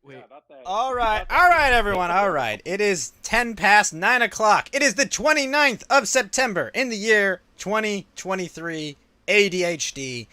Wait. All right, everyone, all right. It is 10 past 9 o'clock. It is the 29th of September in the year 2023, ADHD.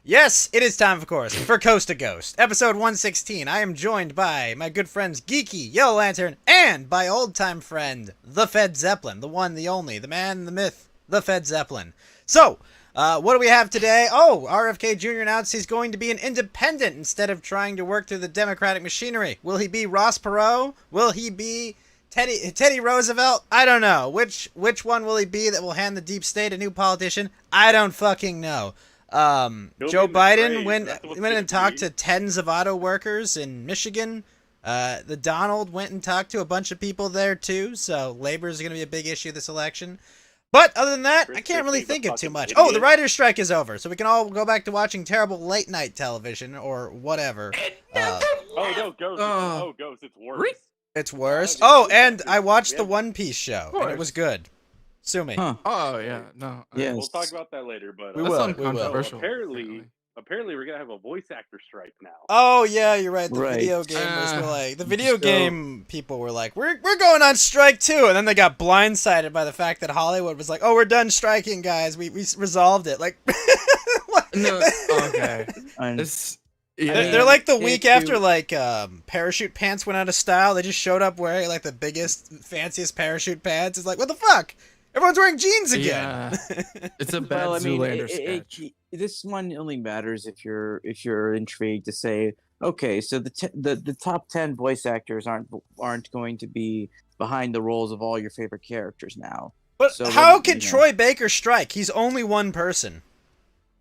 Yes, it is time, of course, for Coast to Ghost, episode 116. I am joined by my good friends Geeky, Yellow Lantern, and by old-time friend, the Fed Zeppelin, the one, the only, the man, the myth, the Fed Zeppelin. So, what do we have today? Oh, RFK Jr. announced he's going to be an independent instead of trying to work through the Democratic machinery. Will he be Ross Perot? Will he be Teddy Roosevelt? I don't know. Which one will he be that will hand the deep state a new politician? I don't fucking know. Joe Biden went and talked to tens of auto workers in Michigan. The Donald went and talked to a bunch of people there too. So labor is going to be a big issue this election. But other than that, I can't really think of too much. Oh, the writer's strike is over, so we can all go back to watching terrible late night television or whatever. Oh, Ghost, it's worse. It's worse. Oh, and I watched the One Piece show, and it was good. Sue me. Huh. Oh yeah, no. Yes. We'll talk about that later, but we will. Controversial. Apparently, we're gonna have a voice actor strike now. Oh yeah, you're right. The video gamers were like, the video game people were like, we're going on strike too, and then they got blindsided by the fact that Hollywood was like, oh, we're done striking, guys. We resolved it. Like, no, okay. They're like the week after like parachute pants went out of style. They just showed up wearing like the biggest, fanciest parachute pants. It's like, what the fuck? Everyone's wearing jeans again. Yeah. It's a bad Zoolander sketch. This one only matters if you're intrigued to say, okay, so the top 10 voice actors aren't going to be behind the roles of all your favorite characters now. But so how can Troy Baker strike? He's only one person.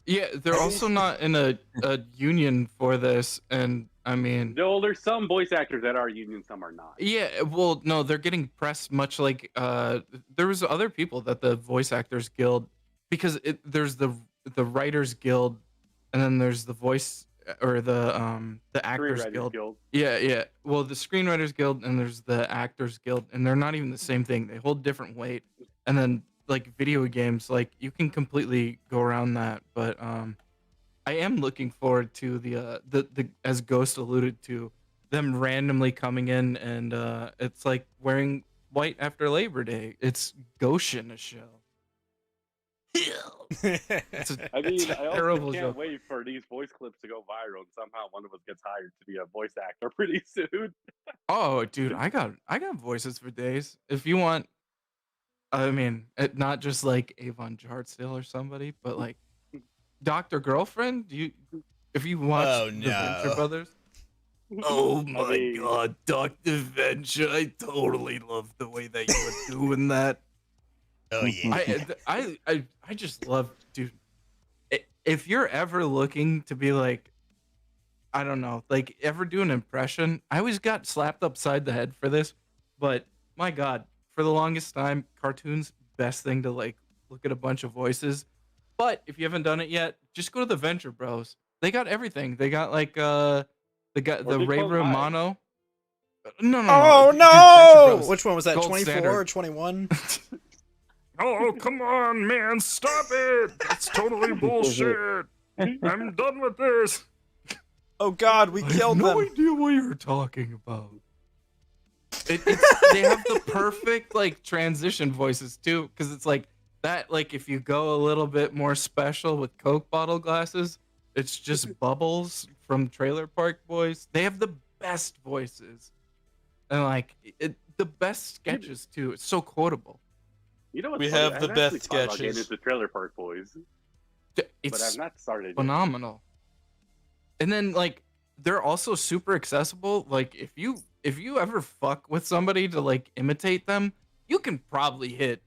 Yeah, they're also not in a union for this, and I mean... No, there's some voice actors that are union, some are not. Yeah, well, no, they're getting pressed much like... there was other people that the Voice Actors Guild... Because there's the Writers Guild, and then there's the voice... Or the Actors Guild. Yeah. Well, the Screenwriters Guild, and there's the Actors Guild, and they're not even the same thing. They hold different weight. And then... like video games, like you can completely go around that, but I am looking forward to the as Ghost alluded to, them randomly coming in and it's like wearing white after Labor Day. It's Goshen a show. I also can't wait for these voice clips to go viral and somehow one of us gets hired to be a voice actor pretty soon. Oh, dude, I got voices for days. If you want. I mean, not just like Avon Jartsdale or somebody, but like Dr. Girlfriend. If you watch the Venture Brothers. Oh my God, Dr. Venture! I totally love the way that you were doing that. Oh yeah. I just love, dude. If you're ever looking to be like, I don't know, like ever do an impression, I always got slapped upside the head for this, but my God. For the longest time, cartoons, best thing to like look at a bunch of voices. But if you haven't done it yet, just go to the Venture Bros. They got everything. They got like the Ray Romano. No. Oh no! Which one was that? 24 or 21? Oh, come on, man, stop it! That's totally bullshit. I'm done with this. Oh God, we killed them. I have no idea what you're talking about. They have the perfect like transition voices too, because it's like that. Like if you go a little bit more special with Coke bottle glasses, it's just Bubbles from Trailer Park Boys. They have the best voices, and like the best sketches too. It's so quotable. You know what? We have the best sketches. It's the Trailer Park Boys. But I've not started. Phenomenal. And then like they're also super accessible. Like if you ever fuck with somebody to like imitate them, you can probably hit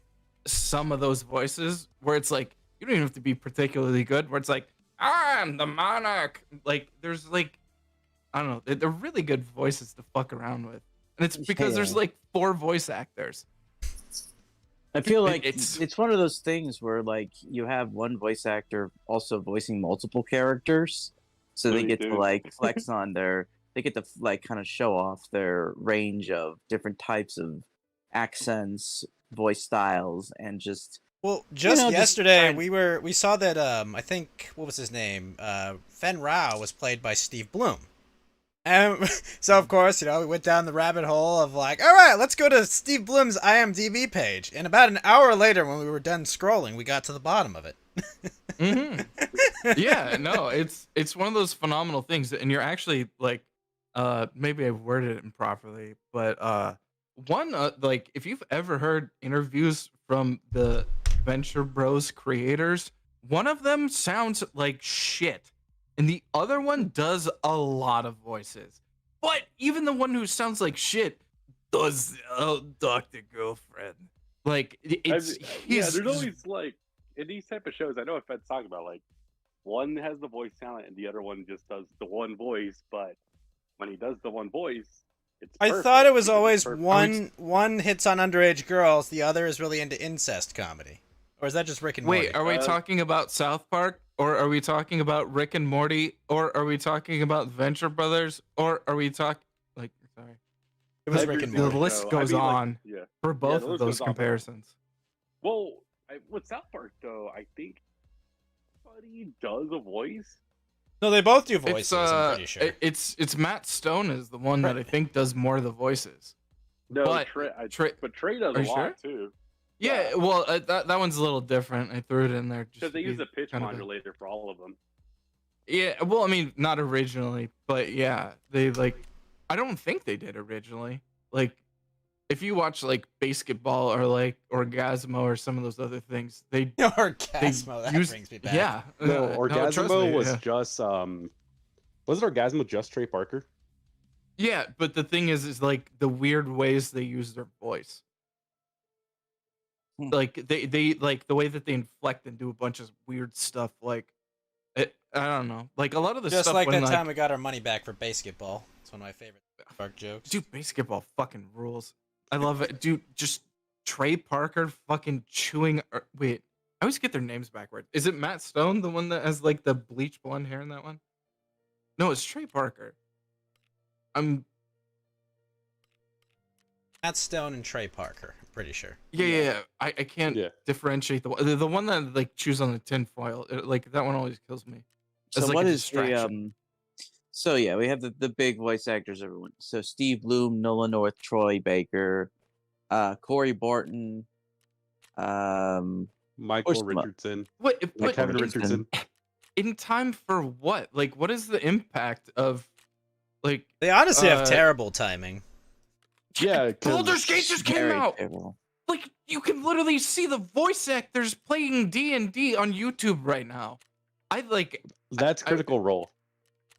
some of those voices where it's like you don't even have to be particularly good, where it's like I'm the monarch. Like there's like I don't know, they're really good voices to fuck around with, and it's because there's like 4 voice actors. I feel like it's one of those things where like you have one voice actor also voicing multiple characters, so they get to like flex on they get to like kind of show off their range of different types of accents, voice styles, and just yesterday we saw that I think what was his name? Fen Rao was played by Steve Bloom. And so, of course, we went down the rabbit hole of like, all right, let's go to Steve Bloom's IMDb page. And about an hour later, when we were done scrolling, we got to the bottom of it. Yeah, no, it's one of those phenomenal things, and you're actually like, maybe I worded it improperly, but like if you've ever heard interviews from the Venture Bros creators, one of them sounds like shit. And the other one does a lot of voices. But even the one who sounds like shit does Dr. Girlfriend. Like, it's... there's always, like, in these type of shows, I know if Fed's talking about, like, one has the voice talent and the other one just does the one voice, but when he does the one voice, it's perfect. I thought it was always one hits on underage girls, the other is really into incest comedy. Or is that just Rick and Morty? Wait, are we talking about South Park? Or are we talking about Rick and Morty? Or are we talking about Venture Brothers? Or are we talking... Like, sorry. It was Rick and Morty. The list goes on for both of those comparisons. Well, with South Park, though, I think somebody does a voice. No, they both do voices, I'm pretty sure. It's Matt Stone is the one that I think does more of the voices. No, but Trey does a lot, too. Yeah, well, that one's a little different. I threw it in there because they use a pitch modulator for all of them. Yeah, well, I mean, not originally, but yeah, they like. I don't think they did originally. Like, if you watch like Basketball or like Orgasmo or some of those other things, they Orgasmo that brings me back. Yeah, no, Orgasmo was just was it Orgasmo just Trey Parker? Yeah, but the thing is like the weird ways they use their voice. Like they like the way that they inflect and do a bunch of weird stuff. Like I don't know. Like a lot of the just stuff. Like that time we got our money back for Basketball. It's one of my favorite Park jokes. Dude, Basketball fucking rules. I love it. Dude, just Trey Parker fucking chewing. Wait, I always get their names backward. Is it Matt Stone, the one that has like the bleach blonde hair in that one? No, it's Trey Parker. Matt Stone and Trey Parker. I'm pretty sure. Yeah. I can't differentiate the one that like chews on the tin foil. Like that one always kills me. So like what is the So yeah, we have the big voice actors. Everyone. So Steve Bloom, Nolan North, Troy Baker, Corey Barton, Michael Richardson. Kevin Richardson. In time for what? Like, what is the impact of like? They honestly have terrible timing. Yeah, Baldur's Gate just came out. Terrible. Like, you can literally see the voice actors playing D&D on YouTube right now. That's Critical Role.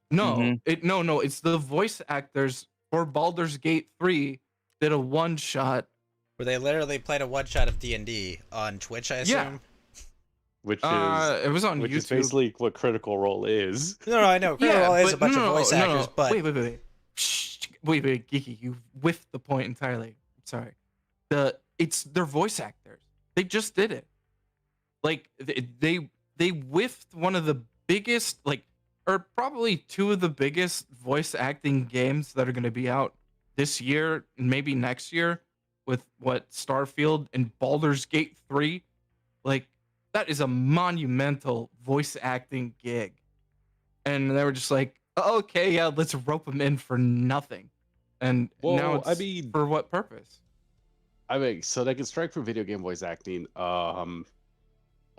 No, no, it's the voice actors for Baldur's Gate 3 did a one shot where they literally played a one shot of D&D on Twitch, I assume. Yeah. Which is it was on which YouTube. is basically what Critical Role is. No, I know. Critical Role is a bunch of voice actors, but wait. Shh, wait, Geeky, you whiffed the point entirely. Sorry. It's their voice actors. They just did it. Like they whiffed one of the biggest, like, or probably two of the biggest voice acting games that are going to be out this year and maybe next year with Starfield and Baldur's Gate 3. Like, that is a monumental voice acting gig. And they were just like, okay, yeah, let's rope them in for nothing. And now it's for what purpose? I mean, so they can strike for video game voice acting. A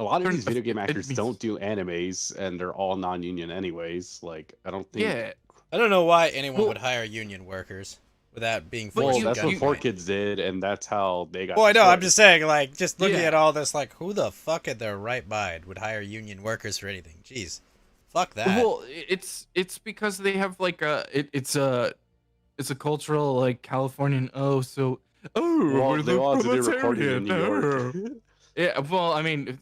lot of these video game actors don't do animes, and they're all non-union anyways. Like, I don't think... Yeah. I don't know why anyone would hire union workers without being forced. Well, that's what 4Kids did, and that's how they got... Well, I know, I'm just saying, like, just looking at all this, like, who the fuck in their right mind would hire union workers for anything? Jeez. Fuck that. Well, it's because they have, like, it's a cultural, like, Californian, we're the proletariat. Yeah, well, I mean...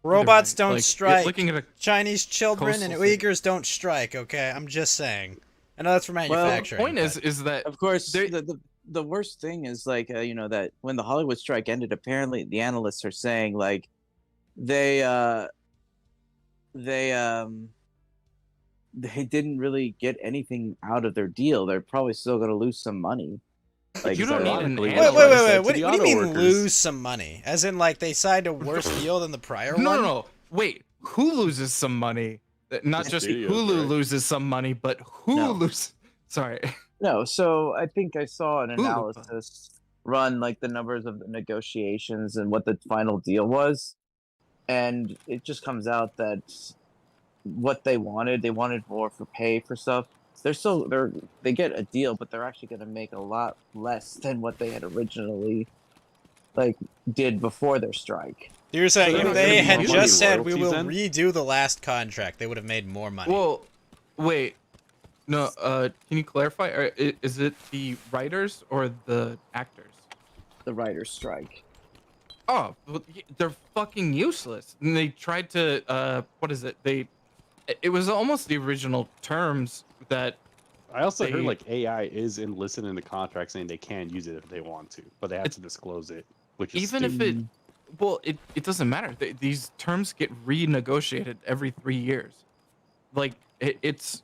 Robots don't like, strike. Looking at Chinese children and Uyghurs don't strike, okay? I'm just saying. I know that's for manufacturing. Well, the point is that... Of course, the worst thing is, like, that when the Hollywood strike ended, apparently the analysts are saying, like, they didn't really get anything out of their deal. They're probably still going to lose some money. Like, you don't need an analyst. Wait. What do you mean lose some money? As in, like, they signed a worse deal than the prior one? No. Wait, who loses some money? Not just Hulu loses some money, but who loses... Sorry. No, so I think I saw an Ooh. analysis run like the numbers of the negotiations and what the final deal was, and it just comes out that what they wanted more for pay for stuff. They get a deal, but they're actually going to make a lot less than what they had originally like did before their strike. You're saying So if they're they gonna had be just said we royalties will then? redo the last contract, they would have made more money. Well, wait. No, can you clarify? Is it the writers or the actors? The writers' strike. Oh, well, they're fucking useless. And they tried to, what is it? It was almost the original terms that I also heard they- like AI is enlisted in the contract saying they can use it if they want to, but they have to disclose it, which is even if stupid. it doesn't matter. These terms get renegotiated every 3 years. Like it's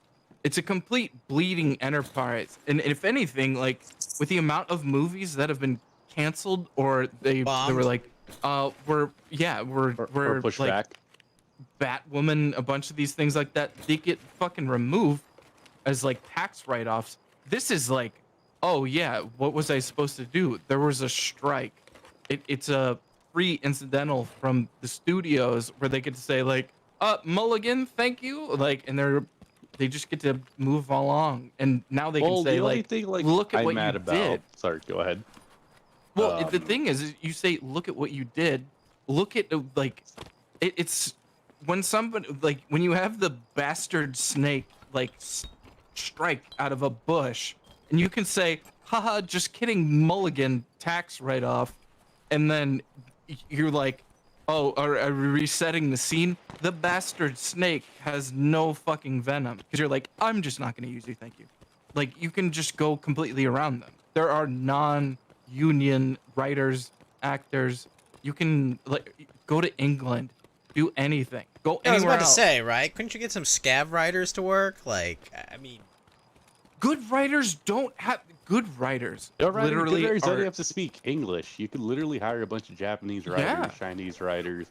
a complete bleeding enterprise. And if anything, like with the amount of movies that have been canceled or they Bombed. were like, we're or push like back. Batwoman, a bunch of these things like that, they get fucking removed as like tax write-offs. This is like, oh yeah, what was I supposed to do? There was a strike. It's a free incidental from the studios where they get to say like, Mulligan, thank you, like, and they just get to move along, and now they can say the only like, thing, like, look at I'm what mad you about. did. Sorry, go ahead. Well, the Um, thing is you say, look at what you did. Look at like, it's when somebody like when you have the bastard snake like strike out of a bush, and you can say, haha, just kidding, Mulligan, tax write-off, and then you're like, oh, are we resetting the scene? The bastard snake has no fucking venom because you're like, I'm just not going to use you, thank you. Like you can just go completely around them. There are non-union writers, actors. You can like go to England, do anything, go I was anywhere about to else. say, right? Couldn't you get some scav writers to work? Like, I mean, Good writers don't have good writers. good Literally, writers don't are, have to speak English. You could literally hire a bunch of Japanese writers, Yeah. Chinese writers,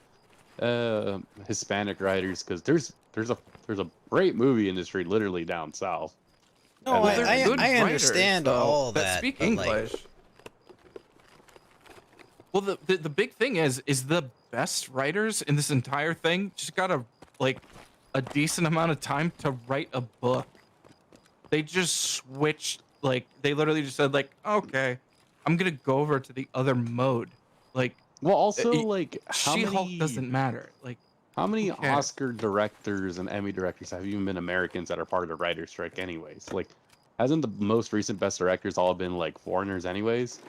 Hispanic writers, because there's a great movie industry literally down south. no, And, they're I good understand writers, though, all that. speak but, like, English. Well, the big thing is the best writers in this entire thing just got a decent amount of time to write a book. They just switched, like they literally just said like, okay, I'm gonna go over to the other mode. Like well, also it- like how She-Hulk many doesn't matter. Like how many who cares? Oscar directors and Emmy directors have even been Americans that are part of the writer's strike, anyways? Like, hasn't the most recent best directors all been like foreigners, anyways?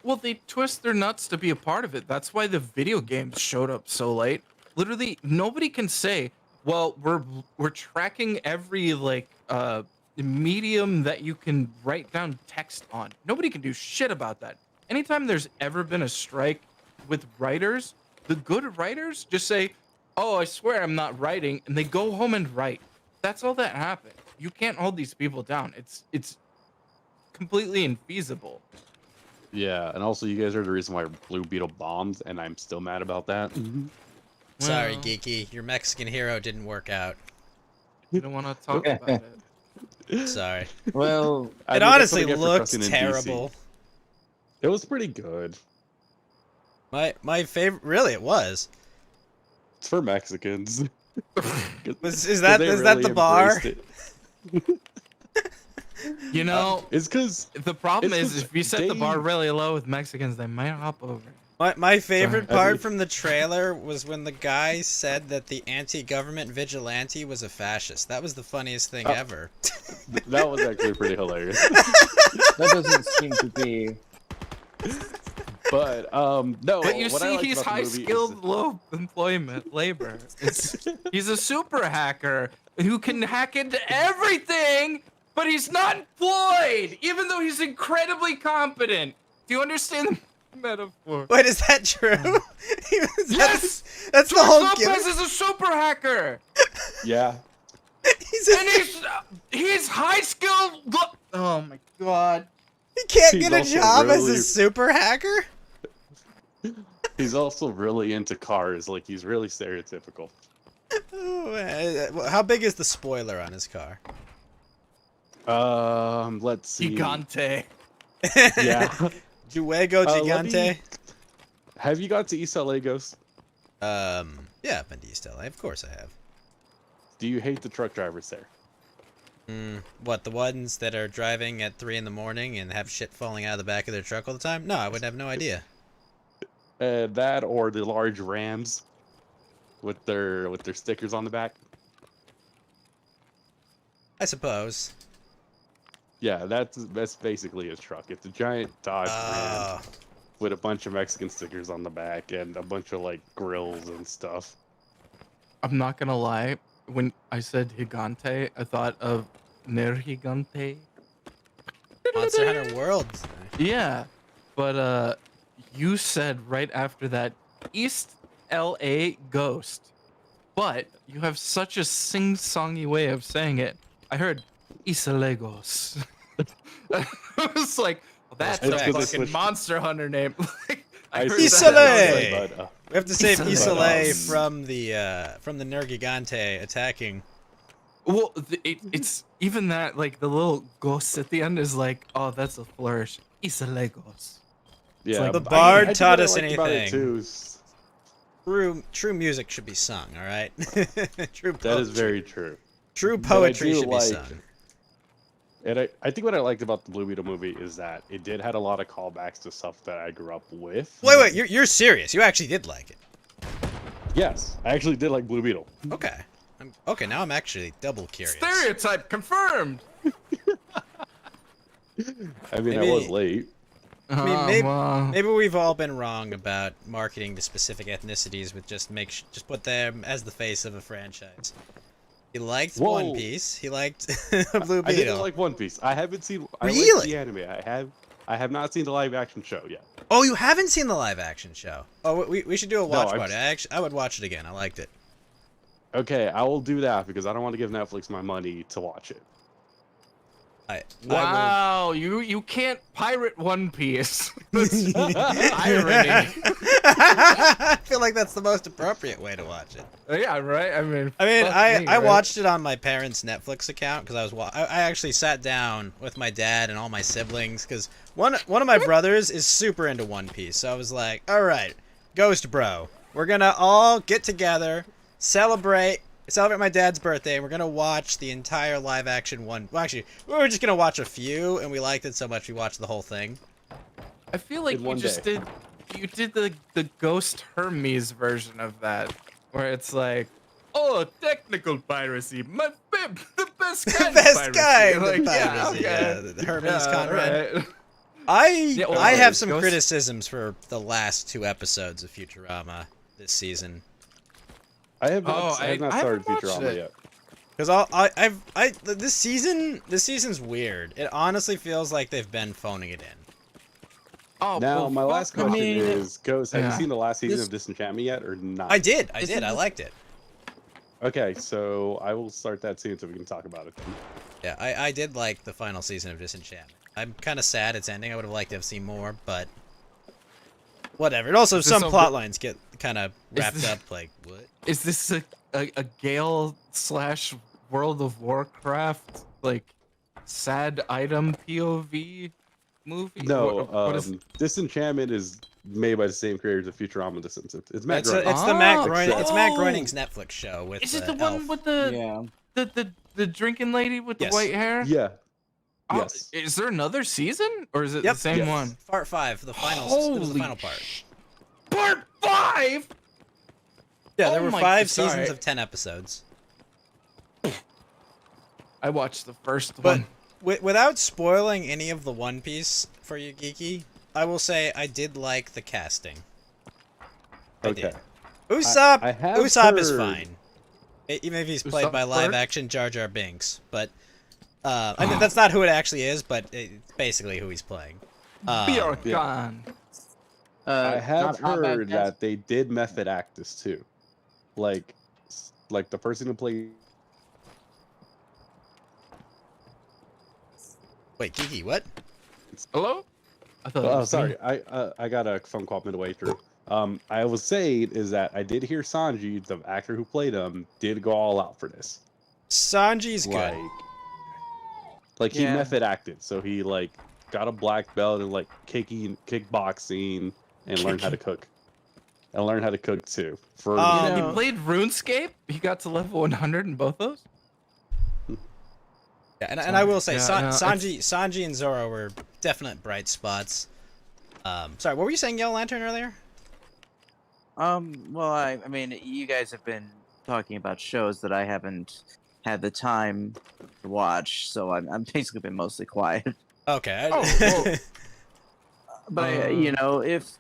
Well, they twist their nuts to be a part of it. That's why the video games showed up so late. Literally, nobody can say, "Well, we're tracking every medium that you can write down text on." Nobody can do shit about that. Anytime there's ever been a strike with writers, the good writers just say, "Oh, I swear I'm not writing," and they go home and write. That's all that happened. You can't hold these people down. It's completely infeasible. Yeah, and also you guys are the reason why Blue Beetle bombed, and I'm still mad about that. sorry, Well, Geeky, your Mexican hero didn't work out. You don't want to talk about it. Sorry. Well, I It mean, that's what I honestly get for looked trusting in DC. terrible. It was pretty good. My favorite, really, it was. It's for Mexicans. Is that the bar? You know, It's because the problem it's is 'cause if you set the bar they- really low with Mexicans, they might hop over. My favorite Sorry. part from the trailer was when the guy said that the anti-government vigilante was a fascist. That was the funniest thing ever. that was actually pretty hilarious. that doesn't seem to be. But no. But you what I see, liked he's about the high movie is- skilled, low employment labor. He's a super hacker who can hack into everything, but he's not employed, even though he's incredibly competent. Do you understand the metaphor? Wait, is that true? Yes! That's the George whole Lopez gimmick. is a super hacker, Yeah. He's he's high skilled. Oh my god. he can't he's get a also job as a really- super hacker. He's also really into cars. Like, he's really stereotypical. Oh, how big is the spoiler on his car? Let's see. Gigante. Yeah. Juego Gigante. Have you got to East LA, Ghost? Yeah, I've been to East LA. Of course I have. Do you hate the truck drivers there? What, the ones that are driving at 3 in the morning and have shit falling out of the back of their truck all the time? No, I would have no idea. That or the large Rams with their stickers on the back. I suppose. Yeah, that's basically his truck. It's a giant Dodge Ram with a bunch of Mexican stickers on the back and a bunch of like grills and stuff. I'm not gonna lie. When I said Gigante, I thought of Nergigante. Monster Hunter World. Yeah, but you said right after that East LA Ghost, but you have such a sing-songy way of saying it. I heard Isalagos. I was like, well, that's a fucking Monster Hunter name. I heard Isale! We have to save Isale. Isale from the Nergigante attacking. Well, it's even that, like, the little ghost at the end is like, oh, that's a flourish. Isalagos. Yeah, like the bard I taught what I us liked about it, anything. too, is- True music should be sung, all right? True poetry. That is very true. True But I poetry do should be sung. And I think what I liked about the Blue Beetle movie is that it did had a lot of callbacks to stuff that I grew up with. Wait, you're serious? You actually did like it? Yes, I actually did like Blue Beetle. Okay. Okay, now I'm actually double curious. Stereotype confirmed. I mean, I Maybe- was late. I mean, well, maybe we've all been wrong about marketing to specific ethnicities with just put them as the face of a franchise. He liked Whoa. One Piece. He liked Blue Beetle. I didn't like One Piece. I haven't seen. I Really? like the anime. I have not seen the live action show yet. Oh, you haven't seen the live action show? Oh, we should do a watch I've- party. I would watch it again. I liked it. Okay, I will do that because I don't want to give Netflix my money to watch it. wow, you can't pirate One Piece. That's irony. I feel like that's the most appropriate way to watch it. Yeah, right. I mean, I watched it on my parents' Netflix account because I actually sat down with my dad and all my siblings because one of my brothers is super into One Piece. So I was like, all right, Ghost Bro, we're gonna all get together, celebrate my dad's birthday, and we're gonna watch the entire live action one. Well, actually, we were just gonna watch a few, and we liked it so much we watched the whole thing. I feel like In you one just day. did the Ghost Hermes version of that, where it's like, oh, technical piracy, the best kind Best of piracy. kind of Like, piracy, yeah, okay. the Hermes Yeah, Conrad. right. I have some Ghost- criticisms for the last 2 episodes of Futurama this season. I have not. Oh, I have not I started haven't watched Futurama it. yet. Because this season's weird. It honestly feels like they've been phoning it in. Oh, Now, well, my last fuck question mean, is, Ghost, have you yeah. seen the last season This- of Disenchantment yet, or not? I did. I Isn't liked it. Okay, so I will start that soon so we can talk about it. Then. Yeah, I did like the final season of Disenchantment. I'm kind of sad it's ending. I would have liked to have seen more, but whatever. And also, Is this some a- plot lines get kind of wrapped this- up like, what? Is this a Gale / World of Warcraft like sad item POV movie? No, What is? Disenchantment is made by the same creators of Futurama. It's Matt It's, Groening. it's the Matt Oh, Groening. It's Matt oh. Groening's Netflix show with. Is it the one elf. with Yeah. the drinking lady with the Yes. white hair? Yeah. Oh, Yes. Is there another season or is it Yep. the same Yes. one? Part 5, the final. It was the Holy final part. Part 5. Yeah, there Oh were my- 5 sorry. seasons of 10 episodes. I watched the first But one. without spoiling any of the One Piece for you, Geeky, I will say I did like the casting. I Okay. did. Usopp, I have Usopp is heard- fine, even if he's played Usopp by live Clark? action Jar Jar Binks. But I mean, that's not who it actually is, but it's basically who he's playing. Bjork yeah. gone. I have not heard bad that they did method act this too, like the person who played. Wait, Geeky, what? Hello? I thought. it Oh, was sorry. me. I got a phone call midway through. I was saying is that I did hear Sanji, the actor who played him, did go all out for this. Sanji's good. Like, Like he Yeah. method acted, so he like got a black belt in like kickboxing and learned how to cook. And learned how to cook too. For He played RuneScape. He got to level 100 in both those. Yeah, and I will say, Yeah, no, Sanji and Zoro were definite bright spots. Sorry, what were you saying, Yellow Lantern, earlier? Well, I mean, you guys have been talking about shows that I haven't had the time to watch, so I'm basically been mostly quiet. Okay. Oh, But you know, if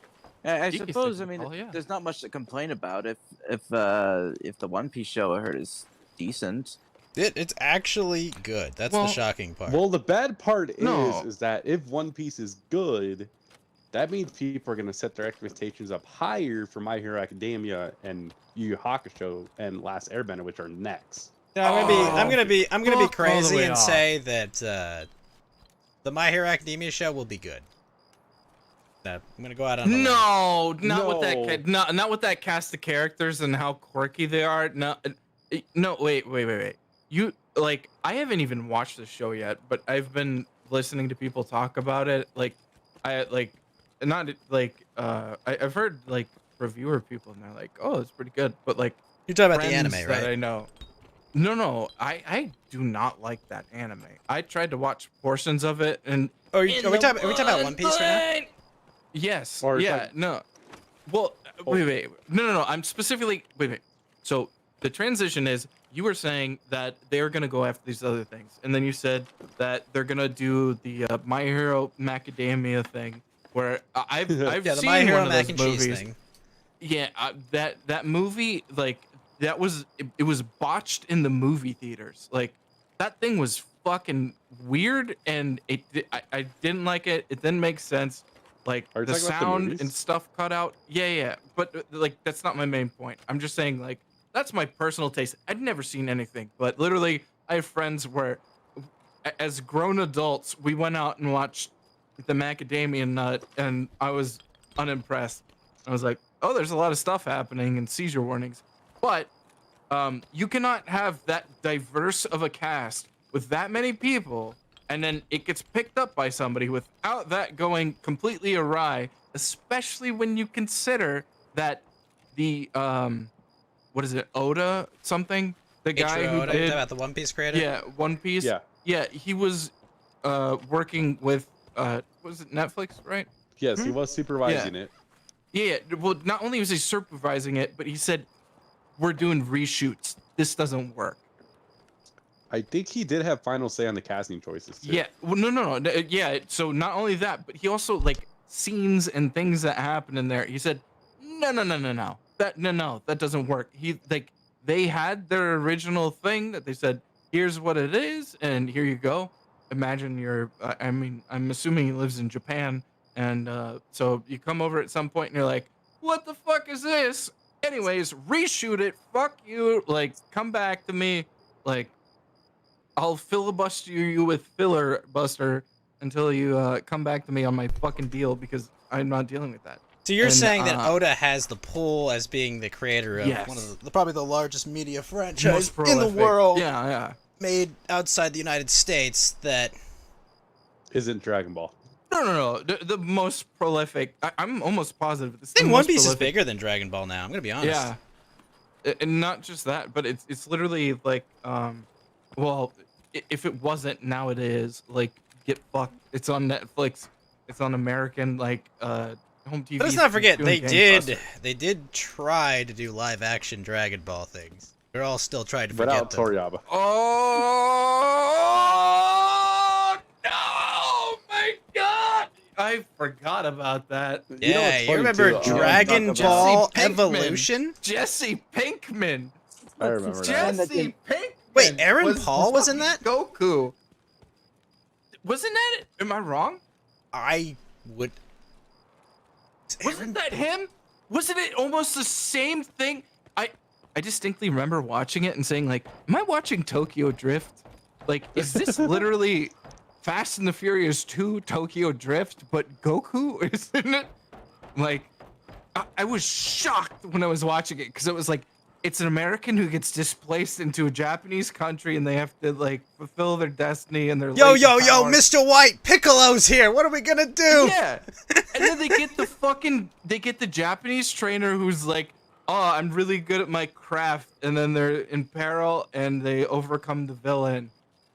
I You can suppose, stick I with mean, Paul, yeah. there's not much to complain about if the One Piece show I heard is decent. It's actually good. That's the Well- shocking part. Well, the bad part No. is that if One Piece is good, that means people are going to set their expectations up higher for My Hero Academia and Yu Yu Hakusho and Last Airbender, which are next. Yeah, I'm gonna be fuck all the crazy way and off. say that the My Hero Academia show will be good. I'm gonna go out on a limb. No, not with No. that. Not with that cast of characters and how quirky they are. No, wait. You like? I haven't even watched the show yet, but I've been listening to people talk about it. Like, I've heard like reviewer people, and they're like, "Oh, it's pretty good," but like You're talking about the friends anime, that right? I know. No, I do not like that anime. I tried to watch portions of it, and Are we talking about One Piece right yes, Or yeah, like- no. Well, wait. No. I'm specifically wait. So the transition is you were saying that they're gonna go after these other things, and then you said that they're gonna do the My Hero Macadamia thing, where I've now? Yeah, the seen My Hero one of mac those and cheese movies. thing. Yeah, that movie, like that was it was botched in the movie theaters. Like that thing was fucking weird, and I didn't like it. It didn't make sense. Like Are you the talking about the sound movies? and stuff cut out. Yeah. But like that's not my main point. I'm just saying like that's my personal taste. I'd never seen anything, but literally I have friends where, as grown adults, we went out and watched the Macadamia Nut, and I was unimpressed. I was like, oh, there's a lot of stuff happening and seizure warnings, but you cannot have that diverse of a cast with that many people, and then it gets picked up by somebody without that going completely awry, especially when you consider that the what is it, Oda something, the guy who Oda, did about the One Piece creator. yeah One Piece, Yeah. he was working with was it Netflix, right? Yes, he was supervising it. Yeah, well, not only was he supervising it, but he said, "We're doing reshoots. This doesn't work." I think he did have final say on the casting choices too. Yeah, well, no. Yeah, so not only that, but he also like scenes and things that happen in there. He said, "No. That doesn't work." They had their original thing that they said, "Here's what it is, and here you go." Imagine I'm assuming he lives in Japan. And so you come over at some point and you're like, what the fuck is this? Anyways, reshoot it. Fuck you. Like, come back to me. Like, I'll filibuster you with filler buster until you come back to me on my fucking deal, because I'm not dealing with that. So you're And, saying that Oda has the pull as being the creator of Yes. one of probably the largest media Most franchise in the prolific. world, Yeah. made outside the United States, that Isn't Dragon Ball. No. The most prolific. I'm almost positive. It's I the think One most Piece is prolific. bigger than Dragon Ball now. I'm gonna be honest. Yeah, and not just that, but it's literally like, well, if it wasn't, now it is. Like, get fucked. It's on Netflix. It's on American home TV. But let's not forget doing they gangbusters. did try to do live action Dragon Ball things. We're all still trying to forget Without them. Toriyama. Oh no! My God, I forgot about that. You know Yeah, what's you funny, remember too? Dragon Talk about Ball Jesse Pinkman. Evolution? Jesse Pinkman. I remember that. Jesse Pinkman. Wait, Aaron Paul was in that? Goku. Wasn't that it? Am I wrong? I would. Wasn't that him? Wasn't it almost the same thing? I distinctly remember watching it and saying, like, am I watching Tokyo Drift? Like, is this literally Fast and the Furious 2 Tokyo Drift, but Goku, isn't it? Like, I was shocked when I was watching it, because it was like, it's an American who gets displaced into a Japanese country, and they have to like fulfill their destiny and their Yo, latent yo, yo, power. Mr. White, Piccolo's here. What are we gonna do? Yeah, and then they get the Japanese trainer who's like, oh, I'm really good at my craft, and then they're in peril and they overcome the villain,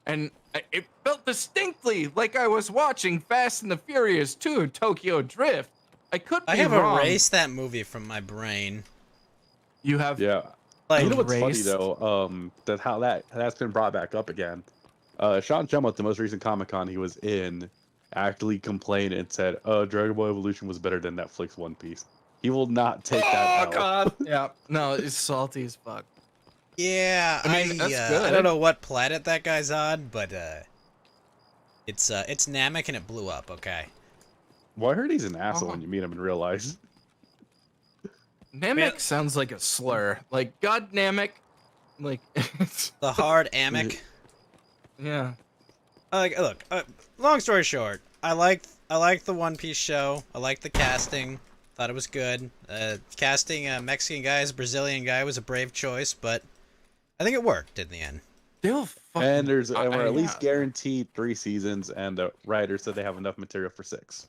and it felt distinctly like I was watching Fast and the Furious 2 Tokyo Drift. I could be I have wrong. erased that movie from my brain. You have Yeah. Like, You know what's funny erased? though? That how that's been brought back up again. Sean Chum at the most recent Comic-Con he was in actually complained and said, Dragon Ball Evolution was better than Netflix One Piece. He will not take that out. God. Yeah. No, it's salty as fuck. yeah, I mean, that's I good. don't know what planet that guy's on, but it's Namek and it blew up. Okay. Well, I heard he's an asshole Uh-huh. when you meet him in real life. Namek Man. sounds like a slur. Like, God Namek. Like, it's, The hard Amek. yeah. Look. Long story short, I liked the One Piece show. I liked the casting. Thought it was good. Casting a Mexican guy as a Brazilian guy was a brave choice, but I think it worked in the end. Still fucking. And we're at least yeah. guaranteed 3 seasons, and the writer said they have enough material for 6.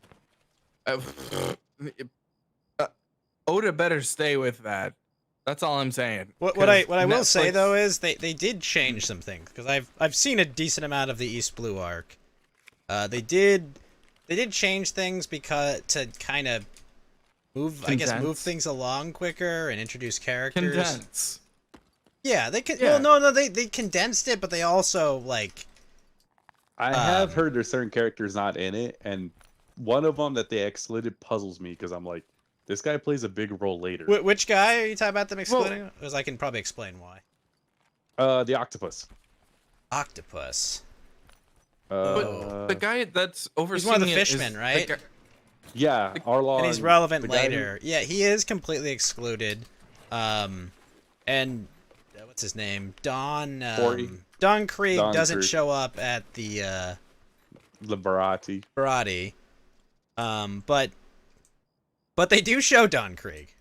Oda better stay with that. That's all I'm saying. What I will say Netflix- though is they did change some things because I've seen a decent amount of the East Blue arc. They did change things because to kind of move Condense. things along quicker and introduce characters. Condense. Yeah, they could. Yeah. Well, no, they condensed it, but they also like. I have heard there's certain characters not in it, and one of them that they excluded puzzles me because I'm like, this guy plays a big role later. Which guy are you talking about them excluding? Because I can probably explain why. The octopus. Octopus. But the guy that's overseeing He's one of the it is fishmen, the right? guy- Yeah, Arlong. And he's relevant the guy who- later. Yeah, he is completely excluded. And what's his name? Don. Forty. Don Krieg Don doesn't Krieg. show up at the Liberati. karate. But they do show Don Krieg.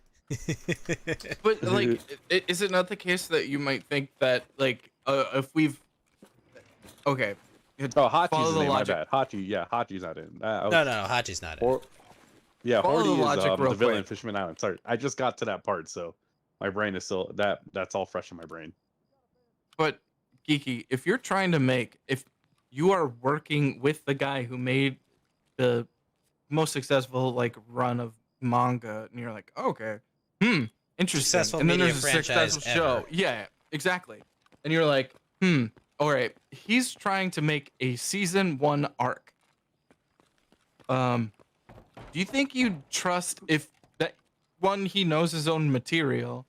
But like, is it not the case that you might think that like, if we've, okay, Oh, Hachi's follow his the name, my logic. bad. Hachi, yeah, Hachi's not in. No, Hachi's not in. Or, yeah, Follow the Horty is logic real the villain in quick. Fisherman Island. Sorry, I just got to that part, so my brain is still that's all fresh in my brain. But Geeky, if you're trying to if you are working with the guy who made the most successful like run of manga, and you're like, okay, interesting, Successful and then media there's a franchise successful ever. show, yeah, exactly, and you're like, all right, he's trying to make a season 1 arc. Do you think you'd trust if that one he knows his own material?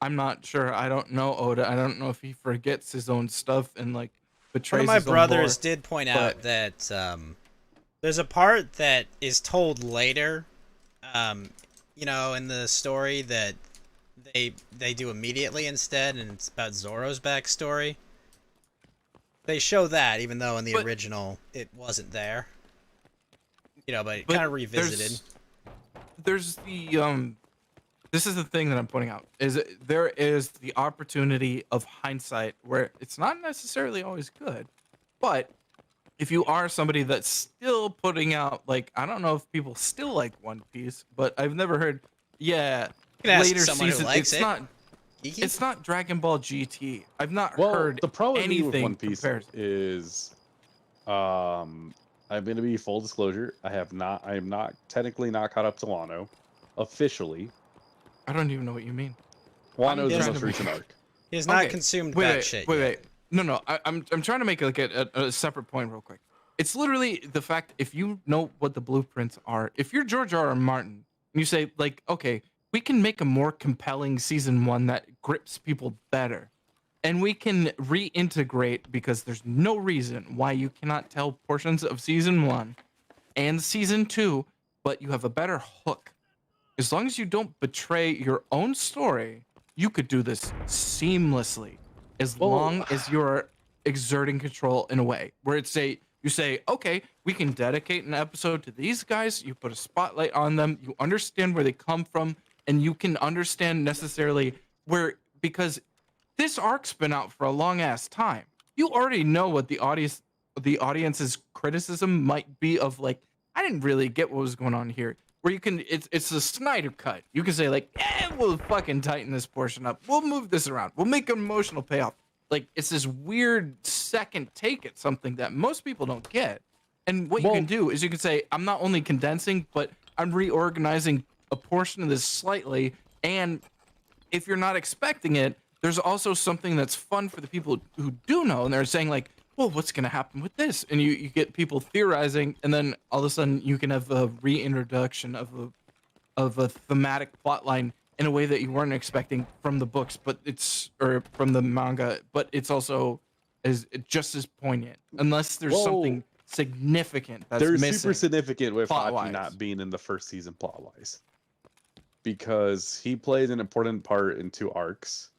I'm not sure. I don't know Oda. I don't know if he forgets his own stuff and like betrays One of my his own brothers lore. did point out but- that there's a part that is told later, in the story that they do immediately instead, and it's about Zoro's backstory. They show that, even though in the But- original it wasn't there. But But kind of revisited. There's the this is the thing that I'm pointing out is there is the opportunity of hindsight where it's not necessarily always good, but if you are somebody that's still putting out like I don't know if people still like One Piece, but I've never heard You can ask later someone who season likes it's it. not Geeky? it's not Dragon Ball GT. I've not Well, heard the problem with me anything with One Piece compared. is, I'm going to be full disclosure. I am not technically not caught up to Wano, officially. I don't even know what you mean. Wano is trying the most to- recent arc. He has not Okay, consumed wait, that wait, shit wait, yet. wait. No. I'm trying to make like a separate point real quick. It's literally the fact if you know what the blueprints are, if you're George R.R. Martin and you say like, okay, we can make a more compelling season 1 that grips people better, and we can reintegrate because there's no reason why you cannot tell portions of season 1 and season 2, but you have a better hook. As long as you don't betray your own story, you could do this seamlessly. As long as you're exerting control in a way where you say, okay, we can dedicate an episode to these guys. You put a spotlight on them. You understand where they come from, and you can understand necessarily where because this arc's been out for a long ass time. You already know what the audience's criticism might be of like, I didn't really get what was going on here. Where you can, it's a Snyder cut. You can say like, we'll fucking tighten this portion up. We'll move this around. We'll make an emotional payoff. Like it's this weird second take at something that most people don't get. And what you can do is you can say, I'm not only condensing, but I'm reorganizing a portion of this slightly. And if you're not expecting it, there's also something that's fun for the people who do know, and they're saying like, well, what's going to happen with this? And you get people theorizing, and then all of a sudden you can have a reintroduction of a thematic plot line in a way that you weren't expecting from the books, but or from the manga, but it's also just as poignant, unless there's something significant that's missing. Super significant with Hachi plot-wise. not being in the first season plot-wise, because he plays an important part in 2 arcs.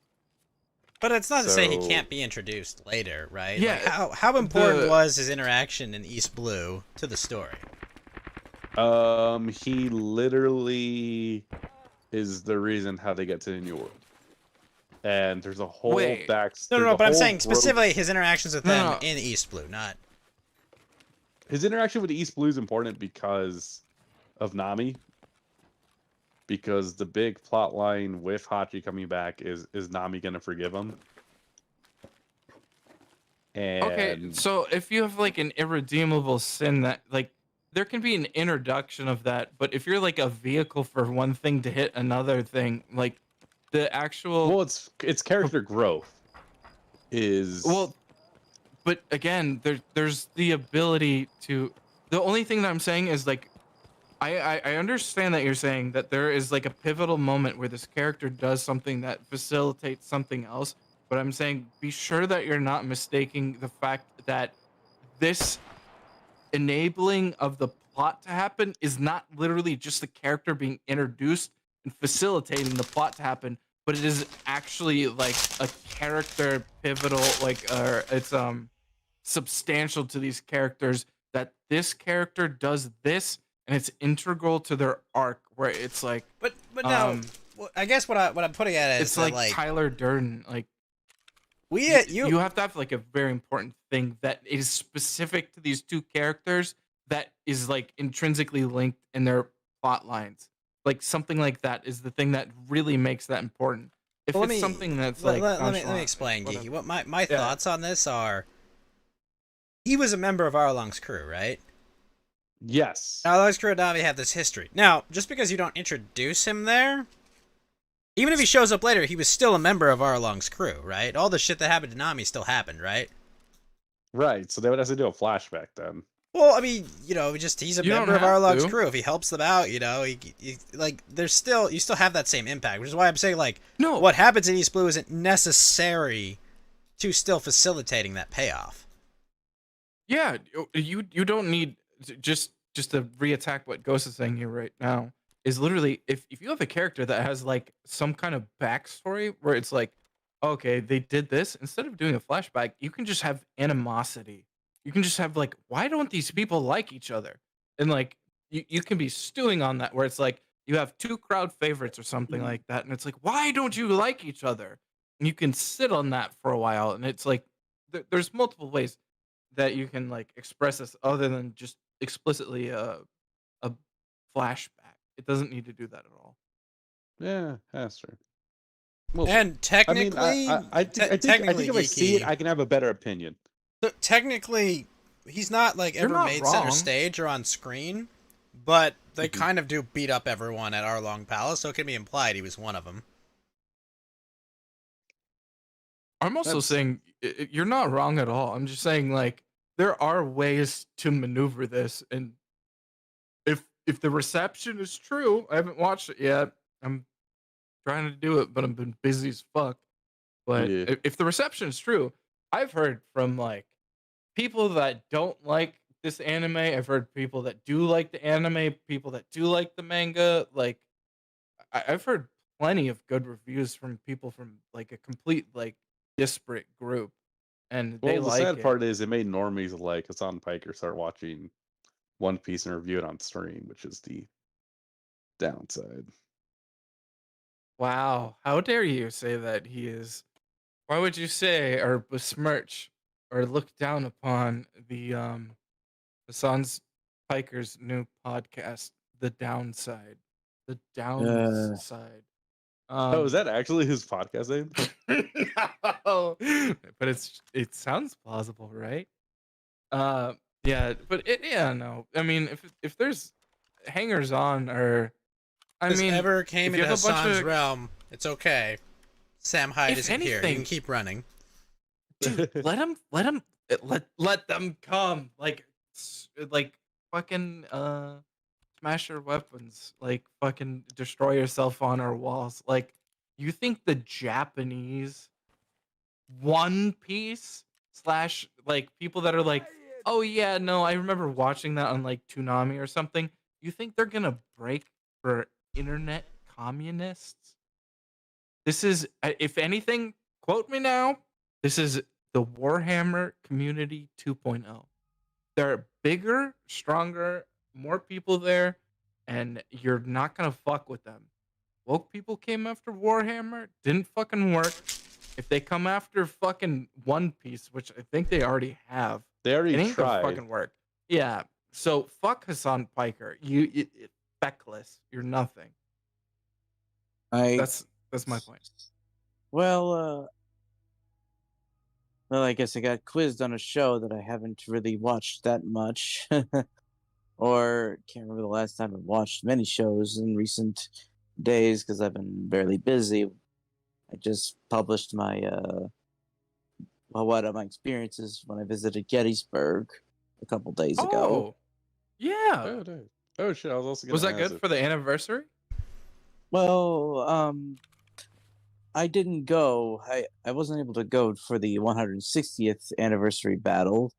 But it's not to say he can't be introduced later, right? Yeah. Like how important was his interaction in East Blue to the story? He literally is the reason how they get to the New World. And there's a whole backstory. No, but I'm saying specifically his interactions with them in East Blue, not... His interaction with East Blue is important because of Nami. Because the big plot line with Hachi coming back is Nami gonna forgive him? And... Okay, so if you have like an irredeemable sin that like there can be an introduction of that, but if you're like a vehicle for one thing to hit another thing, like the actual it's character growth is but again, there's the ability to. The only thing that I'm saying is like, I understand that you're saying that there is like a pivotal moment where this character does something that facilitates something else, but I'm saying be sure that you're not mistaking the fact that this enabling of the plot to happen is not literally just the character being introduced and facilitating the plot to happen, but it is actually like a character pivotal, like it's substantial to these characters that this character does this and it's integral to their arc where it's like but no, I guess what I'm putting at is it's like Tyler Durden, like you have to have like a very important thing that is specific to these 2 characters that is like intrinsically linked in their plot lines. Like something like that is the thing that really makes that important. If it's something that's like let me explain, Geeky. What my thoughts on this are, he was a member of Arlong's crew, right? Yes. Arlong's crew and Nami have this history. Now, just because you don't introduce him there, even if he shows up later, he was still a member of Arlong's crew, right? All the shit that happened to Nami still happened, right? Right, so they would have to do a flashback then. Well, I mean, he's a member of Arlong's crew. If he helps them out, he like, you still have that same impact, which is why I'm saying, like, no, what happens in East Blue isn't necessary to still facilitating that payoff. Yeah, you don't need just to reattack what Ghost is saying here right now. Is literally if you have a character that has like some kind of backstory where it's like, okay, they did this, instead of doing a flashback, you can just have animosity. You can just have like, why don't these people like each other? And like you can be stewing on that where it's like you have 2 crowd favorites or something like that, and it's like, why don't you like each other? And you can sit on that for a while, and it's like there's multiple ways that you can like express this other than just explicitly a flashback. It doesn't need to do that at all. Yeah, that's true. And technically, I think if I see it, I can have a better opinion. So technically, he's not like ever made center stage or on screen, but they kind of do beat up everyone at Arlong Palace, so it can be implied he was one of them. I'm also saying you're not wrong at all. I'm just saying like there are ways to maneuver this, and if the reception is true, I haven't watched it yet. I'm trying to do it, but I've been busy as fuck. But if the reception is true, I've heard from like people that don't like this anime. I've heard people that do like the anime, people that do like the manga. Like I've heard plenty of good reviews from people from like a complete like disparate group, and they like it. The sad part is it made normies like Hassan Piker start watching One Piece and review it on stream, which is the downside. Wow, how dare you say that he is? Why would you say or besmirch or look down upon the Sans Piker's new podcast, The Downside, The Uh, Downside. Oh, is Um, that actually his podcast name? no, but it sounds plausible, right? Uh, yeah, but yeah, no. I mean, if there's hangers on, or I This mean, ever came if you into have a bunch Hassan's of, realm, it's okay. Sam Hyde if isn't here. You can anything, keep running. dude, let them come, like fucking smash your weapons, like fucking destroy yourself on our walls. Like, you think the Japanese One Piece slash like people that are like, oh yeah, no, I remember watching that on like Toonami or something. You think they're gonna break for internet communists? This is, if anything, quote me now. This is the Warhammer Community 2.0. They're bigger, stronger, more people there, and you're not gonna fuck with them. Woke people came after Warhammer, didn't fucking work. If they come after fucking One Piece, which I think they already have, They it already ain't gonna tried. fucking work. Yeah. So fuck Hassan Piker. Feckless. You're nothing. I That's my point. well, I guess I got quizzed on a show that I haven't really watched that much, or can't remember the last time I've watched many shows in recent days because I've been barely busy. I just published my my experiences when I visited Gettysburg a couple days ago. Oh, yeah. Oh, dude. Oh shit! I was also gonna. Was that ask good it. for the anniversary? Well, I didn't go. I wasn't able to go for the 160th anniversary battle.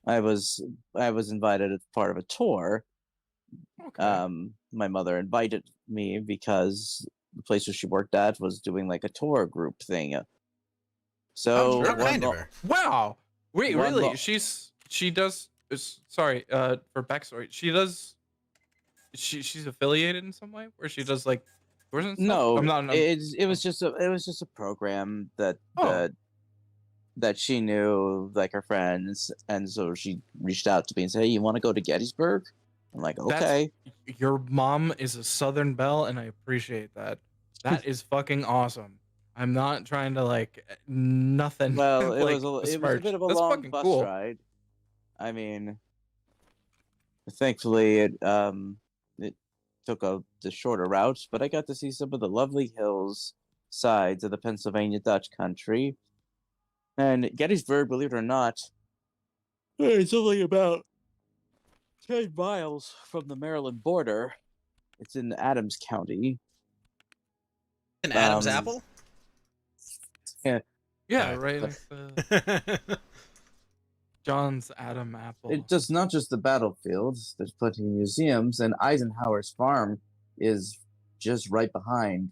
I was invited as part of a tour. Okay. My mother invited me because the place where she worked at was doing like a tour group thing. So sure. How kind of her. Wow. Wait, One really? lo- She does. Sorry. For backstory, she does. She's affiliated in some way, where she does like tours and stuff. No, I'm not. it was just a program that Oh. that she knew, like her friends, and so she reached out to me and said, "Hey, you want to go to Gettysburg?" I'm like, "Okay." Your mom is a Southern belle, and I appreciate that. That is fucking awesome. I'm not trying to like nothing. Well, like it was a besmirch. bit of a That's long fucking bus cool. ride. I mean, thankfully it took the shorter route, but I got to see some of the lovely hills sides of the Pennsylvania Dutch country. And Gettysburg, believe it or not, it's only about 10 miles from the Maryland border. It's in Adams County. An Adam's Um, apple? Yeah, Sorry. right. Next to John's Adam Apple. It's just not just the battlefields. There's plenty of museums, and Eisenhower's farm is just right behind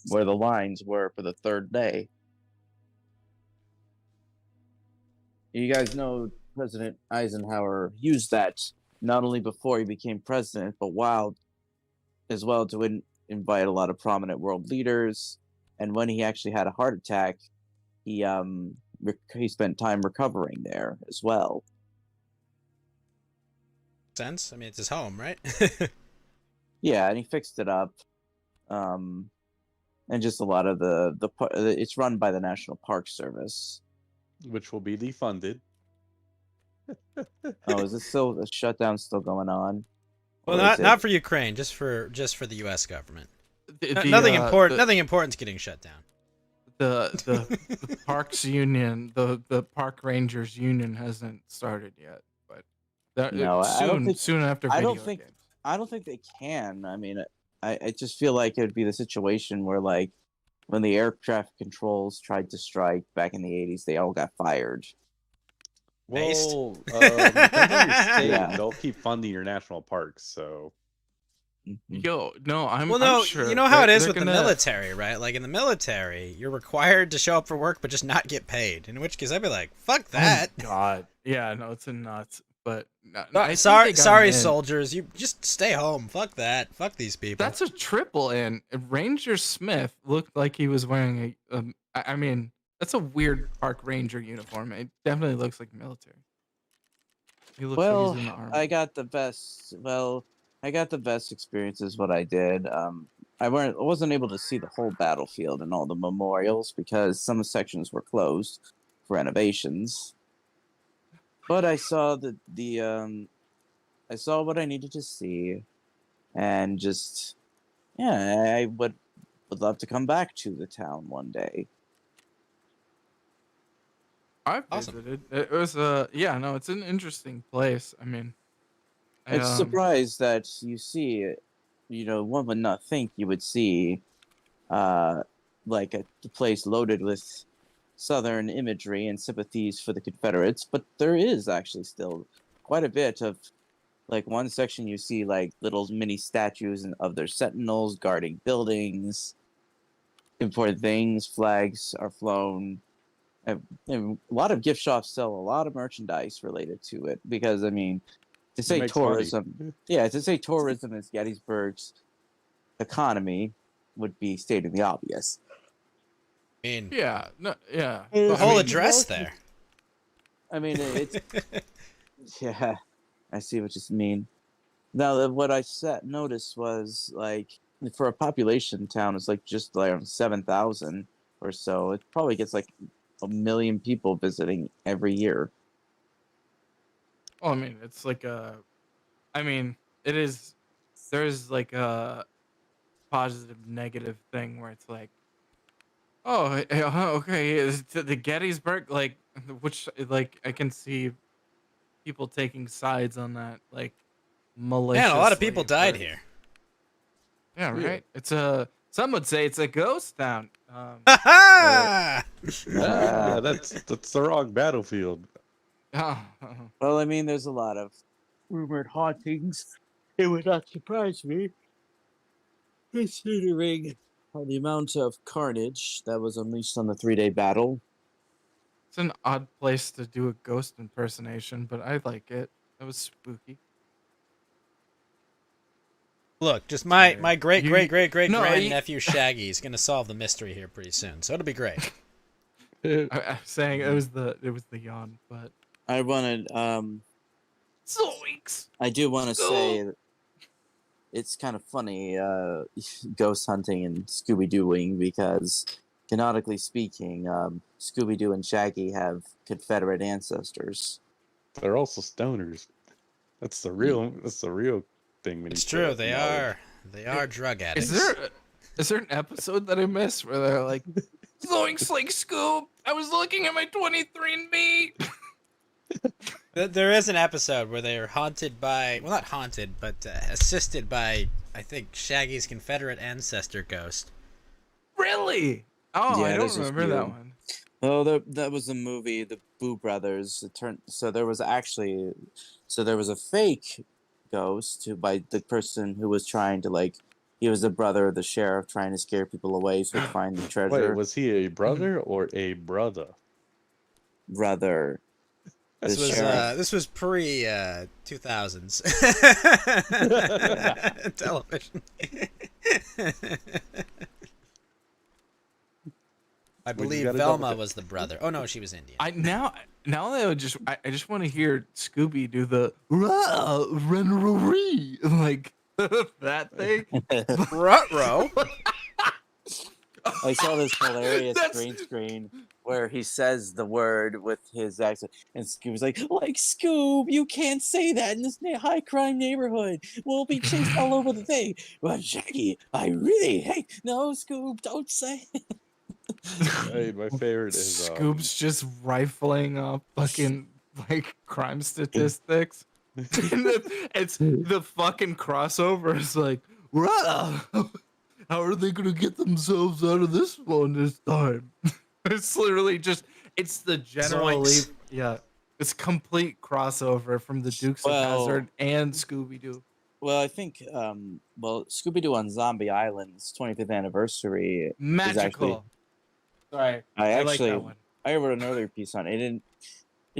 where the lines were for the third day. You guys know President Eisenhower used that not only before he became president, but while as well to invite a lot of prominent world leaders. And when he actually had a heart attack, he spent time recovering there as well. Sense? I mean, it's his home, right? Yeah, and he fixed it up. And just a lot of it's run by the National Park Service. Which will be defunded. Oh, is it still the shutdown still going on? Well, not for Ukraine, just for the U.S. government. Nothing important. Nothing important's getting shut down. The Parks Union, the Park Rangers Union hasn't started yet, but No, soon after I video don't think games. I don't think they can. I mean, I just feel like it would be the situation where, like, when the air traffic controls tried to strike back in the 80s, they all got fired. Based. Well, depends on your state. Yeah. They'll keep funding your national parks, so Yo, no, I'm sure. You know how it is they're with the military, right? Like in the military, you're required to show up for work, but just not get paid. In which case, I'd be like, "Fuck that." Oh, God, yeah, no, it's a nuts. but Sorry, soldiers. You just stay home. Fuck that. Fuck these people. That's a triple in. Ranger Smith looked like he was wearing I mean, that's a weird park ranger uniform. It definitely looks like military. He looks like he's in the army. I got the best. Well, I got the best experiences. What I did. I wasn't able to see the whole battlefield and all the memorials because some sections were closed for renovations. But I saw I saw what I needed to see, and just I would love to come back to the town one day. I visited. It was no, it's an interesting place. I mean, It's surprised that you see, one would not think you would see, like a place loaded with Southern imagery and sympathies for the Confederates, but there is actually still quite a bit of, like, one section you see like little mini statues of their sentinels guarding buildings, important things, flags are flown. And a lot of gift shops sell a lot of merchandise related to it because, I mean, to say tourism, to say tourism is Gettysburg's economy would be stating the obvious. I mean, the whole address there. I mean, it's yeah, I see what you mean. Now, what I noticed was, like, for a population town, it's like just like 7,000 or so. It probably gets like 1 million people visiting every year. Well, I mean, it's like it is. There's like a positive, negative thing where it's like, oh, okay, the Gettysburg, like, which, like, I can see people taking sides on that, like, maliciously. Man, a lot of people died here. Yeah, right. It's some would say it's a ghost town. That's the wrong battlefield. Well, I mean, there's a lot of rumored hauntings. It would not surprise me, considering the amount of carnage that was unleashed on the 3-day battle. It's an odd place to do a ghost impersonation, but I like it. That was spooky. Look, just my great grandnephew Shaggy is gonna solve the mystery here pretty soon, so it'll be great. I'm saying it was the yawn, but I wanted Zoinks! I do want to say that it's kind of funny ghost hunting and Scooby-Dooing because, canonically speaking, Scooby-Doo and Shaggy have Confederate ancestors. They're also stoners. That's the real thing. It's true. They are drug addicts. Is there an episode that I missed where they're like, Zoinks, like Scoob? I was looking at my 23andMe. There is an episode where they're haunted by, well, not haunted, but assisted by, I think, Shaggy's Confederate ancestor ghost. Really? Oh, Yeah, I don't remember that one. Oh, that was a movie, the Boo Brothers. There was a fake ghost by the person who was trying to, like, he was the brother of the sheriff trying to scare people away so he'd find the treasure. Wait, was he a brother or a brother? Brother. This was pre 2000s television. I believe Velma was the brother. Oh no, she was Indian. Now I just want to hear Scooby do the run-a-ree, like that thing. Ruh-roh. I saw this hilarious green screen where he says the word with his accent, and Scoob's like Scoob, you can't say that in this high crime neighborhood. We'll be chased all over the thing. But Shaggy, no, Scoob, don't say it. Hey, my favorite is Scoob's just rifling up fucking like crime statistics. It's the fucking crossover is like, wow, how are they gonna get themselves out of this one this time? It's literally just, it's the general it's complete crossover from the Dukes of Hazzard and Scooby-Doo. Well, I think Scooby-Doo on Zombie Island's 25th anniversary magical. Sorry, I like that one. I wrote an earlier piece on it. It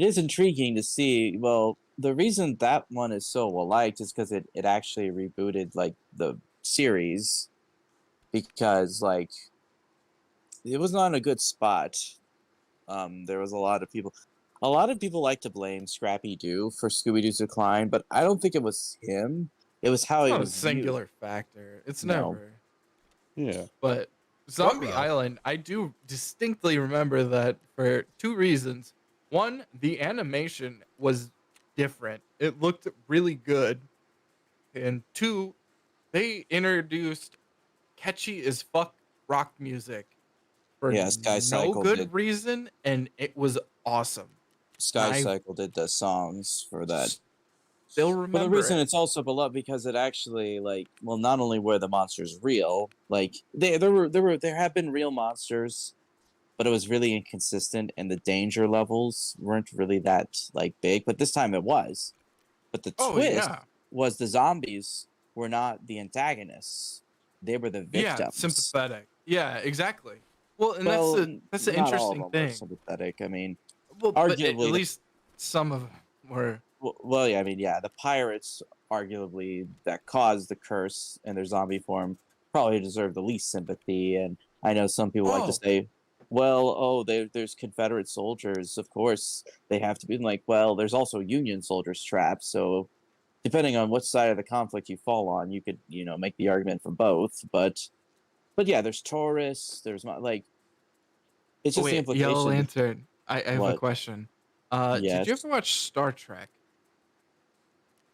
is intriguing to see. Well, the reason that one is so well liked is because it actually rebooted like the series, because like it was not in a good spot. There was a lot of people like to blame Scrappy Doo for Scooby Doo's decline, but I don't think it was him. It was how It's he not a was used. singular factor. It's No. never. Yeah. But Zombie Island, I do distinctly remember that for two reasons. One, the animation was different. It looked really good. And two, they introduced catchy as fuck rock music for Yeah, Sky no Cycle did. good reason, and it was awesome. Sky I Cycle did the songs for that. still For the remember reason it. it's also beloved because it actually like, well, not only were the monsters real, like there have been real monsters, but it was really inconsistent and the danger levels weren't really that like big. But this time it was. But the Oh twist yeah, was the zombies were not the antagonists; they were the yeah, victims. sympathetic. Yeah, exactly. Well, and that's Well, the not all of interesting them were thing. sympathetic. I mean, Well, but at arguably the least some of them were. well, yeah, I mean, yeah, the pirates arguably that caused the curse in their zombie form probably deserve the least sympathy. And I know some people like to Oh, say, well, oh, there's Confederate soldiers, of course they have to be. Like, well, there's also Union soldiers trapped. So depending on which side of the conflict you fall on, you could, make the argument for both. But yeah, there's tourists. There's not like it's oh just the wait, Yellow implication. Lantern. I have a What? question. Did you Yes. ever watch Star Trek?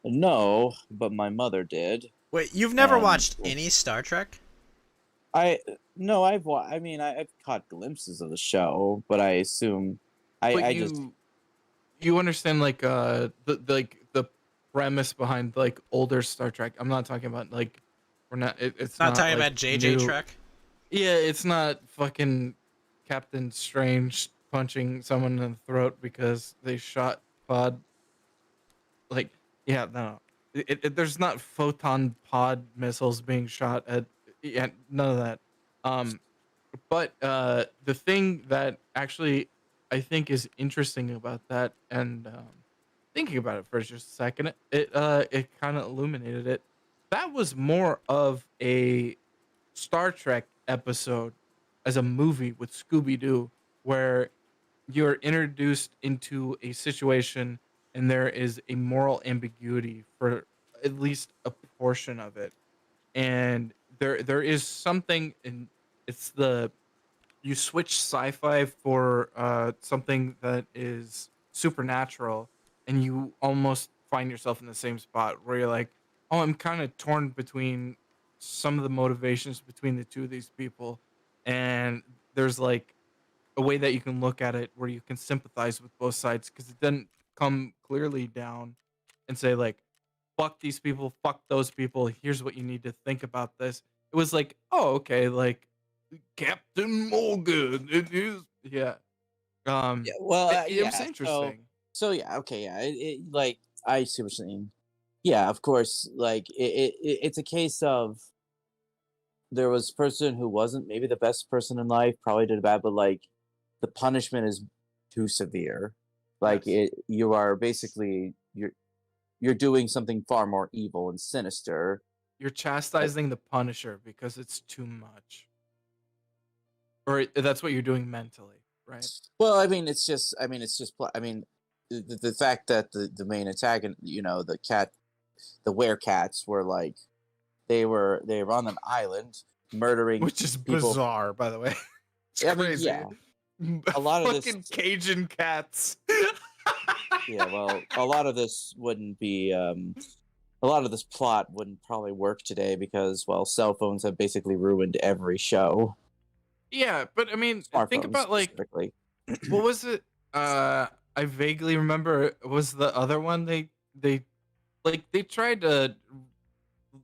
No, but my mother did. Wait, you've never And watched any Star Trek? I no, I mean, I've caught glimpses of the show, but I assume But I just you understand like the premise behind like older Star Trek. I'm not talking about like it's Not not talking like about JJ new. Trek. Yeah, it's not fucking Captain Strange punching someone in the throat because they shot pod. Like, yeah, no, there's not photon pod missiles being shot at. Yeah, none of that. Um, but the thing that actually I think is interesting about that, and thinking about it for just a second, it kind of illuminated it. That was more of a Star Trek episode as a movie with Scooby Doo, where you're introduced into a situation and there is a moral ambiguity for at least a portion of it, and there is something in it's the you switch sci-fi for something that is supernatural, and you almost find yourself in the same spot where you're like, oh, I'm kind of torn between some of the motivations between the two of these people, and there's like a way that you can look at it where you can sympathize with both sides because it doesn't come clearly down and say like, fuck these people, fuck those people, here's what you need to think about this. It was like, oh, okay, like Captain Morgan. It is, yeah. yeah, well, It was yeah. So interesting. so yeah, okay, yeah. Like I see what you're saying. Yeah, of course. Like it's a case of there was a person who wasn't maybe the best person in life, probably did bad, but like the punishment is too severe. Like Yes, you are basically you're doing something far more evil and sinister. you're chastising the Punisher because it's too much, or that's what you're doing mentally, right? Well, I mean, the fact that the main antagonist, the cat, the werecats were like they were on an island murdering Which is people. bizarre, by the way. It's I mean, crazy. yeah, a lot of this, Fucking Cajun cats. yeah. Well, a lot of this wouldn't be. A lot of this plot wouldn't probably work today because, well, cell phones have basically ruined every show. Yeah, but I mean, think Smartphones about like specifically. what was it? I vaguely remember was the other one they like they tried to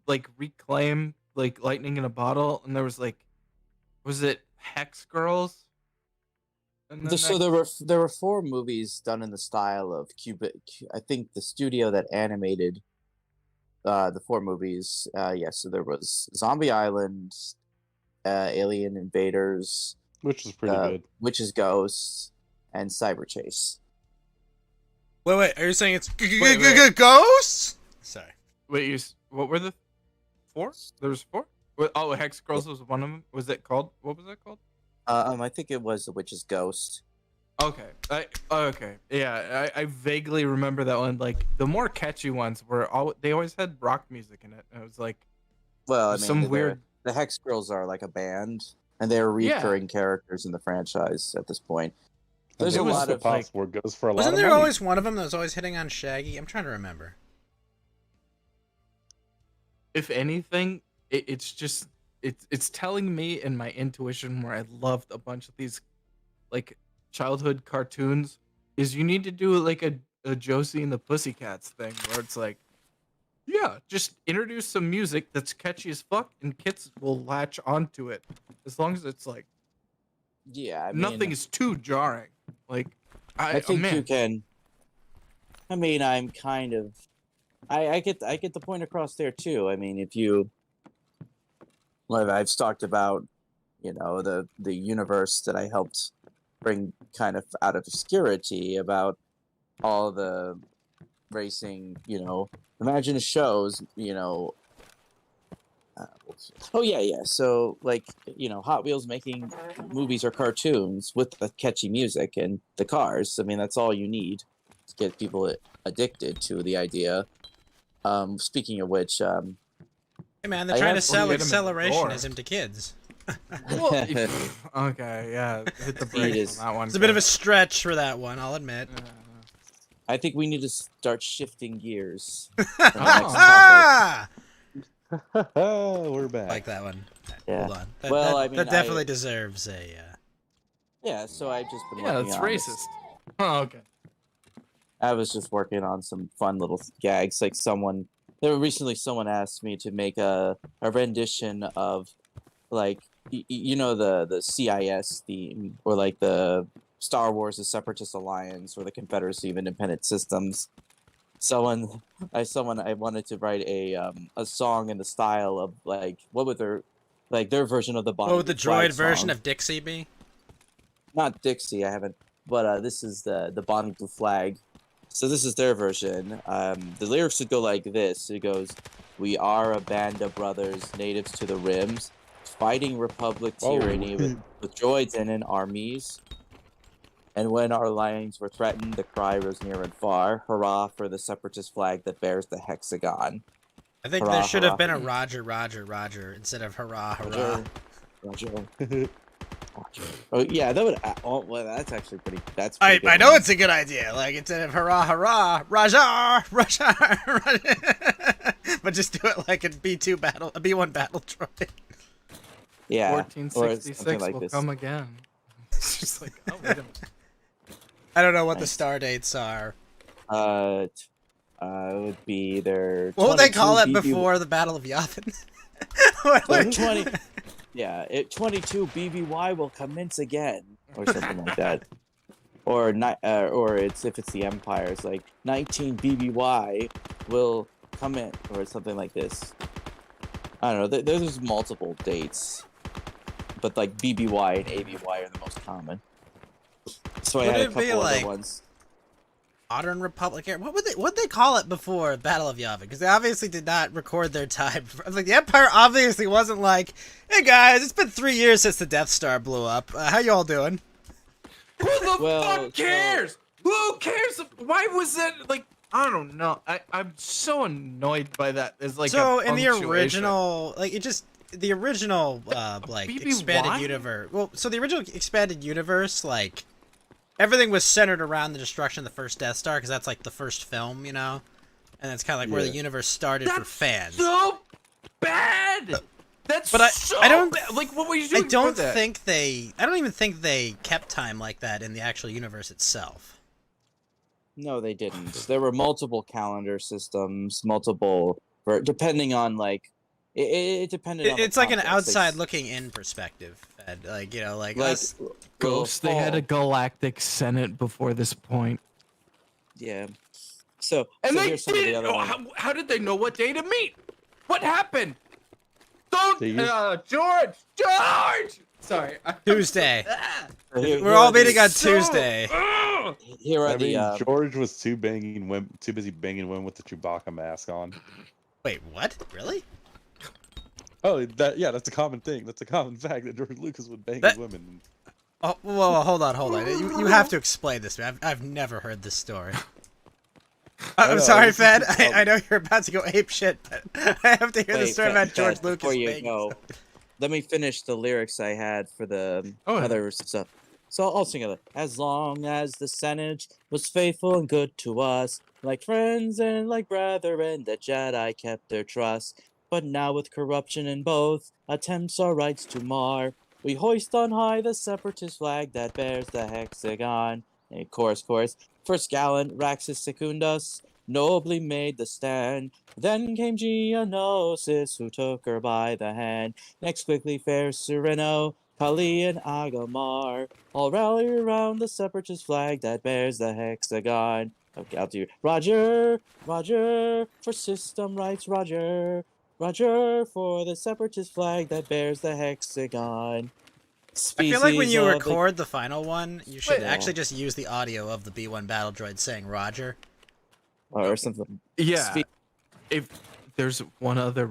like reclaim like lightning in a bottle, and there was like was it Hex Girls in the So next? there were four movies done in the style of Cubic. I think the studio that animated the four movies. Yeah, so there was Zombie Island, Alien Invaders, Which is pretty good. Witch's Ghost, and Cyber Chase. Wait. Are you saying it's wait. ghosts? Sorry. Wait, what were the 4? There was 4. Oh, Hex Girls was one of them. Was it called? What was that called? I think it was The Witch's Ghost. Okay. Okay. Yeah, I vaguely remember that one. Like the more catchy ones they always had rock music in it. And it was like, well, I mean, some weird. The Hex Girls are like a band, and they're recurring characters in the franchise at this point. There's a lot of possible goes for a lot. Wasn't of there money. always one of them that was always hitting on Shaggy? I'm trying to remember. If anything, it's just it's telling me in my intuition where I loved a bunch of these like childhood cartoons is you need to do like a Josie and the Pussycats thing where it's like, yeah, just introduce some music that's catchy as fuck and kids will latch onto it as long as it's like, yeah, I mean, nothing is too jarring. Like I think you can. I mean, I'm kind of. I get the point across there too. I mean, if you, like I've talked about, the universe that I helped bring kind of out of obscurity about all the racing. Imagine shows. Oh yeah. So like Hot Wheels making movies or cartoons with the catchy music and the cars. I mean that's all you need to get people addicted to the idea. Speaking of which, Hey man, they're trying to sell accelerationism to kids. Well, okay, yeah, hit the brakes on that one. It's a bit of a stretch for that one, I'll admit. I think we need to start shifting gears. We're back. Like that one. Yeah. Hold on. That definitely deserves a. Yeah. So I've just been. Yeah, that's racist. Oh, okay. I was just working on some fun little gags. Like someone asked me to make a rendition of, like, the CIS theme, or like the Star Wars, the Separatist Alliance, or the Confederacy of Independent Systems. I wanted to write a song in the style of like what would their version of the Bonnie. What would the droid version song. of Dixie be? Not Dixie, I haven't. But this is the Bonnie Blue Flag. So this is their version. The lyrics would go like this. It goes, "We are a band of brothers, natives to the rims, fighting Republic tyranny with droids and in armies. And when our lines were threatened, the cry was near and far. Hurrah for the separatist flag that bears the hexagon." I think hurrah, there should hurrah. have been a Roger, Roger, Roger instead of hurrah, hurrah. Roger. Oh yeah, that would. Well, that's actually pretty. I know it's a good idea. Like instead of hurrah, hurrah, Rajar, Rajar, but just do it like a B1 battle droid. Yeah, 1466 like will this. come again. It's just like, oh wait a minute. I don't know what the star dates are. It would be their. What would they call it BB before the Battle of Yavin? Like 20. Yeah, 22 BBY will commence again, or something like that. Or if it's the Empire, it's like 19 BBY will come in, or something like this. I don't know. There's multiple dates, but like BBY and ABY are the most common. So I had a couple other ones. Modern Republic era. What would they call it before Battle of Yavin? Because they obviously did not record their time. I was like, the Empire obviously wasn't like, "Hey guys, it's been 3 years since the Death Star blew up. How y'all doing?" Who the fuck cares? Who cares? Why was that like? I don't know. I'm so annoyed by that. It's like so in the original, like the original like BBY? expanded universe. Well, so the original expanded universe, like. Everything was centered around the destruction of the first Death Star, because that's like the first film, and that's kind of like where the universe started for fans. So bad. That's but I don't bad. Like what were you doing? I don't even think they kept time like that in the actual universe itself. No, they didn't. There were multiple calendar systems, depending on like. It depended on. It's like an outside looking in perspective. Like us. Ghosts. They had a galactic senate before this point. Yeah. So they here's some of the other ones. How did they know what day to meet? What happened? Don't, George. Sorry. Tuesday. We're all meeting on Tuesday. Here are I mean, the George was too busy banging women with the Chewbacca mask on. Wait, what? Really? Oh, that's a common thing. That's a common fact that George Lucas would bang That- women. Oh, whoa, hold on. You have to explain this to me. I've never heard this story. I'm know, sorry, this is Fed. just, I know you're about to go ape shit, but I have to hear the Wait, story about George Fed, Lucas before you banging go, somebody. let me finish the lyrics I had for the Oh, yeah. other stuff. So I'll sing it. As long as the Senate was faithful and good to us, like friends and like brethren, the Jedi kept their trust. But now with corruption in both attempts our rights to mar, we hoist on high the separatist flag that bears the hexagon. And chorus, first gallant Raxus Secundus nobly made the stand. Then came Geonosis, who took her by the hand. Next quickly fair Sereno, Kali and Agamar all rally around the separatist flag that bears the hexagon. Okay, I'll do Roger, Roger, for system rights, Roger, Roger, for the separatist flag that bears the hexagon. I feel like when you of record the final one, you should Wait. actually just use the audio of the B1 battle droid saying Roger. or something. Yeah. Spe- If there's one other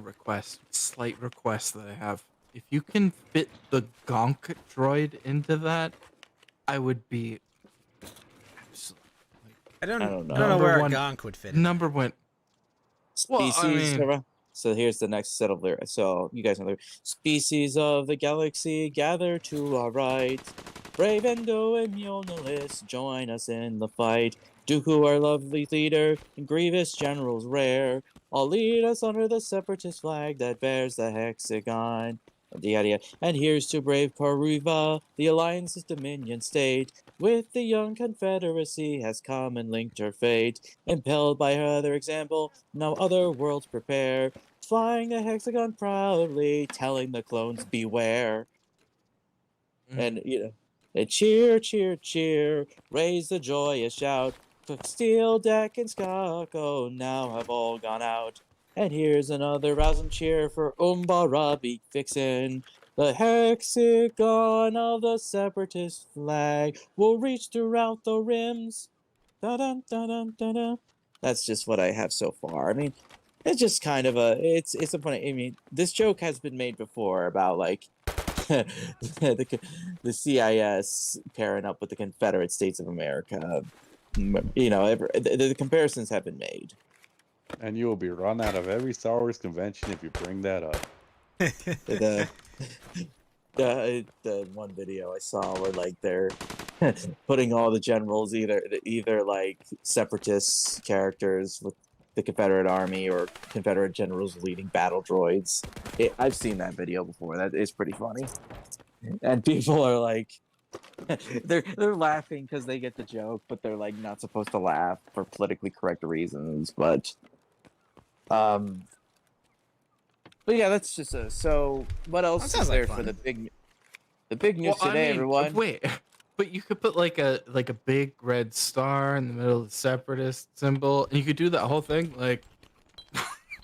slight request that I have, if you can fit the Gonk droid into that, I would be absolutely I don't I don't know. know where a Number one- gonk would fit in. number one. Well, I Species. mean- So here's the next set of lyrics. So you guys know the species of the galaxy gather to our right. Brave Endo and Mjolnir, join us in the fight. Dooku, our lovely leader, and Grievous generals rare, all lead us under the separatist flag that bears the hexagon. Yada, yada. And here's to brave Karuva, the Alliance's Dominion state. With the young Confederacy has come and linked her fate. Impelled by her other example, now other worlds prepare. Flying the hexagon proudly, telling the clones beware. And, and cheer, cheer, cheer, raise the joyous shout. Steel Deck and Skako now have all gone out. And here's another rousing cheer for Umbara Vixen. The hexagon of the separatist flag will reach throughout the rims. Dun-dun-dun-dun-dun-dun. That's just what I have so far. I mean, it's just kind of it's a funny. I mean, this joke has been made before about like the CIS pairing up with the Confederate States of America. The comparisons have been made. And you will be run out of every Star Wars convention if you bring that up. The one video I saw where like they're putting all the generals either like separatist characters with the Confederate Army or Confederate generals leading battle droids. I've seen that video before. That is pretty funny, and people are like, they're laughing because they get the joke, but they're like not supposed to laugh for politically correct reasons. But yeah, that's just so. What else is sounds there like for fun. the big news today, everyone? Wait, but you could put like a big red star in the middle of the separatist symbol, and you could do that whole thing like.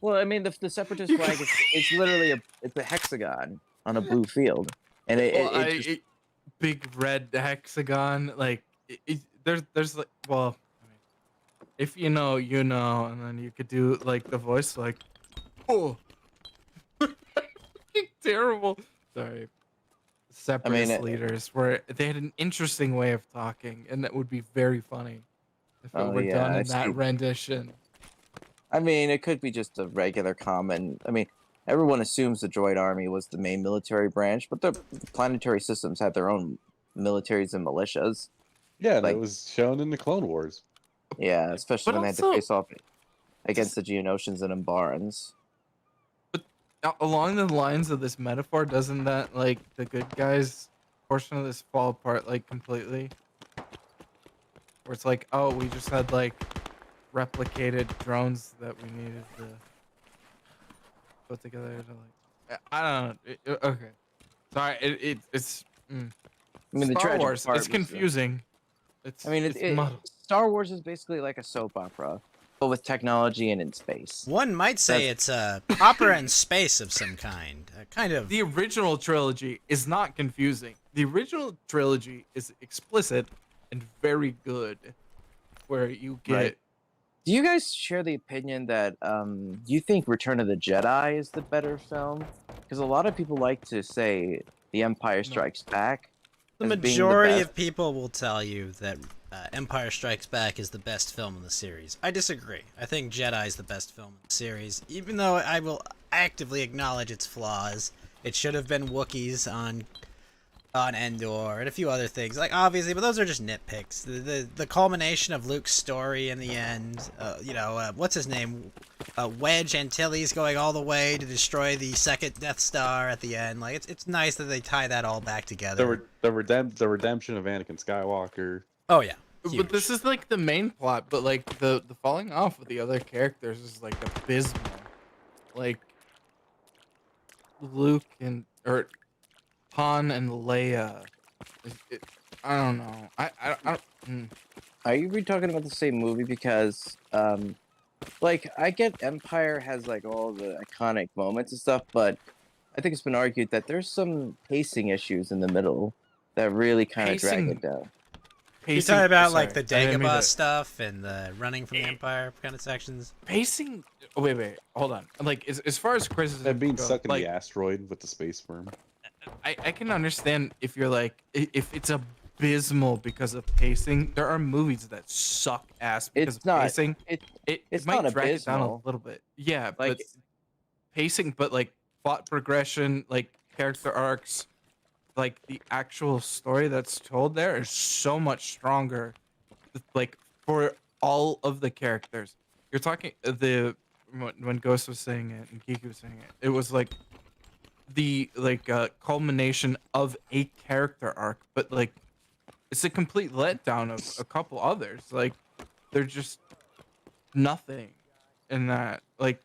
Well, I mean, the separatist flag is it's literally it's a hexagon on a blue field, and big red hexagon like there's like I mean, if you know you know, and then you could do like the voice like oh terrible sorry separatist leaders where they had an interesting way of talking, and that would be very funny if it were done in that rendition. I mean, it could be just a regular common. I mean, everyone assumes the droid army was the main military branch, but the planetary systems had their own militaries and militias. Yeah, that was shown in the Clone Wars. Yeah, especially But when they had to face off against the Geonosians and Umbarans. But along the lines of this metaphor, doesn't that like the good guys portion of this fall apart like completely? Where it's like, oh, we just had like replicated drones that we needed to put together to like I don't know. Okay, sorry. It's. I mean, the Star tragic Wars. part It's was, confusing. I mean, Star Wars is basically like a soap opera, but with technology and in space. One might say it's a opera in space of some kind. Kind of. The original trilogy is not confusing. The original trilogy is explicit, and very good, where you get. Right. Do you guys share the opinion that you think Return of the Jedi is the better film? Because a lot of people like to say The Empire Strikes Back. The as being majority best. of people will tell you that Empire Strikes Back is the best film in the series. I disagree. I think Jedi is the best film in the series, even though I will actively acknowledge its flaws. It should have been Wookiees on Endor and a few other things, like obviously, but those are just nitpicks. The culmination of Luke's story in the end, what's his name, Wedge Antilles going all the way to destroy the second Death Star at the end. Like it's nice that they tie that all back together. The redemption of Anakin Skywalker. Oh yeah, But huge. this is like the main plot, but like the falling off of the other characters is like abysmal. Like Luke or Han and Leia. I don't know. Are you talking about the same movie? Because, like, I get Empire has, like, all the iconic moments and stuff, but I think it's been argued that there's some pacing issues in the middle that really kind of drag it down. You talking about, like, the Dagobah stuff and the running from the Empire kind of sections? Pacing... Oh, wait, hold on. Like, as far as criticism That being goes, stuck in like, the asteroid with the space worm. I can understand if you're like, if it's abysmal because of pacing. There are movies that suck ass because It's of not. pacing. It's might not drag it down a abysmal. little bit. Yeah, Like- but pacing, but like plot progression, like character arcs, like the actual story that's told there is so much stronger. Like for all of the characters, you're talking when Ghost was saying it and Kiki was saying it, it was like the culmination of a character arc, but like it's a complete letdown of a couple others. Like they're just nothing in that. Like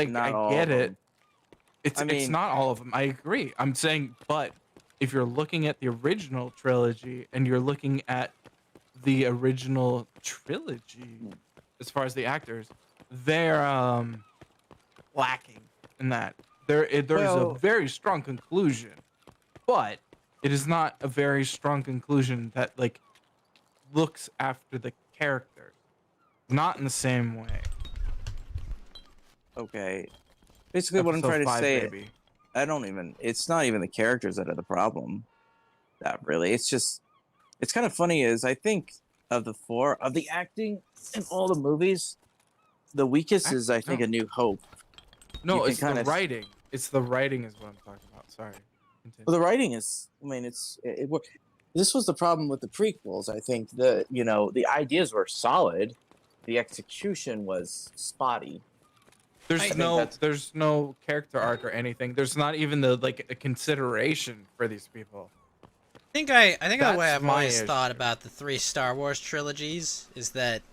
Not I all get of it. them. It's I it's mean- not all of them. I agree. I'm saying, but if you're looking at the original trilogy and you're looking at the original trilogy as far as the actors, they're lacking in that. There is Well- a very strong conclusion, but it is not a very strong conclusion that like looks after the characters, not in the same way. Okay. Basically, what I'm Episode trying to 5, say, baby. it's not even the characters that are the problem. Not really. It's just, it's kind of funny is I think of the acting in all the movies, the weakest is I think No. A New Hope. No, can it's the kinda- writing. It's the writing is what I'm talking about. Sorry. Continue. Well, the writing is, I mean, this was the problem with the prequels. I think the ideas were solid, the execution was spotty. I think There's no character arc or anything. There's not even a consideration for these people. I think the That's way I've my always thought issue. about the 3 Star Wars trilogies is that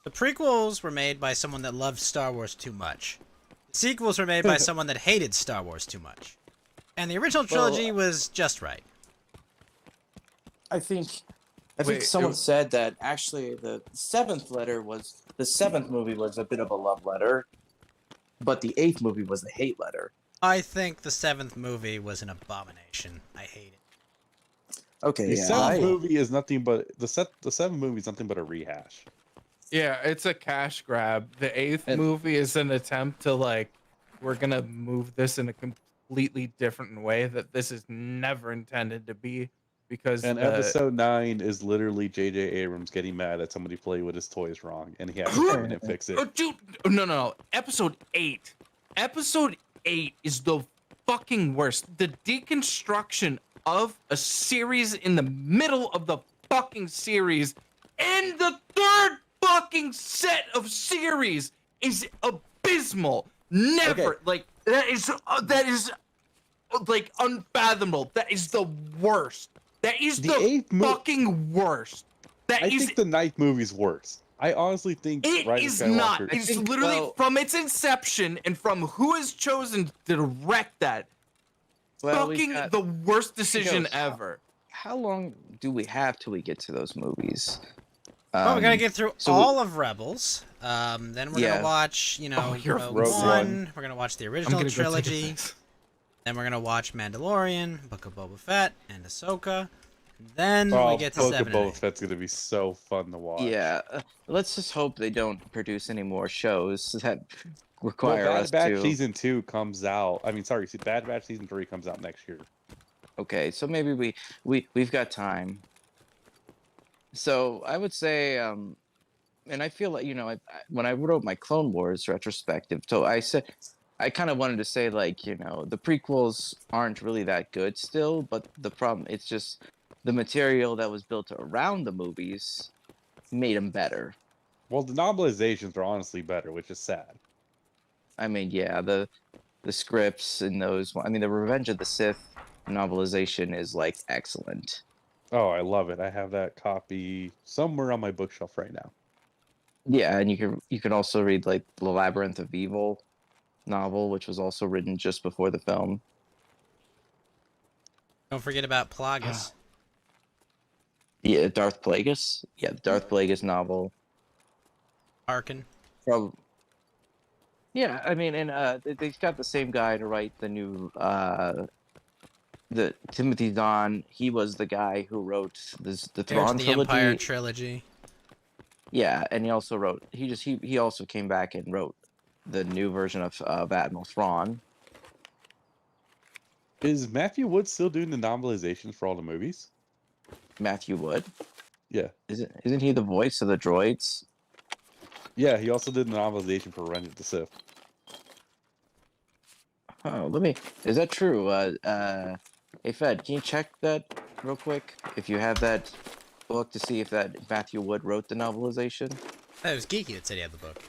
the prequels were made by someone that loved Star Wars too much. The sequels were made by someone that hated Star Wars too much. And the original trilogy was just right. I think Wait, someone said that actually the seventh movie was a bit of a love letter, but the 8th movie was a hate letter. I think the 7th movie was an abomination. I hate it. Okay, The yeah, seventh movie is nothing but the seventh movie is nothing but a rehash. Yeah, it's a cash grab. The 8th And- movie is an attempt to we're gonna move this in a completely different way that this is never intended to be, because And episode 9 is literally J.J. Abrams getting mad that somebody played with his toys wrong, and he has to come in and fix it. Oh, dude, no. Episode 8 is the fucking worst. The deconstruction of a series in the middle of the fucking series and the third fucking set of series is abysmal. Never that is unfathomable. That is the worst. That is The the eighth fucking worst. That I is think the ninth movie's worse. I honestly think it Rise of is not. Skywalker- It's literally from its inception and from who has chosen to direct that. Fucking the worst decision ever. How long do we have till we get to those movies? Well, we gotta get through so all of Rebels. Then we're gonna watch, you're Rogue Rogue One. One. We're gonna watch the I'm original gonna go take a trilogy. piss. Then we're gonna watch Mandalorian, Book of Boba Fett, and Ahsoka. Then we get to Book 7 of and Boba 8. Fett's gonna be so fun to watch. Yeah, let's just hope they don't produce any more shows that Well, require Bad us Batch to. season 2 comes out. I mean, sorry, Bad Batch season 3 comes out next year. Okay, so maybe we've got time. So I would say, and I feel like when I wrote my Clone Wars retrospective, so I said I kind of wanted to say like the prequels aren't really that good still, but the problem it's just the material that was built around the movies made them better. Well, the novelizations are honestly better, which is sad. I mean, yeah, the scripts in those. I mean, the Revenge of the Sith novelization is like excellent. Oh, I love it. I have that copy somewhere on my bookshelf right now. Yeah, and you can also read like the Labyrinth of Evil novel, which was also written just before the film. Don't forget about Plagueis. Yeah, Darth Plagueis. Yeah, the Darth Plagueis novel. Arkin. Yeah, I mean, and they've got the same guy to write the new the Timothy Zahn. He was the guy who wrote the Heirs of Thrawn the trilogy. Empire trilogy. Yeah, and he also wrote. He also came back and wrote the new version of Admiral Thrawn. Is Matthew Wood still doing the novelizations for all the movies? Matthew Wood. Yeah. Isn't he the voice of the droids? Yeah, he also did the novelization for Revenge of the Sith. Oh, is that true? Hey Fed, can you check that real quick? If you have that book to see if that Matthew Wood wrote the novelization? That was Geeky that said he had the book.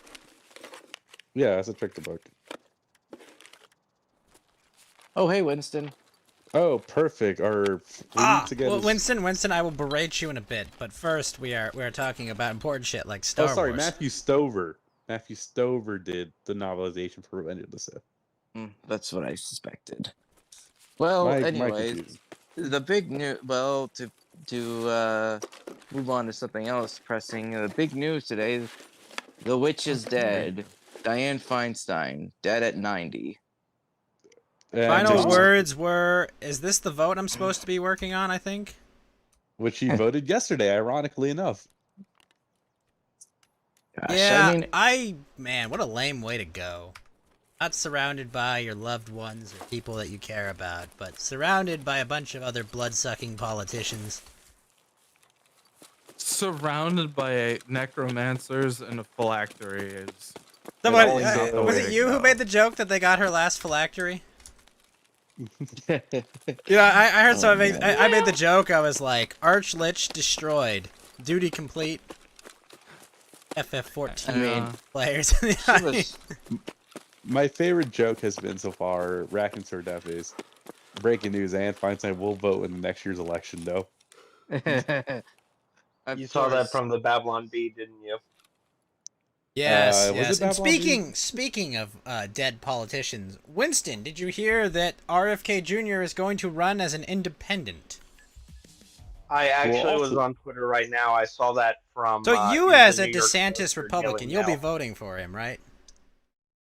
Yeah, that's a trick the book. Oh, hey Winston. Oh, perfect. Well, Winston, I will berate you in a bit, but first we are talking about important shit like Star Wars. Oh, sorry, Matthew Stover. Matthew Stover did the novelization for Revenge of the Sith. That's what I suspected. Well, anyways, the big news. Well, to move on to something else pressing. The big news today: The Witch is dead. Dianne Feinstein dead at 90. Final words were, is this the vote I'm supposed to be working on, I think? Which he voted yesterday, ironically enough. Gosh, yeah, man, what a lame way to go. Not surrounded by your loved ones or people that you care about, but surrounded by a bunch of other blood-sucking politicians. Surrounded by necromancers and a phylactery is... Somebody, was it you who made the joke that they got her last phylactery? Yeah, I heard someone I made the joke. I was like, Arch Lich destroyed. Duty complete. FF14 players. My favorite joke has been so far, Rack and Sir Def, is breaking news. Dianne Feinstein will vote in the next year's election, though. You saw that from the Babylon Bee, didn't you? Yes, yes. And speaking of dead politicians, Winston, did you hear that RFK Jr. is going to run as an independent? I actually was on Twitter right now. I saw that from... So you as a DeSantis Republican, you'll be voting for him, right?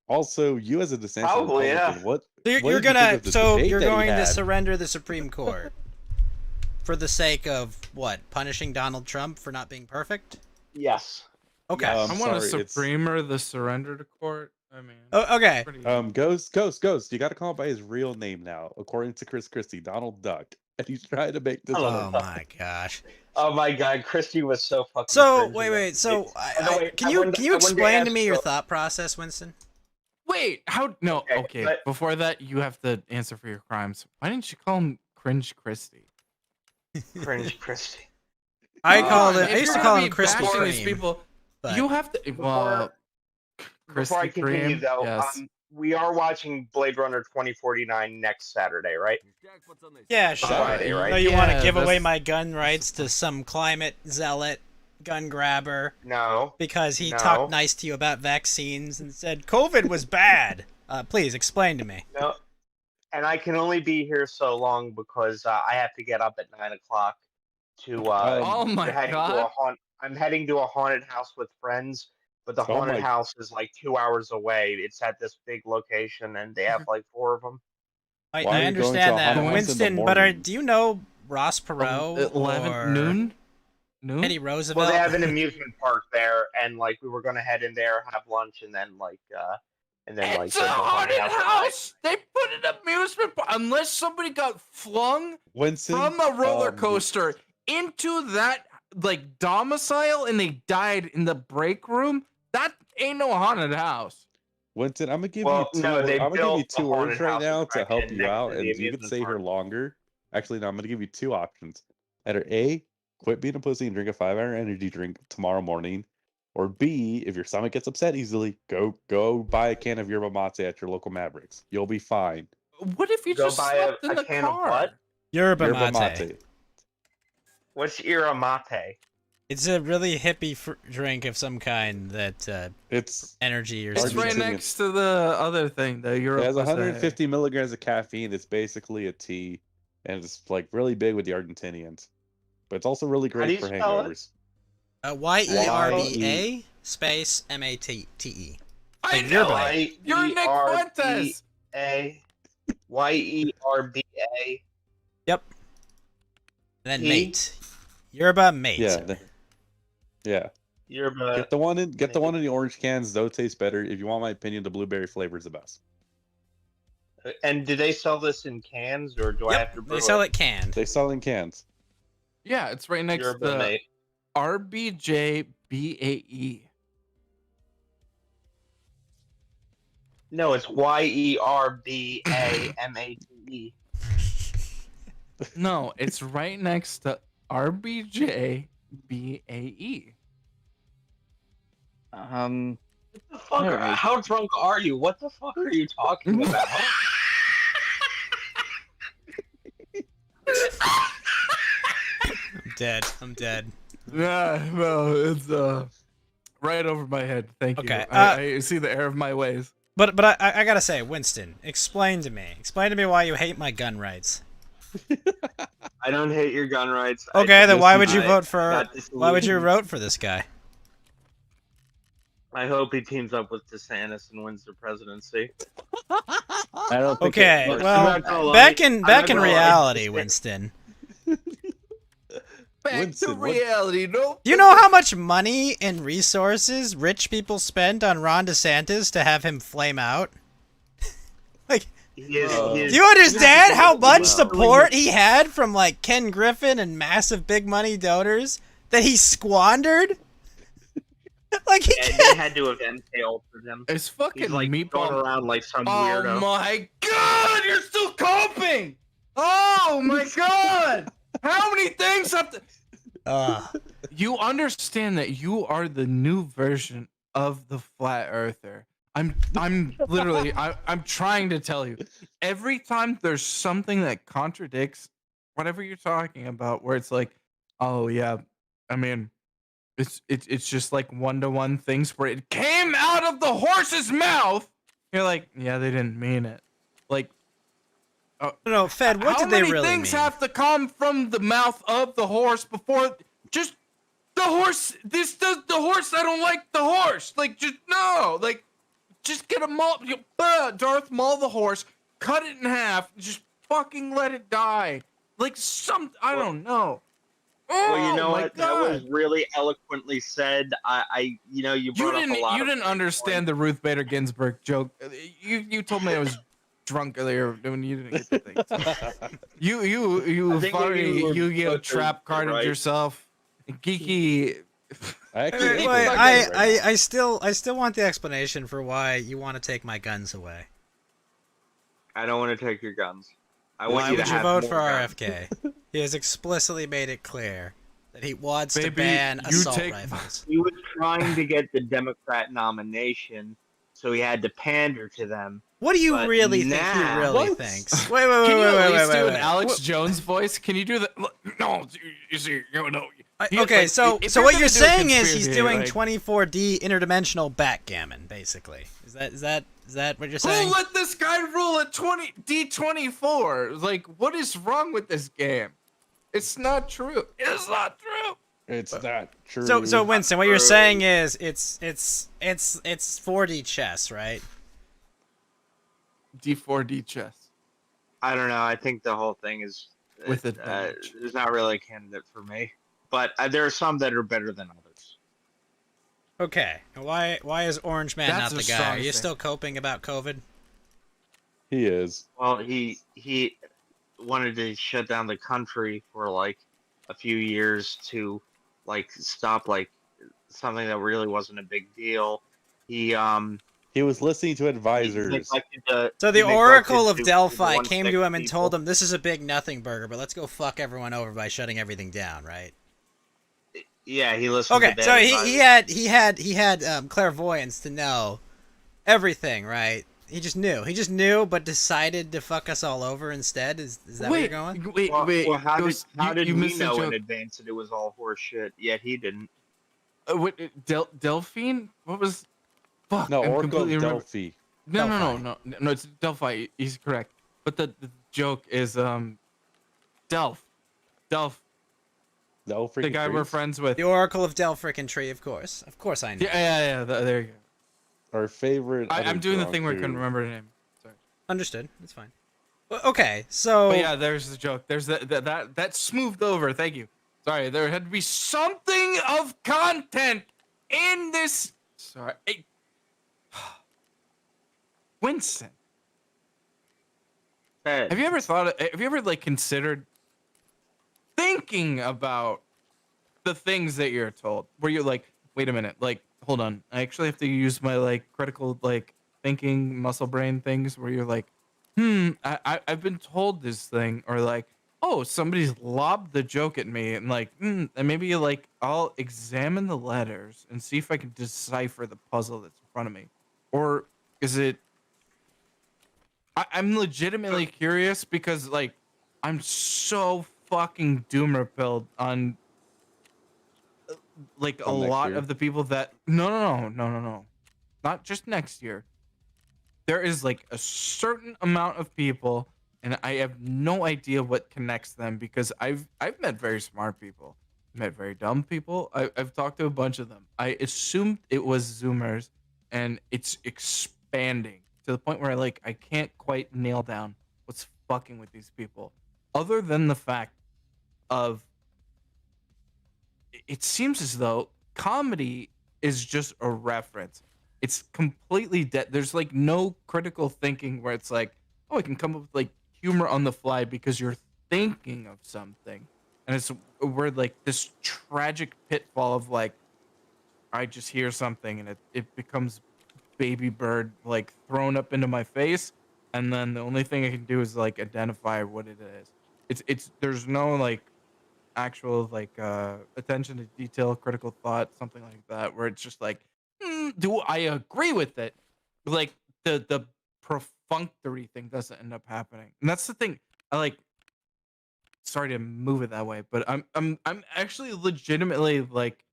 Also, you as a DeSantis Probably, Republican, yeah. You're going to surrender the Supreme Court for the sake of what? Punishing Donald Trump for not being perfect? Yes. Okay. I want to Supremer the surrender to court. I mean. Oh, okay. Ghost. You got to call him by his real name now, according to Chris Christie, Donald Duck, and he's trying to make this. Oh my gosh. Oh my God, Christie was so fucking. So wait. So can you explain to me your thought process, Winston? Wait, how? No, okay. Before that, you have to answer for your crimes. Why didn't you call him Cringe Christie? Cringe Christie. I used to call him Krispy Kreme. These people, but you have to. Before I continue, though, yes. We are watching Blade Runner 2049 next Saturday, right? Yeah, sure. Friday, right? So you want to give away my gun rights to some climate zealot, gun grabber? No. Because he talked nice to you about vaccines and said COVID was bad. Please explain to me. No. And I can only be here so long because I have to get up at 9 o'clock to. Oh my God! I'm heading to a haunted house with friends, but the haunted house is like 2 hours away. It's at this big location, and they have like 4 of them. I understand that, Winston. But do you know Ross Perot 11 or noon. Teddy Roosevelt? Well, they have an amusement park there, and like we were gonna head in there, have lunch, and then It's go a to haunted at night. house. They put an amusement park. Unless somebody got flung Winston, from a roller coaster into that like domicile and they died in the break room, that ain't no haunted house. Winston, I'm gonna give Well, you two. no, they I'm gonna give you built the two words haunted right house now in to help Crackhead you next out, to the and you can amusement stay here park. longer. Actually, no, I'm gonna give you two options. Either A, quit being a pussy and drink a 5-hour energy drink tomorrow morning, or B, if your stomach gets upset easily, go buy a can of yerba mate at your local Mavericks. You'll be fine. What if you Go just buy slept in a the can of car? what? Yerba Yerba mate. mate. What's Ira Mate? It's a really hippie drink of some kind that It's energy or It's something. right Argentinian. next to the other thing, the It Europa. has 150 milligrams of caffeine. It's basically a tea, and it's like really big with the Argentinians. But it's also really How do great you for spell it? hangovers. YERBA space MATE. I Like know yerba. it. You're Nick Fuentes. YERBA. Yep. And then Tea? mate. Yerba mate. Yeah. Yerba. Get the one in the orange cans. Those taste better. If you want my opinion, the blueberry flavor is the best. And do they sell this in cans, or do I have to brew They sell it canned. They sell in cans. Yeah, it's right next to Yerba the mate. RBJBAE. No, it's YERBAMATE. No, it's right next to RBJBAE. What the fuck? Alright. How drunk are you? What the fuck are you talking about? I'm dead. Yeah, no, it's right over my head. Thank you. Okay, I see the error of my ways. But I gotta say, Winston, explain to me why you hate my gun rights. I don't hate your gun rights. Okay, then why would you vote got for? Why would you disillusioned. vote for this guy? I hope he teams up with DeSantis and wins the presidency. I don't think Okay, it- well, I'm not gonna lie. back in I'm not gonna lie. reality, Winston. Back Winston, to what- reality. No. Do you know how much money and resources rich people spend on Ron DeSantis to have him flame out? Like, He is, Uh, he is, do you understand how much Wow. support he had from like Ken Griffin and massive big money donors that he squandered? Like he Yeah, can't. they had to have MKUl'd for him. It's fucking He's like going meatball. around like some Oh weirdo. my god, you're still coping! Oh my god! How many things have to... You understand that you are the new version of the flat earther. I'm literally I'm trying to tell you. Every time there's something that contradicts whatever you're talking about, where it's like, oh yeah, I mean, it's just like 1-to-1 things where it came out of the horse's mouth. You're like, yeah, they didn't mean it. Like, No, Fed, what how did they many really things mean? have to come from the mouth of the horse before just the horse? This does the horse. I don't like the horse. Like, just no. Like, just get a maul. Darth Maul the horse. Cut it in half. Just fucking let it die. Like I don't know. Well, you Oh know my what? God. That was really eloquently said. You brought You up a lot. didn't understand the Ruth Bader Ginsburg joke. You told me I was drunk earlier when you didn't get the thing. So. You I think already maybe we're Yu-Gi-Oh both trap carded right. yourself. Geeky. I actually Wait, I get it right now. I still want the explanation for why you want to take my guns away. I don't want to take your guns. I want Why you to would you have vote more for guns. RFK? He has explicitly made it clear that he wants to Baby, ban you assault take- rifles. He was trying to get the Democrat nomination, so he had to pander to them. What do you But really think he now- really What? thinks? Wait, Can you at least do an wait. Alex Jones voice? Can you do that? No, you see, no. Okay, Like, so if so you're what gonna you're do a saying is he's conspiracy, doing like, 24D interdimensional backgammon, basically. Is that what you're saying? Who let this guy rule at D24? Like, what is wrong with this game? It's not true. It's not true. It's not true. So Winston, what you're saying is it's 4D chess, right? D4D chess. I don't know. I think the whole thing is with advantage. It's not really a candidate for me, but there are some that are better than others. Okay, why is Orange Man That's not a the guy? strong Are you thing. still coping about COVID? He is. Well, he wanted to shut down the country for like a few years to like stop like something that really wasn't a big deal. He was listening to he advisors. neglected So the he Oracle neglected of to Delphi warn came sick to him and people. told him, "This is a big nothing burger, but let's go fuck everyone over by shutting everything down." Right? Yeah, he listened. Okay, to so bad he had clairvoyance to know everything, right? He just knew, but decided to fuck us all over instead. Is that where you're going? Wait, Well, how Ghost, did you we missed a know in joke. advance that it was all horse shit? Yet he didn't. What, Delphine? What was? Fuck, No, I'm Oracle completely of remember. Delphi. No, it's Delphi. He's correct. But the joke is Delph, No freaking the guy we're trees. friends with. The Oracle of Delphrican Tree, of course. Of course I know. Yeah. There you go. Our favorite. I'm doing the drunk thing where I couldn't who- remember the name. Sorry. Understood. That's fine. Okay, so But yeah, there's the joke. There's that smoothed over. Thank you. Sorry, there had to be something of content in this. Sorry, hey. Winston. Have you ever like considered thinking about the things that you're told? Where you're like, wait a minute, like, hold on, I actually have to use my like critical like thinking muscle brain things. Where you're like, I've been told this thing, or like, oh, somebody's lobbed the joke at me, and like, and maybe like I'll examine the letters and see if I can decipher the puzzle that's in front of me, or is it? I'm legitimately curious because like I'm so fucking doomer pilled on like a From next lot year? of the people that no, not just next year. There is like a certain amount of people, and I have no idea what connects them because I've met very smart people, met very dumb people. I've talked to a bunch of them. I assumed it was Zoomers, and it's expanding to the point where like I can't quite nail down what's fucking with these people, other than the fact of it seems as though comedy is just a reference. It's completely dead. There's like no critical thinking where it's like, oh, I can come up with like humor on the fly because you're thinking of something. And it's where like this tragic pitfall of like, I just hear something and it becomes baby bird like thrown up into my face. And then the only thing I can do is like identify what it is. It's there's no like actual like attention to detail, critical thought, something like that, where it's just like, do I agree with it? Like the perfunctory thing doesn't end up happening, and that's the thing. I like. Sorry to move it that way, but I'm actually legitimately like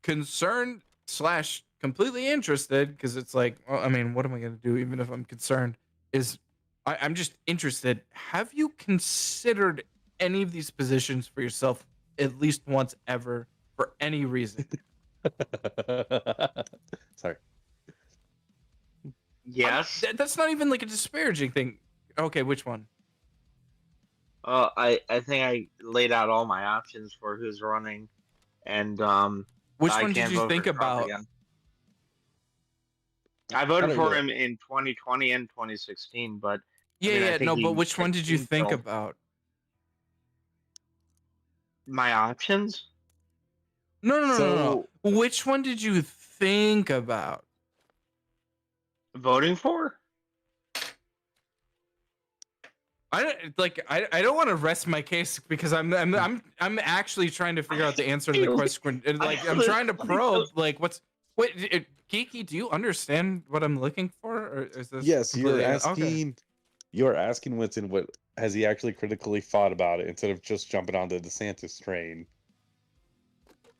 concerned slash completely interested because it's like, well, I mean, what am I gonna do? Even if I'm concerned, is I'm just interested. Have you considered any of these positions for yourself at least once ever for any reason? Sorry. Yes. That's not even like a disparaging thing. Okay, which one? I think I laid out all my options for who's running, and Which I one did can't you vote think for Trump about? again. I voted don't for know. him in 2020 and 2016, but Yeah, mean, I yeah, think no, he but which one did you he think killed about? my options. No. So Which one did you think about? Voting for? I don't want to rest my case because I'm actually trying to figure out the answer to the question. And, like I'm trying to probe like Kiki, do you understand what I'm looking for, or is this yes, you're completely- asking. Okay. You're asking Winston what has he actually critically thought about it instead of just jumping on the DeSantis train.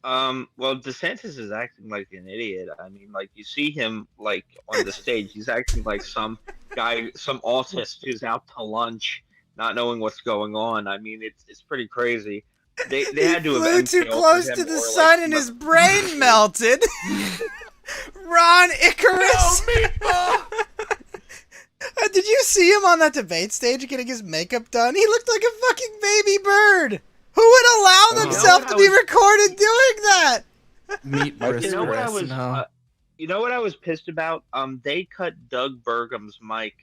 Well, DeSantis is acting like an idiot. I mean, like you see him like on the stage, he's acting like some guy, some autist who's out to lunch, not knowing what's going on. I mean, it's pretty crazy. They had to have flew too MKO'd close him to the or, sun like, and his brain melted. Ron Icarus. Did you see him on that debate stage getting his makeup done? He looked like a fucking Baby Bird. Who would allow You know themselves to be recorded doing that? Meet You Chris. know what I was? No. You know what I was pissed about? They cut Doug Burgum's mic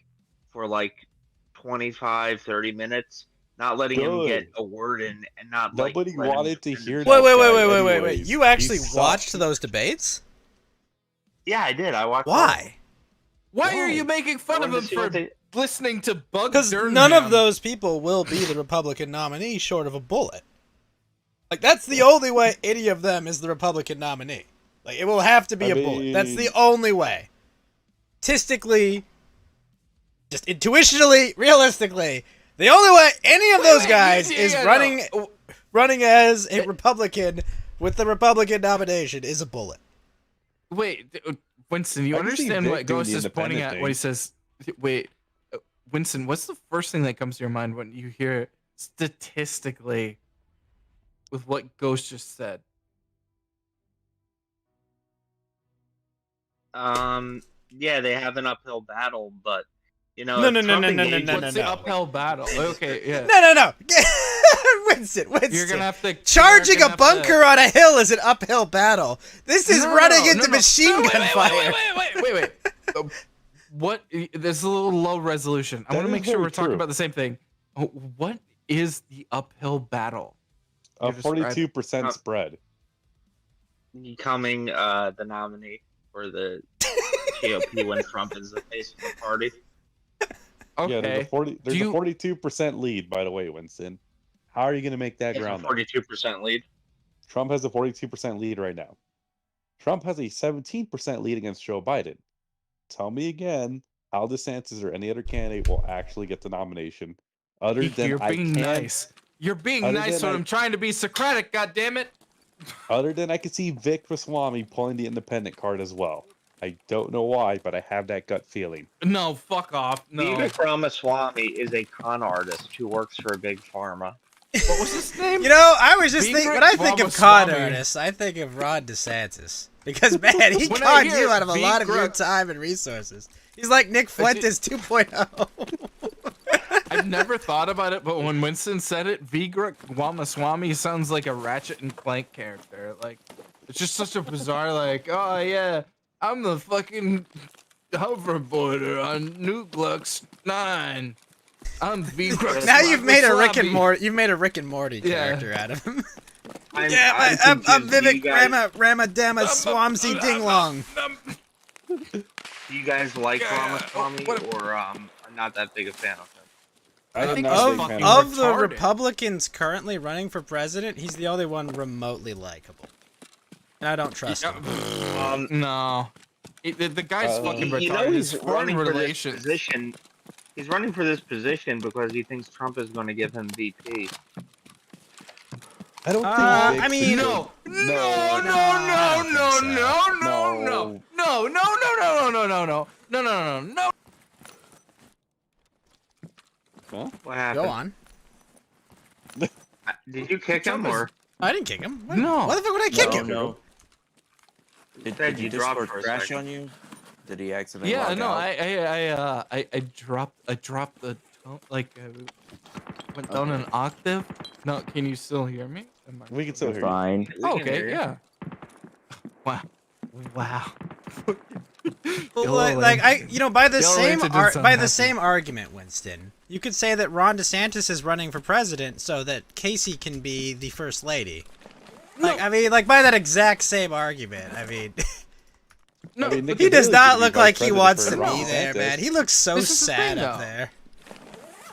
for like 25, 30 minutes, not letting him get Good. a word in, and not Nobody like let him wanted to defend hear himself. that. Wait. anyways. You actually He sucked. watched those debates? Yeah, I did. I watched. Why? Why are Why? you making I fun of wanted him to see for what they- listening to Bug Because Durham? none of those people will be the Republican nominee short of a bullet. Like, that's the only way any of them is the Republican nominee. Like, it will have to be a bullet. That's the only way. Statistically, just intuitionally, realistically, the only way any of those guys is running as a Republican with the Republican nomination is a bullet. Wait, Winston, you I can see understand Vic what doing Ghost the is pointing independent at when he thing. says, wait, Winston, what's the first thing that comes to your mind when you hear statistically with what Ghost just said? Yeah, they have an uphill battle, but you know, No, if no, no, Trump no, no, no, engages- no, What's the uphill battle? Okay, yeah. No. Winston. You're gonna have to Charging you're a gonna have to- bunker on a hill is an uphill battle. This is No, running no, into no. machine No, gun fire. Wait. What? This is a little low resolution. I That want to is make sure very we're talking true. about the same thing. What is the uphill battle? A You're describing- 42% Uh, spread. becoming the nominee for the GOP when Trump is the face of the party. Okay. Yeah, there's Do you- a 42% lead, by the way, Winston. How are you going to make that It's a ground? up? 42% lead. Trump has a 42% lead right now. Trump has a 17% lead against Joe Biden. Tell me again how DeSantis or any other candidate will actually get the nomination. Other than You're I being can, nice. You're being Other nice than when I- I'm trying to be Socratic. God damn it! other than I can see Vic Ramaswamy pulling the independent card as well. I don't know why, but I have that gut feeling. No, fuck off. No. Vivek Ramaswamy is a con artist who works for Big Pharma. What was his name? You know, I was just Vivek thinking, when I think of con Ramaswamy. artists, I think of Ron DeSantis. Because, man, he When I conned hear you out of a lot of your Vivek- time and resources. He's like Nick Fuentes 2.0. I've never thought about it, but when Winston said it, Vivek Ramaswamy sounds like a Ratchet and Clank character. Like, it's just such a bizarre, like, oh yeah, I'm the fucking hoverboarder on Nuklux 9. I'm Vivek. Now you've made a Rick and Ramaswamy. Morty. You've made a Rick and Morty Yeah. character out of him. I'm I'm confused. Vivek Do you guys- Ramadama Swamsy Dinglong. Do you guys like Yeah, Ramaswamy what- or are not that big a fan of him? I think I'm he's not a big fucking fan Of the retarded. Republicans currently running for president, he's the only one remotely likable. And I don't trust him. No. The guy's fucking retarded. You know His he's foreign running for this relations. position. He's running for this position because he thinks Trump is going to give him VP. I don't think Vic I mean- No, should- no, no, I no, don't no, think no, so. no, no, no, no, no, no, no, no, no, no, no, no, no, no. Huh? What happened? Go on. Did you kick him Trump is- or? I didn't kick him. No. Why the fuck would I kick him? No. Said Did you you dropped Discord for a crash second. on you? Did he accidentally Yeah, log no, out? I dropped the tone, like went down an octave. No, can you still hear me? Am I- We can still hear you. Fine. We can Oh, hear okay, you. yeah. Wow, wow. Well, like I, you know, by the Y'all same wait to do something by the happy. same argument, Winston, you could say that Ron DeSantis is running for president so that Casey can be the first lady. Like, I mean, like by that exact same argument. I mean, No, I mean, Nick he does Haley not could be look vice like he president wants for to be Ron there, DeSantis. man. He looks so This is the sad thing, up though. there.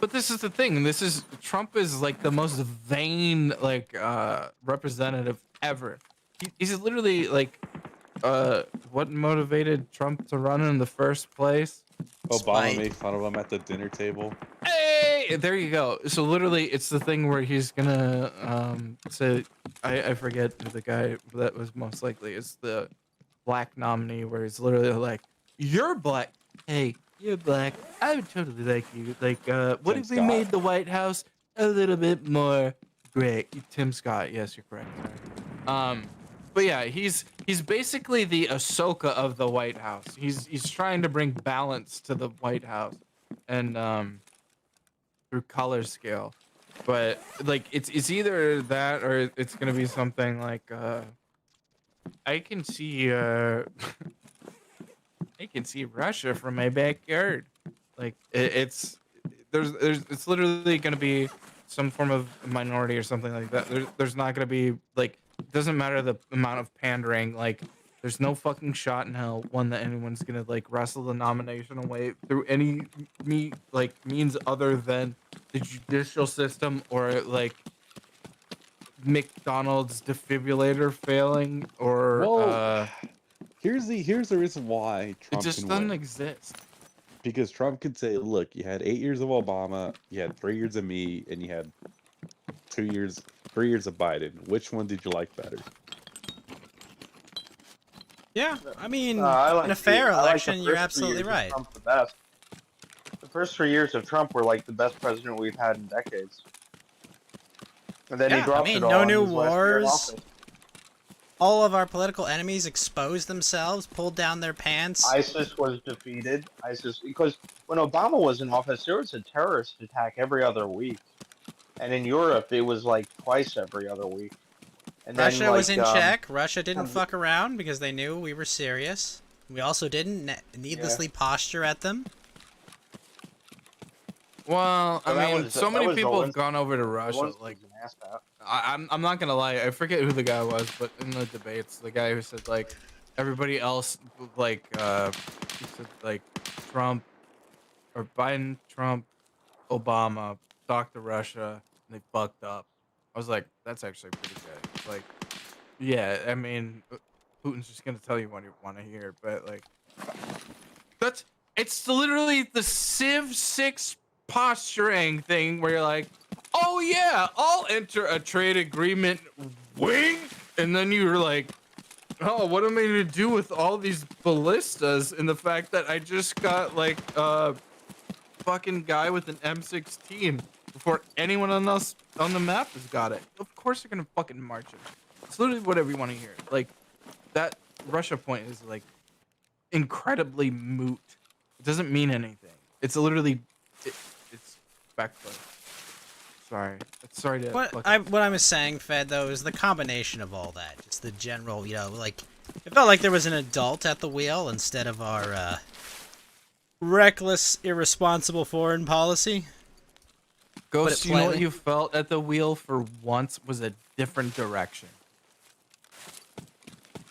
But this is the thing. This is Trump is like the most vain like representative ever. He's literally like what motivated Trump to run in the first place? Obama Spite. made fun of him at the dinner table. Hey, there you go. So literally, it's the thing where he's gonna say, I forget who the guy that was most likely is the black nominee, where he's literally like, "You're black. Hey, you're black. I would totally like you. Like, what Tim if we Scott. made the White House a little bit more great?" Tim Scott. Yes, you're correct. Sorry. But yeah, he's basically the Ahsoka of the White House. He's trying to bring balance to the White House, and through color scale. But like it's either that or it's gonna be something like I can see I can see Russia from my backyard. Like it's there's it's literally gonna be some form of minority or something like that. There's not gonna be like it doesn't matter the amount of pandering. Like there's no fucking shot in hell one that anyone's gonna like wrestle the nomination away through any means other than the judicial system or like McDonald's defibrillator failing or Well, here's the reason why it Trump just can doesn't win. exist. Because Trump could say, "Look, you had 8 years of Obama, you had 3 years of me, and you had 3 years of Biden. Which one did you like better?" Yeah, I mean, I like in a fair I like the election, you're first 3 absolutely years of right. Trump the best. The first 3 years of Trump were like the best president we've had in decades. And then he Yeah, I dropped mean, it all no in new his last year in wars. office. All of our political enemies exposed themselves, pulled down their pants. ISIS was defeated. ISIS, because when Obama was in office, there was a terrorist attack every other week, and in Europe it was like twice every other week. And then Russia was like in check. Russia didn't um, fuck around because they knew we were serious. We also didn't needlessly posture at them. Well, I So that mean, was- so that many was people have Zelensky. gone over to Russia. Zelensky Like, was an asshat. I'm not gonna lie, I forget who the guy was, but in the debates, the guy who said like everybody else, like, he said like Trump or Biden, Trump, Obama talked to Russia, and they fucked up. I was like, that's actually pretty good. Like, yeah, I mean, Putin's just gonna tell you what you want to hear, but like, that's it's literally the Civ 6 posturing thing where you're like, oh yeah, I'll enter a trade agreement, wink, and then you're like, oh, what am I gonna do with all these ballistas and the fact that I just got like a fucking guy with an M16 before anyone else on the map has got it? Of course they're gonna fucking march it. It's literally whatever you want to hear. Like that Russia point is like incredibly moot. It doesn't mean anything. It's literally it's backfoot. Sorry to What fucking- I was saying, Fed, though, is the combination of all that. Just the general, like, it felt like there was an adult at the wheel instead of our reckless, irresponsible foreign policy. Ghost, it you know what politely. you felt at the wheel for once was a different direction.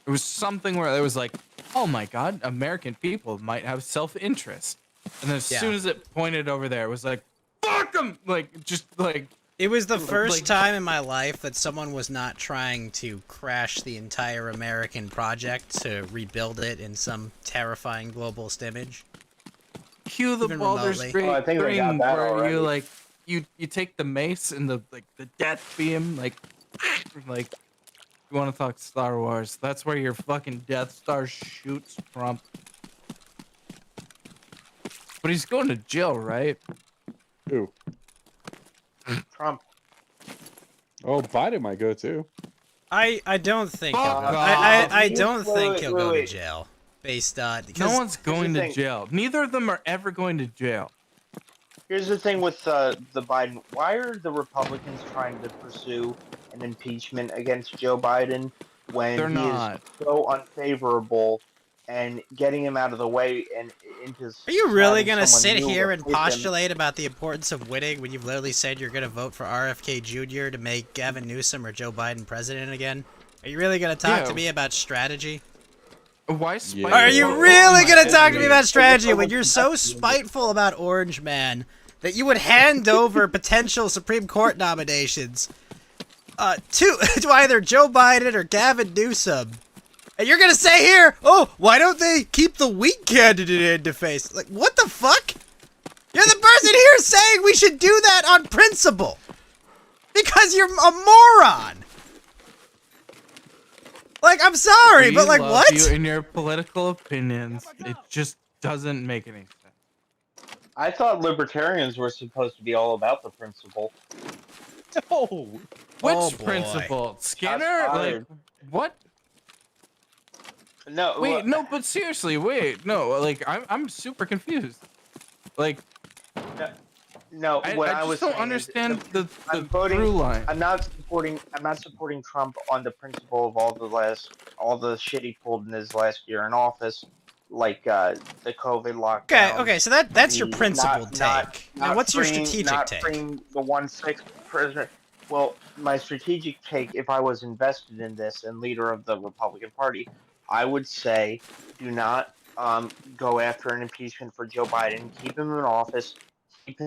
It was something where it was like, oh my god, American people might have self-interest. And then as Yeah. soon as it pointed over there, it was like, fuck them! Like, just like, It was the first like- time in my life that someone was not trying to crash the entire American project to rebuild it in some terrifying globalist image. cue the Even Baldur's remotely. Gate Oh, I think they got thing that where already. you like, you take the mace and the death beam, like, you want to talk Star Wars, that's where your fucking Death Star shoots Trump. But he's going to jail, right? Ooh. Trump. Oh, Biden might go too. I don't think he'll Fuck go. off. I don't Wait, think wait, he'll wait, go to wait. jail. Based on No because one's going the to thing. jail. Neither of them are ever going to jail. Here's the thing with the Biden. Why are the Republicans trying to pursue an impeachment against Joe Biden when They're he not. is so unfavorable and getting him out of the way and into? Are you really having gonna someone sit new here and replace him? postulate about the importance of winning when you've literally said you're gonna vote for RFK Jr. to make Gavin Newsom or Joe Biden president again? Are you really gonna talk Yeah. to me about strategy? Why spite? Yeah. Are you Oh really my gonna talk to me God. about strategy when you're so spiteful about Orange Man that you would hand over potential Supreme Court nominations to either Joe Biden or Gavin Newsom? And you're gonna say here, oh, why don't they keep the weak candidate in the face? Like, what the fuck? You're the person here saying we should do that on principle. Because you're a moron. Like, I'm sorry, We but like, love what? you and your political opinions. It just doesn't make any sense. I thought libertarians were supposed to be all about the principle. No. Which Oh, boy. principle? Skinner? Like, fired. what? No, Wait, no, but seriously, wait, no, like, I'm super confused. Like, No, what I I was just don't saying is understand the I'm voting. through line. I'm not supporting Trump on the principle of all the shit he pulled in his last year in office, like the COVID Okay, lockdowns, so that's your the principled take. Now, what's your strategic not take? freeing the 1/6 prisoner. Well, my strategic take, if I was invested in this and leader of the Republican Party, I would say do not go after an impeachment for Joe Biden. Keep him in office. Keep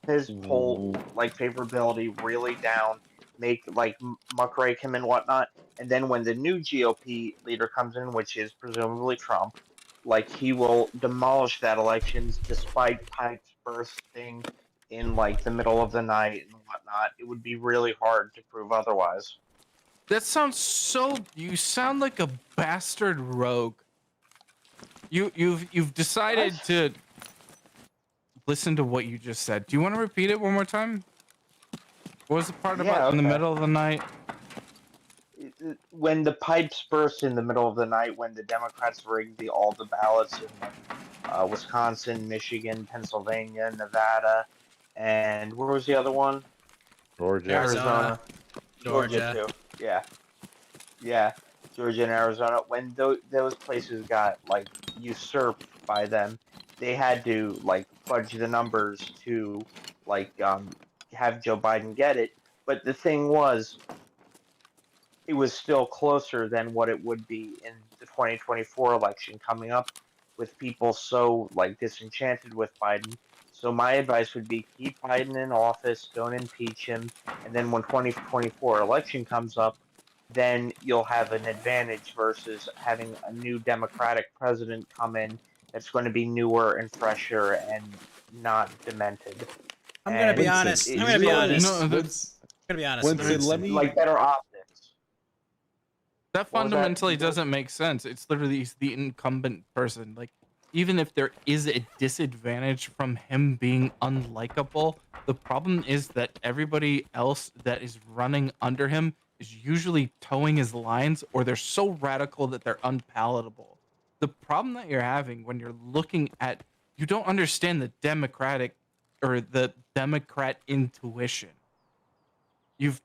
his poll like favorability really down. Make like muckrake him and whatnot. And then when the new GOP leader comes in, which is presumably Trump, like he will demolish that elections despite pipes bursting in like the middle of the night and whatnot. It would be really hard to prove otherwise. That sounds so. You sound like a bastard rogue. You've decided What? to listen to what you just said. Do you want to repeat it one more time? What was the part Yeah, about in the okay. middle of the night? When the pipes burst in the middle of the night, when the Democrats rigged all the ballots in like Wisconsin, Michigan, Pennsylvania, Nevada, and where was the other one? Georgia. Arizona. Georgia Georgia. too. Yeah, yeah, Georgia and Arizona. When those places got like usurped by them, they had to like fudge the numbers to like have Joe Biden get it. But the thing was, it was still closer than what it would be in the 2024 election coming up, with people so like disenchanted with Biden. So my advice would be keep Biden in office, don't impeach him, and then when 2024 election comes up, then you'll have an advantage versus having a new Democratic president come in that's going to be newer and fresher and not demented. I'm gonna be And honest. I'm it's gonna be going honest. No, I'm that's gonna be honest. Winston, let me. like better optics. that What was that? fundamentally doesn't make sense. It's literally he's the incumbent person. Like, even if there is a disadvantage from him being unlikable, the problem is that everybody else that is running under him is usually towing his lines, or they're so radical that they're unpalatable. The problem that you're having when you're looking at, you don't understand the democratic or the Democrat intuition. You've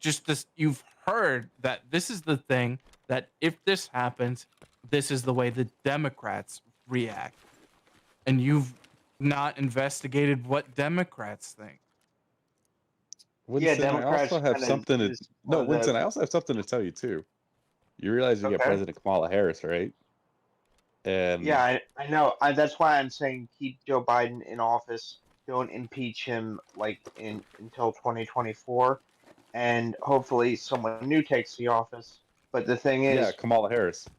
heard that this is the thing, that if this happens, this is the way the Democrats react, and you've not investigated what Democrats think. Winston, Democrats I also have kinda something to. is No, one of the- Winston, I also have something to tell you too. You realize you got Okay. President Kamala Harris, right? And Yeah, I know. That's why I'm saying keep Joe Biden in office. Don't impeach him like in until 2024, and hopefully someone new takes the office. But the thing yeah, is, Kamala Harris.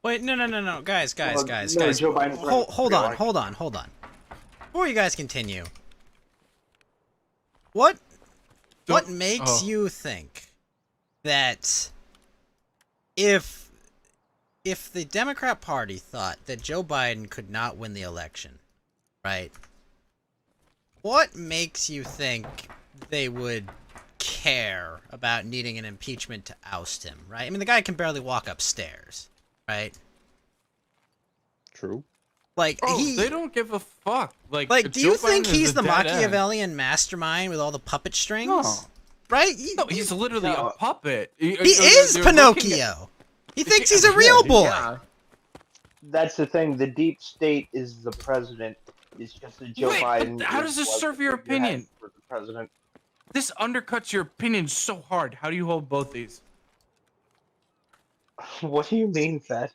Wait, no, guys. no, Guys. Joe Biden's running for Hold re-election. on. Before you guys continue, what makes you think that if the Democrat Party thought that Joe Biden could not win the election, right? What makes you think they would care about needing an impeachment to oust him, right? I mean, the guy can barely walk upstairs, right? True. Like They don't give a fuck. Like do Joe you think Biden is he's a the dead end. Machiavellian mastermind with all the puppet strings? No. Right? No, he's literally No. a puppet. He is Pinocchio. He thinks he's a real boy. Yeah. That's the thing. The deep state is the president. It's just that Joe Wait, but Biden. how does this serve your opinion? For the president. This undercuts your opinion so hard. How do you hold both these? What do you mean, Fed?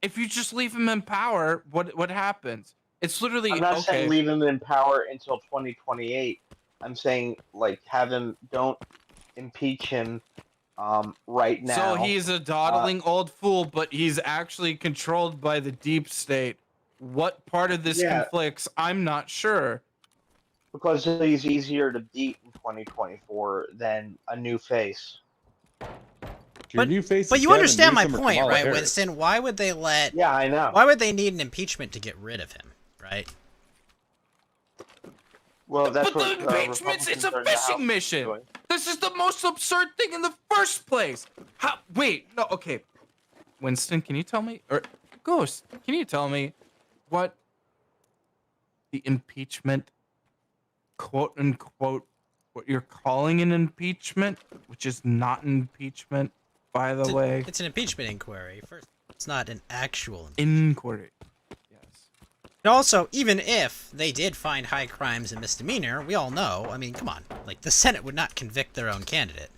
If you just leave him in power, what happens? It's literally I'm not okay. saying leave him in power until 2028. I'm saying like have him, don't impeach him right now. So he's a dawdling old fool, but he's actually controlled by the deep state. What part of this conflicts? I'm not sure. Because he's easier to beat in 2024 than a new face. Your new face But is you Gavin understand my Newsom or point, Kamala right, Harris. Winston? Why would they let? Yeah, I know. Why would they need an impeachment to get rid of him, right? Well, that's But what the impeachment's it's a Republicans are in the House fishing mission. doing. This is the most absurd thing in the first place. How? Wait, no, okay. Winston, can you tell me, or Ghost, can you tell me what the impeachment quote unquote what you're calling an impeachment, which is not an impeachment, by the way. It's an impeachment inquiry. First, it's not an actual inquiry. Yes. And also, even if they did find high crimes and misdemeanor, we all know. I mean, come on, like the Senate would not convict their own candidate.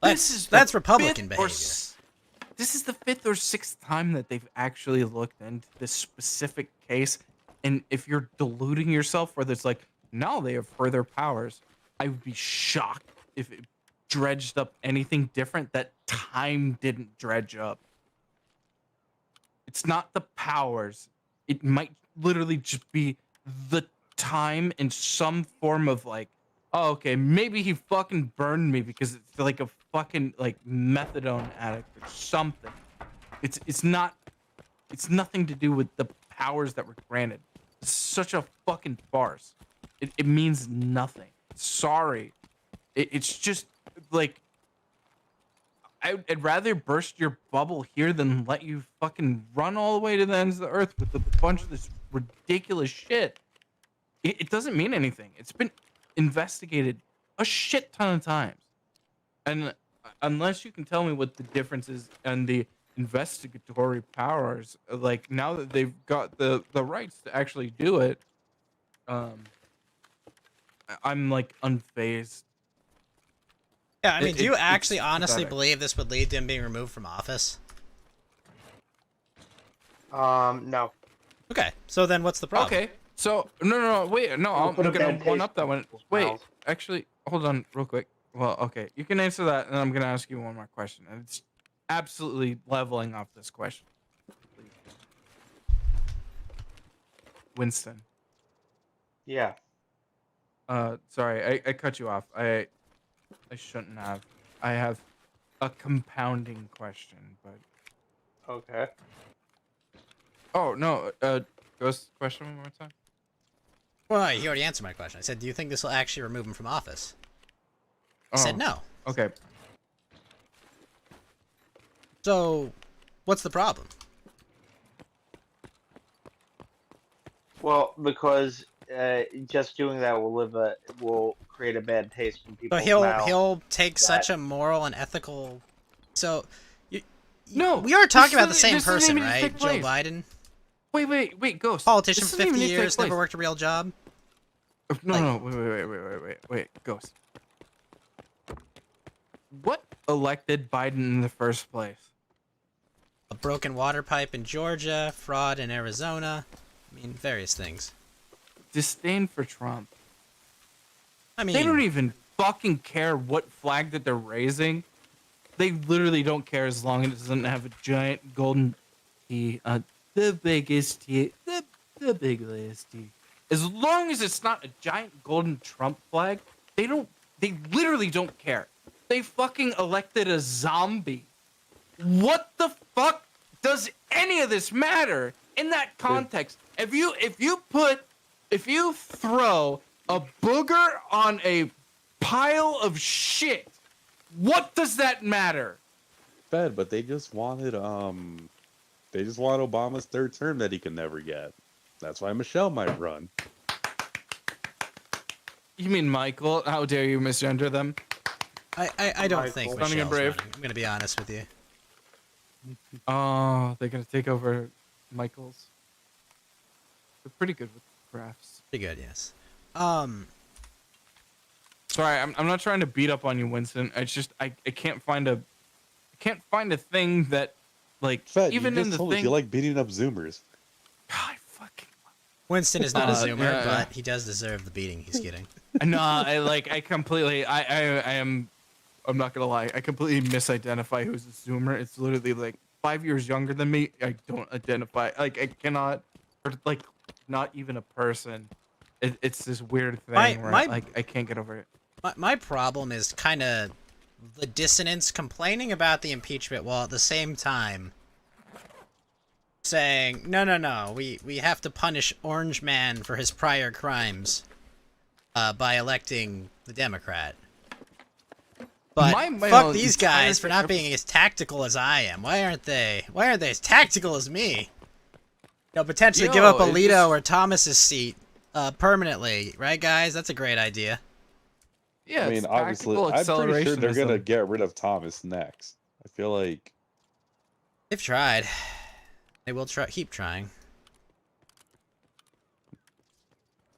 That's Republican behavior. This is the 5th or 6th time that they've actually looked into this specific case, and if you're deluding yourself, where there's like, no, they have further powers, I would be shocked if it dredged up anything different that time didn't dredge up. It's not the powers. It might literally just be the time in some form of like, oh, okay, maybe he fucking burned me because it's like a fucking like methadone addict or something. It's nothing to do with the powers that were granted. It's such a fucking farce. It means nothing. Sorry. It's just like, I'd rather burst your bubble here than let you fucking run all the way to the ends of the earth with a bunch of this ridiculous shit. It doesn't mean anything. It's been investigated a shit ton of times. And unless you can tell me what the difference is and the investigatory powers, like now that they've got the rights to actually do it, I'm like unfazed. Yeah, I mean, do you actually honestly believe this would lead to him being removed from office? No. Okay, so then what's the problem? Okay, so no, wait, no, I'm gonna one up that one. Wait, actually, hold on, real quick. Well, okay, you can answer that, and I'm gonna ask you one more question, and it's absolutely leveling off this question. Winston. Yeah. Sorry, I cut you off. I shouldn't have. I have a compounding question, but. Okay. Oh no, Ghost, question one more time. Well, he already answered my question. I said, do you think this will actually remove him from office? He said no. Okay. So, what's the problem? Well, because just doing that will create a bad taste in people's mouth. He'll take such a moral and ethical. So, no, we are talking about the same person, right? Joe Biden. Wait, Ghost. Politician for 50 years, never worked a real job. No, wait, Ghost. What elected Biden in the first place? A broken water pipe in Georgia, fraud in Arizona. I mean, various things. Disdain for Trump. I mean, they don't even fucking care what flag that they're raising. They literally don't care as long as it doesn't have a giant golden T. The biggest T. The biggest T. As long as it's not a giant golden Trump flag, they literally don't care. They fucking elected a zombie. What the fuck does any of this matter in that context? If you throw a booger on a pile of shit, what does that matter? Fed, but they just wanted Obama's third term that he can never get. That's why Michelle might run. You mean Michael? How dare you misgender them? I don't think Michelle's running. I'm gonna be honest with you. Oh, they're gonna take over Michael's. They're pretty good with graphs. Pretty good, yes. Sorry, I'm not trying to beat up on you, Winston. It's just I can't find a thing that like Fed, even you in the thing you like beating up Zoomers. God, fucking Winston is not a Zoomer, but he does deserve the beating he's getting. No, I'm not gonna lie. I completely misidentify who's a Zoomer. It's literally like 5 years younger than me. I don't identify. Like I cannot, or like not even a person. It's this weird thing where I can't get over it. My problem is kind of the dissonance, complaining about the impeachment while at the same time saying, no, we have to punish Orange Man for his prior crimes by electing the Democrat. But fuck these guys for not being as tactical as I am. Why aren't they as tactical as me? Potentially give up Alito or Thomas's seat permanently, right, guys? That's a great idea. Yeah, I mean, it's obviously, tactical I'm pretty sure they're gonna accelerationism. get rid of Thomas next. I feel like They've tried. They will try. Keep trying.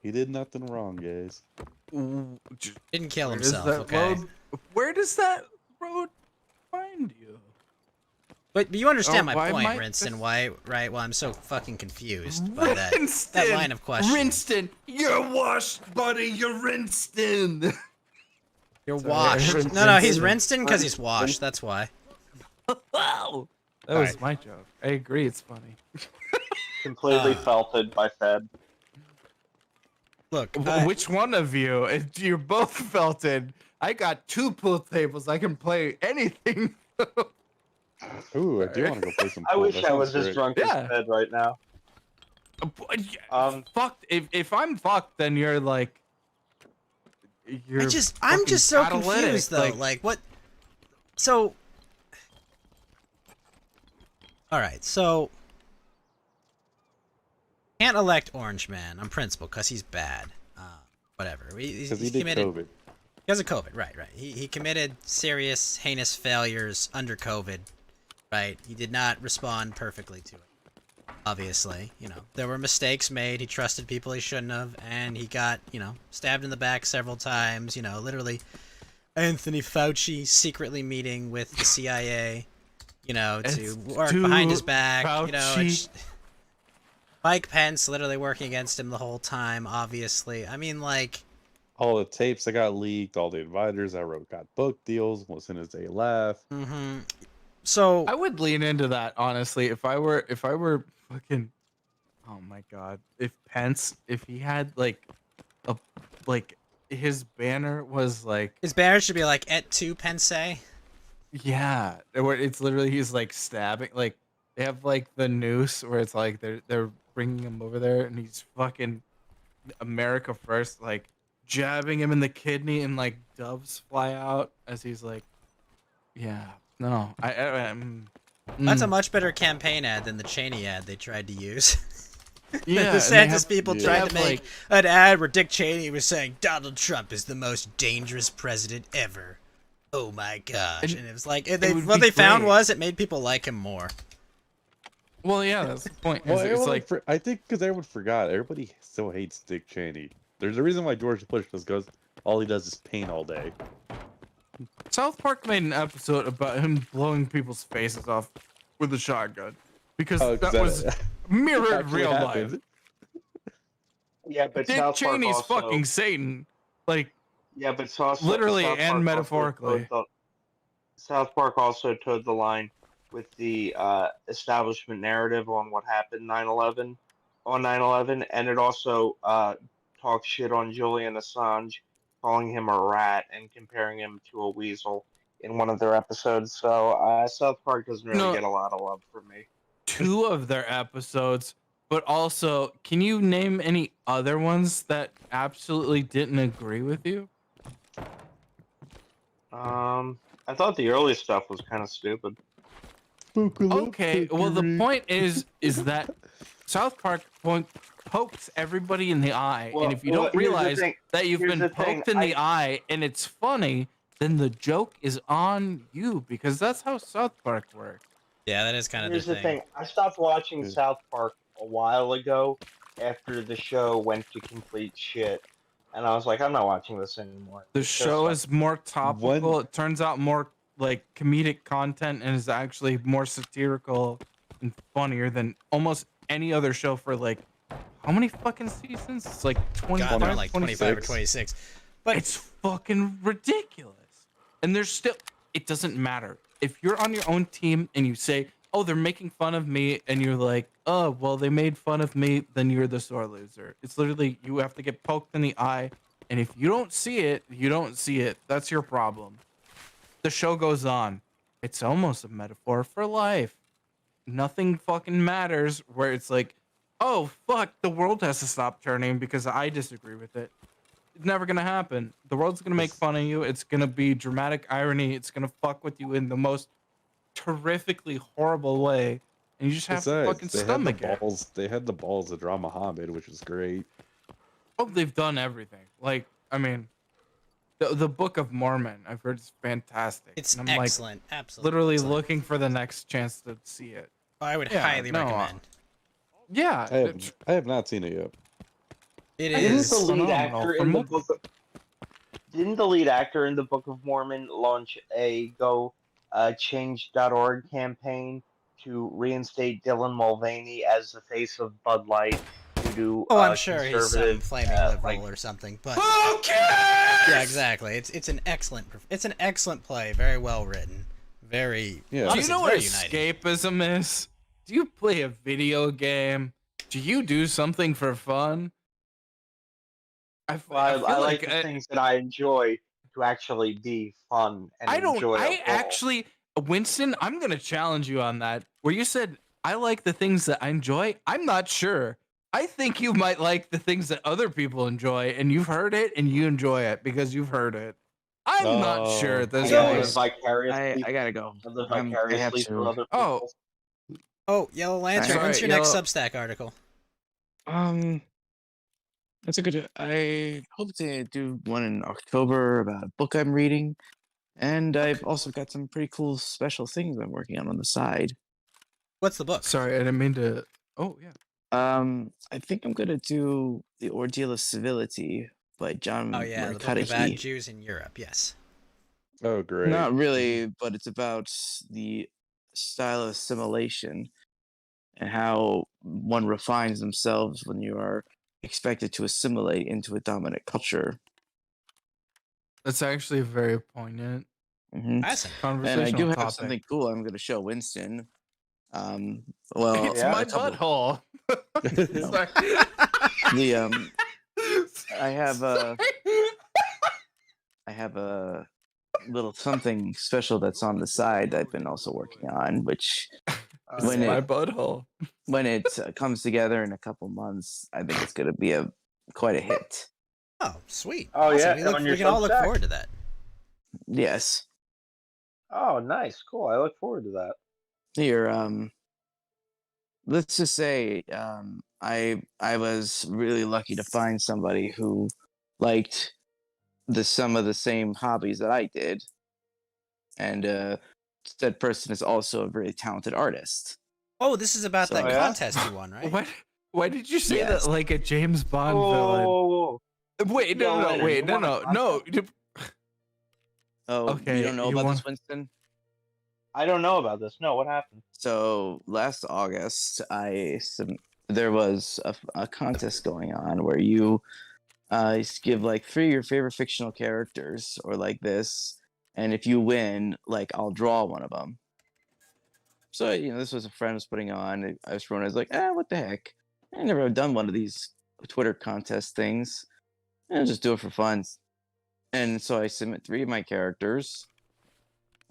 he did nothing wrong, guys. Didn't kill Where does himself. that Okay. road? Where does that road find you? But you understand my why point, might Rinston. this- Why? Right? Well, I'm so fucking confused by that Rinston! line of questioning. Rinston, you're washed, buddy. You're Rinston. You're Sorry, I washed. heard No, he's Rinston. Rinston because he's washed. That's why. Wow, that All was right. my joke. I agree, it's funny. Completely felted by Fed. Look, Which one of you? You're both felted. I got 2 pool tables. I can play anything. Ooh, I do want to go play some I pool. wish That I was sounds as great. drunk Yeah. as Fed right now. Fucked. If I'm fucked, then you're like. You're I'm fucking just so catalytic. confused though. Like what? So. All right, so. Can't elect Orange Man on principle because he's bad. Whatever. Because he He's did committed. COVID. Because of COVID, right. He committed serious, heinous failures under COVID, right? He did not respond perfectly to it. Obviously, there were mistakes made. He trusted people he shouldn't have, and he got, stabbed in the back several times. Literally, Anthony Fauci secretly meeting with the CIA, to work behind his back. Mike Pence literally working against him the whole time. Obviously, I mean, like. All the tapes that got leaked, all the advisors I wrote got book deals as soon as they left. Mm-hmm. So I would lean into that honestly. If I were fucking, oh my god, if he had his banner was like, his banner should be like et tu Pence. yeah, where it's literally he's like stabbing, like they have like the noose where it's like they're bringing him over there and he's fucking America first, like jabbing him in the kidney and like doves fly out as he's like, yeah, no, That's a much better campaign ad than the Cheney ad they tried to use. Yeah, the DeSantis people tried to make like, an ad where Dick Cheney was saying Donald Trump is the most dangerous president ever. Oh my gosh! And it was like what they found was it made people like him more. Well, yeah, that's the point. Well, it's like I think because everyone forgot, everybody still hates Dick Cheney. There's a reason why George Bush just goes, all he does is paint all day. South Park made an episode about him blowing people's faces off with a shotgun because that was mirrored real life. Yeah, but Dick South Park Cheney's also, fucking Satan, like yeah, but literally South and Park metaphorically. South Park also towed the line with the establishment narrative on what happened 9/11 on 9/11, and it also talks shit on Julian Assange, calling him a rat and comparing him to a weasel in one of their episodes. So South Park doesn't really get a lot of love from me. 2 of their episodes, but also, can you name any other ones that absolutely didn't agree with you? I thought the early stuff was kind of stupid. Okay, well the point is that South Park pokes everybody in the eye, and if you don't realize that you've been poked in the eye and it's funny, then the joke is on you because that's how South Park works. Yeah, that is kind of Here's the thing. I stopped watching South Park a while ago after the show went to complete shit. And I was like, I'm not watching this anymore. The show is more topical. It turns out more like comedic content and is actually more satirical and funnier than almost any other show for like how many fucking seasons? It's like 25, God, like 25 or 26. But it's fucking ridiculous. And there's still, it doesn't matter. If you're on your own team and you say, oh, they're making fun of me, and you're like, oh, well, they made fun of me, then you're the sore loser. It's literally, you have to get poked in the eye, and if you don't see it, you don't see it. That's your problem. The show goes on. It's almost a metaphor for life. Nothing fucking matters where it's like, oh, fuck, the world has to stop turning because I disagree with it. It's never gonna happen. The world's gonna make fun of you. It's gonna be dramatic irony. It's gonna fuck with you in the most terrifically horrible way, and you just have to fucking stomach it. They had the balls to draw Muhammad, which is great. Oh, they've done everything. Like, I mean, the Book of Mormon, I've heard is fantastic. It's and I'm like excellent. Absolutely. literally excellent. looking for the next chance to see it. I would Yeah, highly no, recommend. Yeah, I have not seen it yet. It Didn't is. the lead phenomenal actor for in the multiple- book? Didn't the lead actor in the Book of Mormon launch a change.org campaign to reinstate Dylan Mulvaney as the face of Bud Light due to Oh, I'm sure he's some conservative, flaming liberal or something, but Who cares? yeah, exactly. It's an excellent play, very well written, very. Yeah. Do you honestly, know it's what very uniting. escapism is? Do you play a video game? Do you do something for fun? I feel I like like the things that I enjoy to actually be fun and I don't. enjoyable. I actually, Winston, I'm gonna challenge you on that. Where you said I like the things that I enjoy. I'm not sure. I think you might like the things that other people enjoy, and you've heard it, and you enjoy it because you've heard it. I'm not sure at this I live point. vicariously. I gotta go. I live I have vicariously through to. other people. Oh, Oh, Yellow Lantern. Sorry, When's your next Yellow- Substack article? That's a good. I hope to do one in October about a book I'm reading, and I've also got some pretty cool special things I'm working on the side. What's the book? sorry, I didn't mean to. Oh yeah. I think I'm gonna do The Ordeal of Civility by John Oh yeah, the book about Murkatahi. Jews in Europe. Yes. Oh, great. Not really, but it's about the style of assimilation and how one refines themselves when you are expected to assimilate into a dominant culture. That's actually very poignant Hmm Fascinating. And I conversational do have topic. something cool I'm going to show Winston. It's Yeah, my a couple- butthole. Sorry. The I have a Sorry. I have a little something special that's on the side that I've been also working on, which It's when my it butthole. when it comes together in a couple months, I think it's going to be quite a hit. Oh, sweet. Oh, Awesome. yeah, on your we can all look Substack? forward to that. Yes. Oh, nice, cool. I look forward to that. Here, let's just say, I was really lucky to find somebody who liked some of the same hobbies that I did, and that person is also a very talented artist. Oh, this is about So- that Oh, yeah? contest you won, right? What? Why did you say Yes. that like a James Bond Whoa, villain? whoa, whoa. Wait, Yo, no, Leonard, wait, you no, want a no, contest? no. Oh, Okay, you don't know you about want- this, Winston? I don't know about this. No, what happened? So last August, there was a contest going on where you give like 3 of your favorite fictional characters or like this, and if you win, like I'll draw one of them. So this was a friend was putting on. I was thrown. I was like, what the heck? I never have done one of these Twitter contest things. I'll just do it for fun. And so I submit 3 of my characters.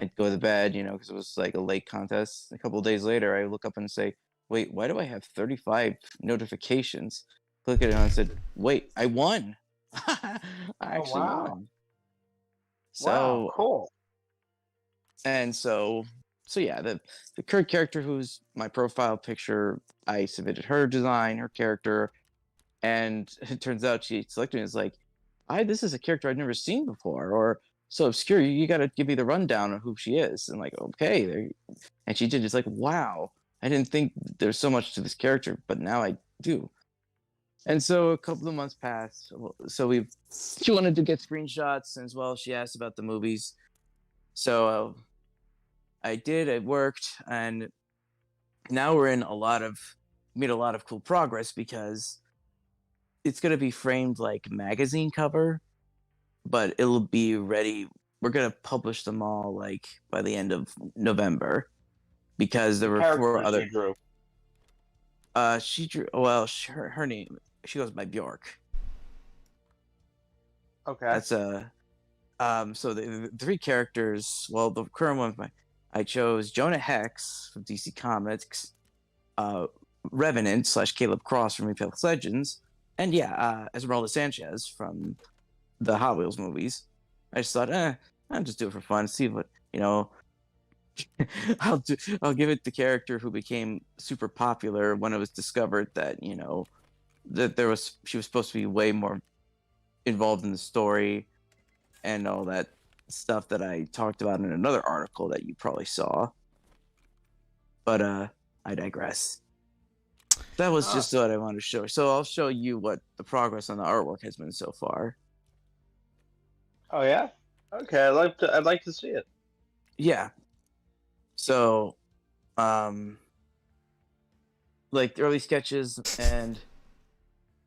I'd go to bed, because it was like a late contest. A couple of days later, I look up and say, wait, why do I have 35 notifications? Click it on and said, wait, I won. I actually wow. won. So, Wow, cool. and so yeah, the current character who's my profile picture, I submitted her design, her character, and it turns out she selected me as like, this is a character I've never seen before, or so obscure. You got to give me the rundown of who she is. And like, okay, and she did. It's like, wow, I didn't think there's so much to this character, but now I do. And so a couple of months passed. So she wanted to get screenshots as well. She asked about the movies, so I did. It worked, and now we're in made a lot of cool progress because it's going to be framed like magazine cover, but it'll be ready. We're going to publish them all like by the end of November because there were 4 other. She drew. She drew. Well, her name. She goes by Bjork. Okay. That's So the 3 characters. Well, the current one I chose Jonah Hex from DC Comics, Revenant / Caleb Cross from Apex Legends, and Esmeralda Sanchez from the Hot Wheels movies. I just thought, I'll just do it for fun, see what I'll give it the character who became super popular when it was discovered that that she was supposed to be way more involved in the story and all that stuff that I talked about in another article that you probably saw. But I digress. That was just what I wanted to show. So I'll show you what the progress on the artwork has been so far. Oh yeah. Okay, I'd like to see it. Yeah. So, like the early sketches, and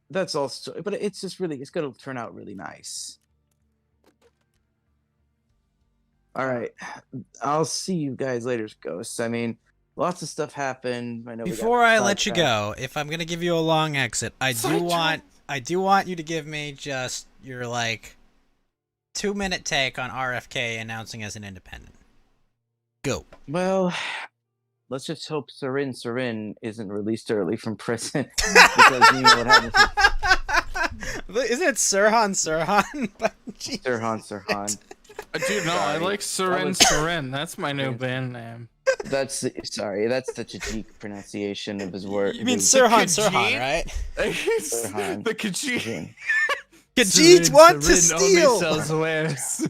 that's all. But it's just really, it's going to turn out really nice. All right, I'll see you guys later, Ghosts. I mean, lots of stuff happened. I know. Before I let you go, if I'm gonna give you a long exit, I do want you to give me just your like 2-minute take on RFK announcing as an independent. Go. Well, let's just hope Sarin isn't released early from prison because you know what happens. Isn't it Sirhan? Sirhan. Dude, no, I like Sarin. That's my new band name. That's the Tajik pronunciation of his word. You mean Sirhan, right? Sirhan. The Khajiit. Khajiit want to steal. Only sells wares.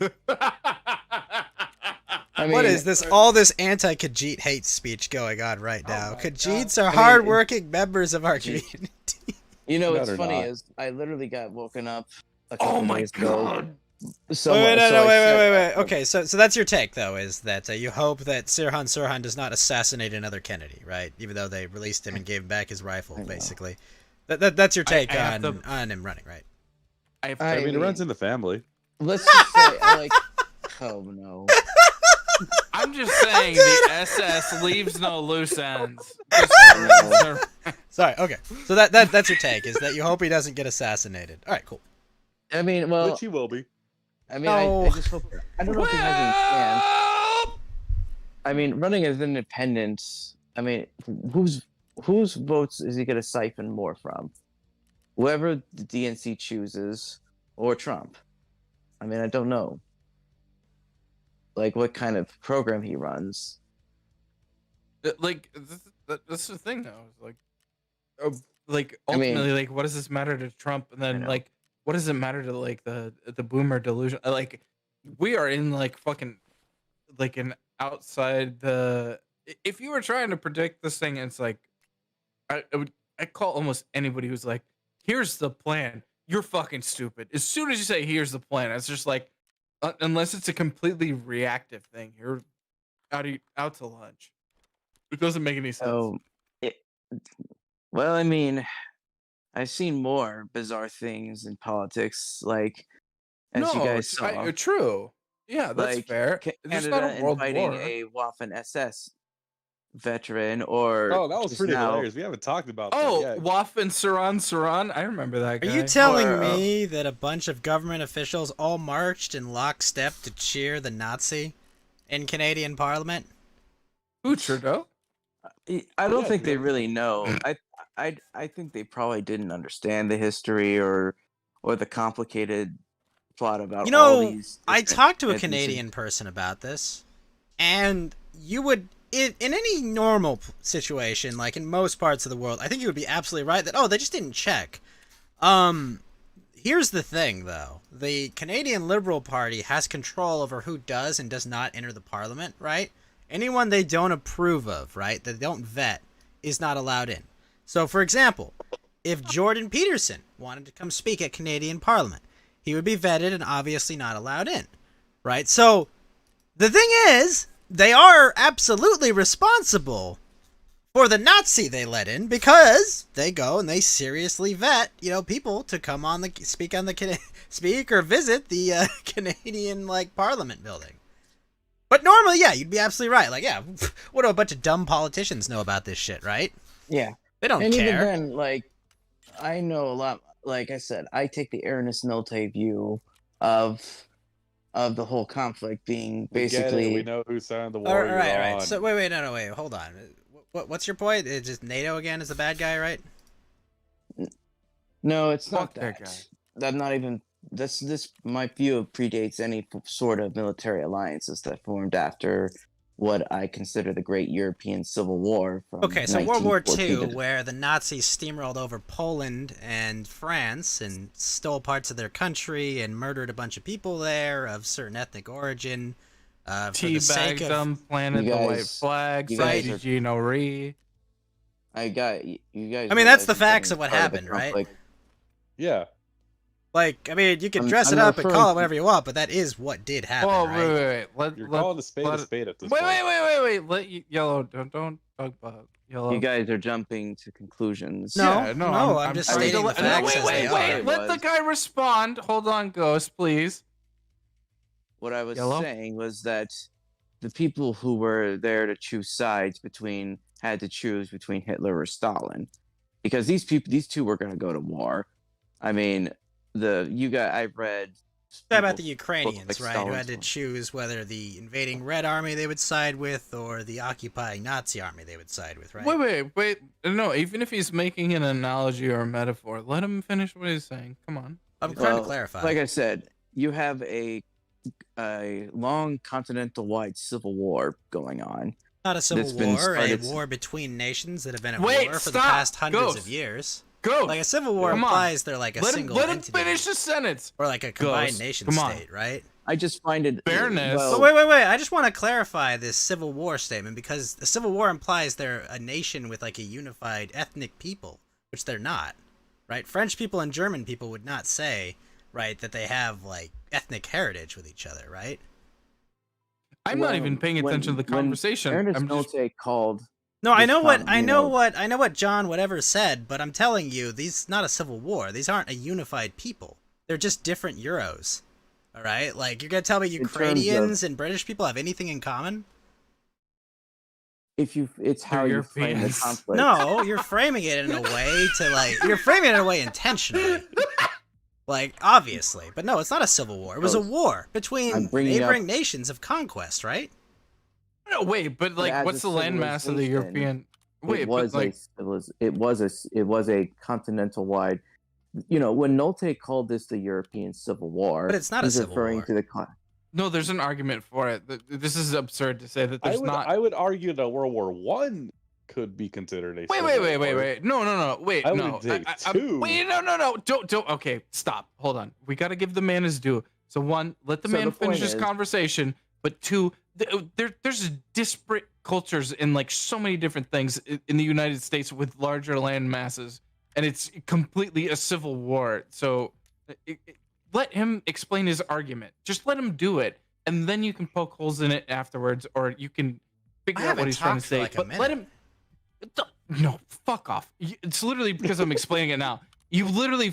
I mean, what is this? All this anti-Khajiit hate speech going on right now. Khajiits are hardworking members of our community. You know what's funny is I literally got woken up a couple days ago. Wait. Okay, so that's your take, though, is that you hope that Sirhan does not assassinate another Kennedy, right? Even though they released him and gave him back his rifle, basically. That's your take on him running, right? I mean, it runs in the family. Let's just say, oh no. I'm just saying the SS leaves no loose ends. Sorry, okay. So that's your take, is that you hope he doesn't get assassinated. All right, cool. I mean, well... Which he will be. I mean, I just hope... I don't know if he has any chance. I mean, running as independent, I mean, whose votes is he going to siphon more from? Whoever the DNC chooses, or Trump? I mean, I don't know. Like, what kind of program he runs. Like, that's the thing, though. Like ultimately, like, what does this matter to Trump? And then, like, what does it matter to, like, the boomer delusion? Like, we are in, like, fucking, like, an outside the... If you were trying to predict this thing, it's like, I'd call almost anybody who's like, here's the plan. You're fucking stupid. As soon as you say, here's the plan, it's just like, unless it's a completely reactive thing, you're out to lunch. It doesn't make any sense. Well, I mean, I've seen more bizarre things in politics, like as you guys saw. True. Yeah, that's like, fair. There's not a world inviting war. a Waffen SS veteran, or that was pretty hilarious. We haven't talked about that yet. Waffen Saran. I remember that guy. Are you telling me that a bunch of government officials all marched in lockstep to cheer the Nazi in Canadian Parliament? Who, Trudeau? I don't think they really know. I think they probably didn't understand the history or the complicated plot about all these. I talked to a Canadian person about this, and you would, in any normal situation, like in most parts of the world, I think you would be absolutely right that, they just didn't check. Here's the thing, though. The Canadian Liberal Party has control over who does and does not enter the Parliament, right? Anyone they don't approve of, right, that they don't vet, is not allowed in. So, for example, if Jordan Peterson wanted to come speak at Canadian Parliament, he would be vetted and obviously not allowed in, right? So, the thing is, they are absolutely responsible for the Nazi they let in, because they go and they seriously vet, people to come on speak or visit the Canadian Parliament building. But normally, yeah, you'd be absolutely right. Like, yeah, what do a bunch of dumb politicians know about this shit, right? Yeah, they don't and care. Even then, I know a lot. Like I said, I take the Ernest Nolte view of the whole conflict being basically. We know who signed the war. All right. So wait, hold on. What's your point? It's just NATO again is the bad guy, right? No, it's not that guy. That's not even. My view predates any sort of military alliances that formed after what I consider the Great European Civil War from Okay, so World War 1914 II, where the Nazis steamrolled over Poland and France and stole parts of their country and murdered a bunch of people there of certain ethnic origin. For the sake Teabagged of them, planted the white flag, you said guys are- Gino Ree. I got you guys. I mean, that's realize the you're facts getting of what part the happened, right? conflict. Yeah. Like, I mean, you can I'm- dress it I'm up and call referring it whatever you want, but that is what did happen, Oh, right? wait. You're Let, calling a spade let, a spade at this wait, point. wait. Let Yellow, don't talk about Yellow. You guys are jumping to conclusions. No, Yeah, no, I'm just trying stating to the facts as they wait. are. Let the guy respond. Hold on, Ghost, please. What I was Yellow? saying was that the people who were there to choose sides had to choose between Hitler or Stalin, because these two were going to go to war. I mean, I've read What about the people Ukrainians, like right? Who Stalin's had to one. choose whether the invading Red Army they would side with or the occupying Nazi army they would side with, right? Wait. No, even if he's making an analogy or a metaphor, let him finish what he's saying. Come on. I'm trying to clarify. Like I said, you have a long continental-wide civil war going on. Not a civil that's been war, a started- war between nations that have been at Wait, war for the stop! past hundreds Ghost. of years. Go. Like a civil war Come on. implies they're like a single let him entity, finish the sentence. or like a combined Ghost. nation Come on. state, right? I just find it Fairness. Well, But wait. I just want to clarify this civil war statement because the civil war implies they're a nation with like a unified ethnic people, which they're not, right? French people and German people would not say, right, that they have like ethnic heritage with each other, right? I'm not even paying attention to the conversation. Ernest I'm just Nolte called. No, I This know what com- I you know know- what I know what John whatever said, but I'm telling you, these not a civil war. These aren't a unified people. They're just different Euros. All right, like you're gonna tell me terms of- Ukrainians and British people have anything in common? It's how They're you frame the Europeans. conflict. No, you're framing it in a way to like you're framing it in a way intentionally. Like obviously, but no, it's not a civil war. It was a war I'm between bringing neighboring up- nations of conquest, right? no wait, but like, as what's a the landmass of the civilization, European? Wait, it was but like, it was a continental wide. You know, when Nolte called this the European Civil War, But it's not a he's civil referring war. to the no, there's an argument for it. This is absurd to say that there's not. I would argue that World War One could be considered a. civil war. Wait. No. Wait, I would no. say I'm- two. Wait, no. Don't. Okay, stop. Hold on. We got to give the man his due. So one, let the So man the finish point his is- conversation. But two, there's disparate cultures in like so many different things in the United States with larger land masses, and it's completely a civil war. So let him explain his argument. Just let him do it, and then you can poke holes in it afterwards, or you can figure out what haven't he's trying to talked for say. like a But let minute. him. No, fuck off. It's literally because I'm explaining it now. You literally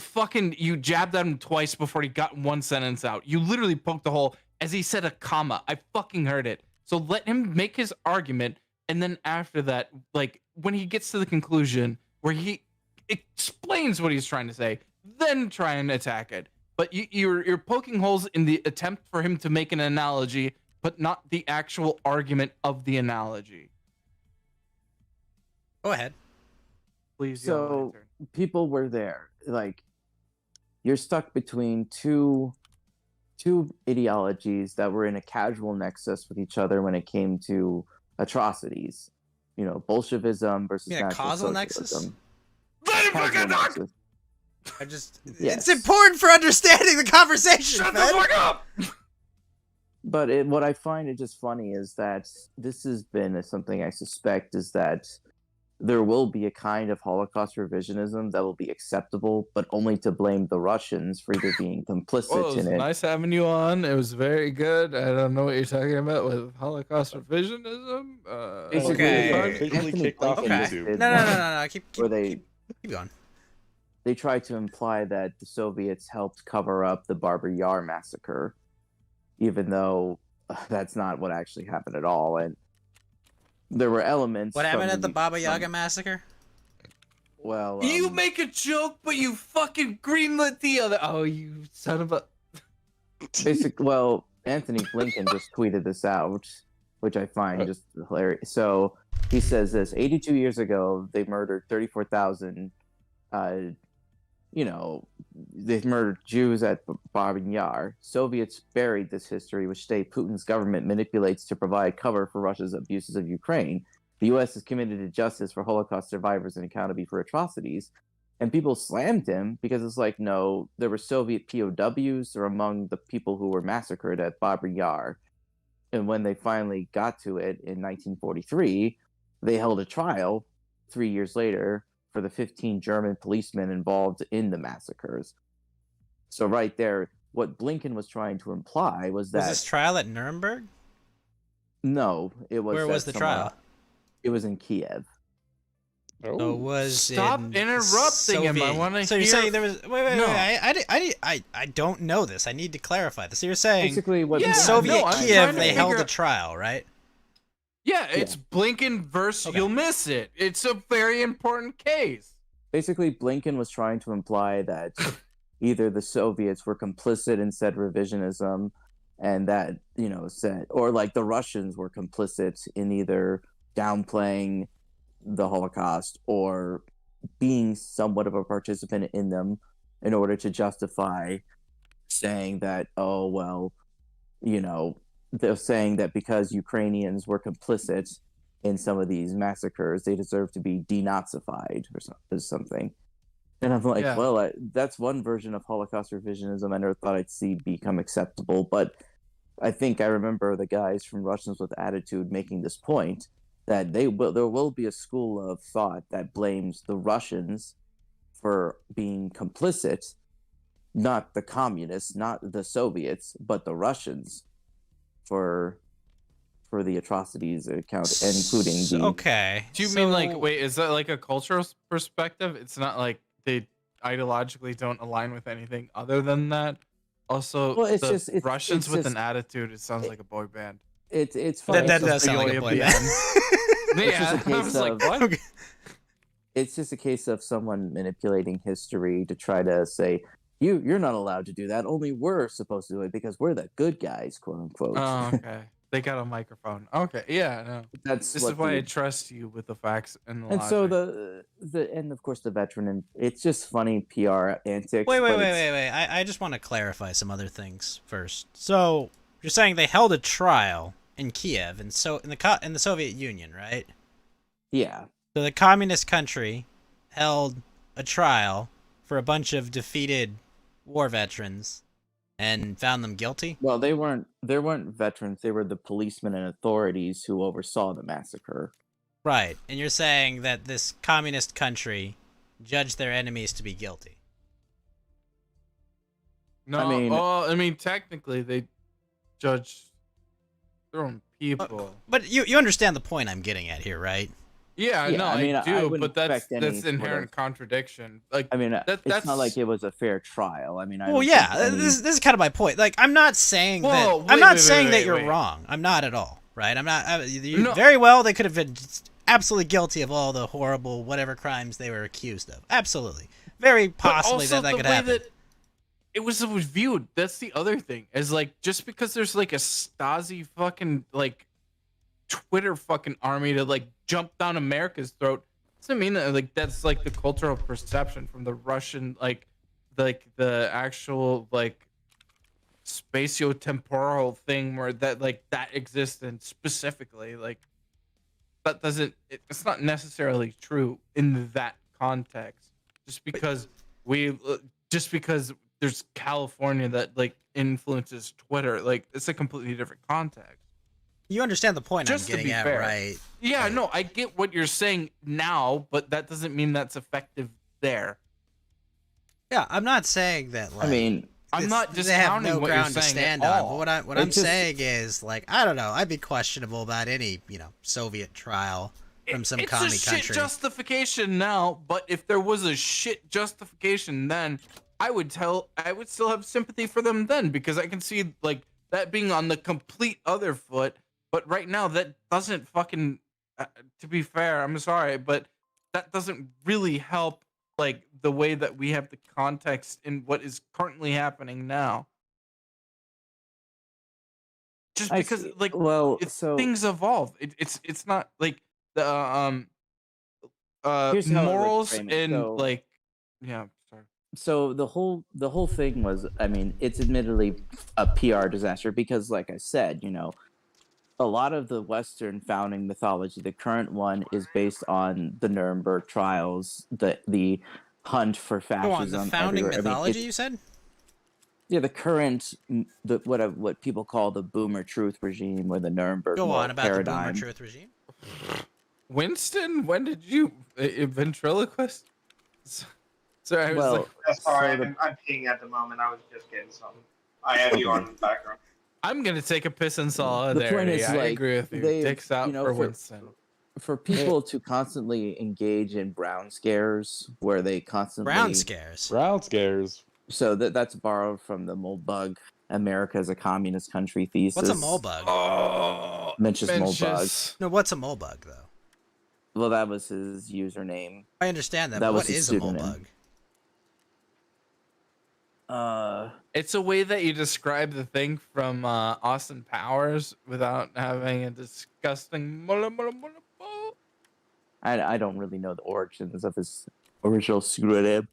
you jabbed at him twice before he got one sentence out. You literally poked the hole as he said a comma. I fucking heard it. So let him make his argument, and then after that, like when he gets to the conclusion where he explains what he's trying to say, then try and attack it. But you're poking holes in the attempt for him to make an analogy, but not the actual argument of the analogy. Go ahead. Please. So- Yellow Lantern. people were there. Like, you're stuck between two ideologies that were in a casual nexus with each other when it came to atrocities. You know, Bolshevism versus You mean a National causal nexus? Socialism. Let him Casual fucking talk! nexus. I just Yes. it's important for understanding the conversation, Shut the Fed. fuck up! But what I find it just funny is that this has been something I suspect is that there will be a kind of Holocaust revisionism that will be acceptable, but only to blame the Russians for either being complicit Well, it was in it. nice having you on. It was very good. I don't know what you're talking about with Holocaust revisionism. Basically, Okay. Officially Anthony kicked off Okay. YouTube. did No. one Keep where they going. they tried to imply that the Soviets helped cover up the Barber Yar massacre, even though that's not what actually happened at all. And there were elements. What happened from at the Baba Yaga massacre? Well, You make a joke, but you fucking greenlit the other. Oh, you son of a. well, Anthony Blinken just tweeted this out, which I find just hilarious. So he says this: 82 years ago, they murdered 34,000 you know, they murdered Jews at Babin Yar. Soviets buried this history, which state Putin's government manipulates to provide cover for Russia's abuses of Ukraine. The U.S. is committed to justice for Holocaust survivors and accountability for atrocities. And people slammed him because it's like, no, there were Soviet POWs or among the people who were massacred at Babin Yar. And when they finally got to it in 1943, they held a trial 3 years later for the 15 German policemen involved in the massacres. So right there, what Blinken was trying to imply was that... Was this trial at Nuremberg? No, it was... Where was the trial? It was in Kiev. So it was Stop interrupting him. I want to hear... So you're saying there was... Wait, No. I don't know this. I need to clarify this. So you're saying Basically, what in Yeah, Soviet no, I'm Kiev, trying to they held figure- a trial, right? Yeah, it's Blinken versus Okay. you'll miss it. It's a very important case. Basically, Blinken was trying to imply that either the Soviets were complicit in said revisionism, and that, you know, said, or like the Russians were complicit in either downplaying the Holocaust or being somewhat of a participant in them in order to justify saying that, oh, well, you know, they're saying that because Ukrainians were complicit in some of these massacres, they deserve to be denazified or something. And I'm like, Yeah. well, that's one version of Holocaust revisionism I never thought I'd see become acceptable. But I think I remember the guys from Russians with Attitude making this point that there will be a school of thought that blames the Russians for being complicit, not the communists, not the Soviets, but the Russians for the atrocities account, including the... Okay. Do you mean like, wait, is that like a cultural perspective? It's not like they ideologically don't align with anything other than that. Also, Well, it's the just- it's- Russians it's with just- an attitude. It sounds like a boy band. It's funny. That It's does sound like a boy band. Yeah, just a I case was like, of- what? it's just a case of someone manipulating history to try to say you're not allowed to do that. Only we're supposed to do it because we're the good guys, quote unquote. Oh, okay. They got a microphone. Okay, yeah, no. That's This what is why I the- trust you with the facts and the and logic. so the and of course the veteran, and it's just funny PR antics. Wait. but it's- I just want to clarify some other things first. So you're saying they held a trial in Kiev, and so in the Soviet Union, right? Yeah, So the communist country held a trial for a bunch of defeated war veterans and found them guilty. well, they weren't veterans. They were the policemen and authorities who oversaw the massacre. Right. And you're saying that this communist country judged their enemies to be guilty. No, I mean- technically they judge their own people. But you understand the point I'm getting at here, right? Yeah, Yeah, no, I mean, I I do, wouldn't but that's expect any sort inherent of- contradiction. Like, I mean, that's it's not like it was a fair trial. I mean, I Well, don't yeah, think any- this is kind of my point. Like, I'm not saying Whoa, that. wait, I'm not wait, saying wait, that wait, you're wait. wrong. I'm not at all. Right? I'm not. No. Very well, they could have been just absolutely guilty of all the horrible whatever crimes they were accused of. Absolutely, very possibly but also that the could way happen. that it was viewed. That's the other thing. Is like just because there's like a Stasi fucking like Twitter fucking army to like jump down America's throat doesn't mean that like that's like the cultural perception from the Russian like the actual like spatio-temporal thing where that like that exists and specifically like that doesn't it's not necessarily true in that context just because there's California that like influences Twitter, like it's a completely different context. You understand the point Just I'm to getting be at, fair. right? Yeah, Right. no, I get what you're saying now, but that doesn't mean that's effective there. Yeah, I'm not saying that. Like, I mean, I'm not they have discounting no what you're ground to saying stand at on. all. But what It I'm just- saying is, like, I don't know. I'd be questionable about any, Soviet trial from some It's commie a shit country. justification now, but if there was a shit justification then, I would still have sympathy for them then because I can see like that being on the complete other foot. But right now that doesn't fucking. To be fair, I'm sorry, but that doesn't really help like the way that we have the context in what is currently happening now. Just I because see. like Well, it's so things evolve. It's not like the Here's how I would morals frame it. and So- like yeah sorry So the whole thing was, I mean, it's admittedly a PR disaster because, like I said, a lot of the Western founding mythology, the current one is based on the Nuremberg trials, the hunt for Go on, the fascism founding everywhere. I mean, mythology, you said? yeah, the current what people call the Boomer Truth regime or the Nuremberg Go on moral about the Boomer paradigm. Truth regime. Winston, when did you ventriloquist? Sorry, I was Well, like, Yeah, sorry, so I'm peeing at the moment. I was just getting something. I have you on the background. I'm gonna take a piss in the solidarity. point is, I like, agree with you. they, Dicks out for for Winston. people to constantly engage in brown scares where they constantly Brown scares. Round scares. So that's borrowed from the Moldbug America as a communist country thesis. What's a mole bug? Oh, Mencius Moldbug. No, what's a mole bug though? Well, that was his username. I understand that, That but was what his is a mole pseudonym. bug? It's a way that you describe the thing from Austin Powers without having a disgusting. I don't really know the origins of his original pseudonym.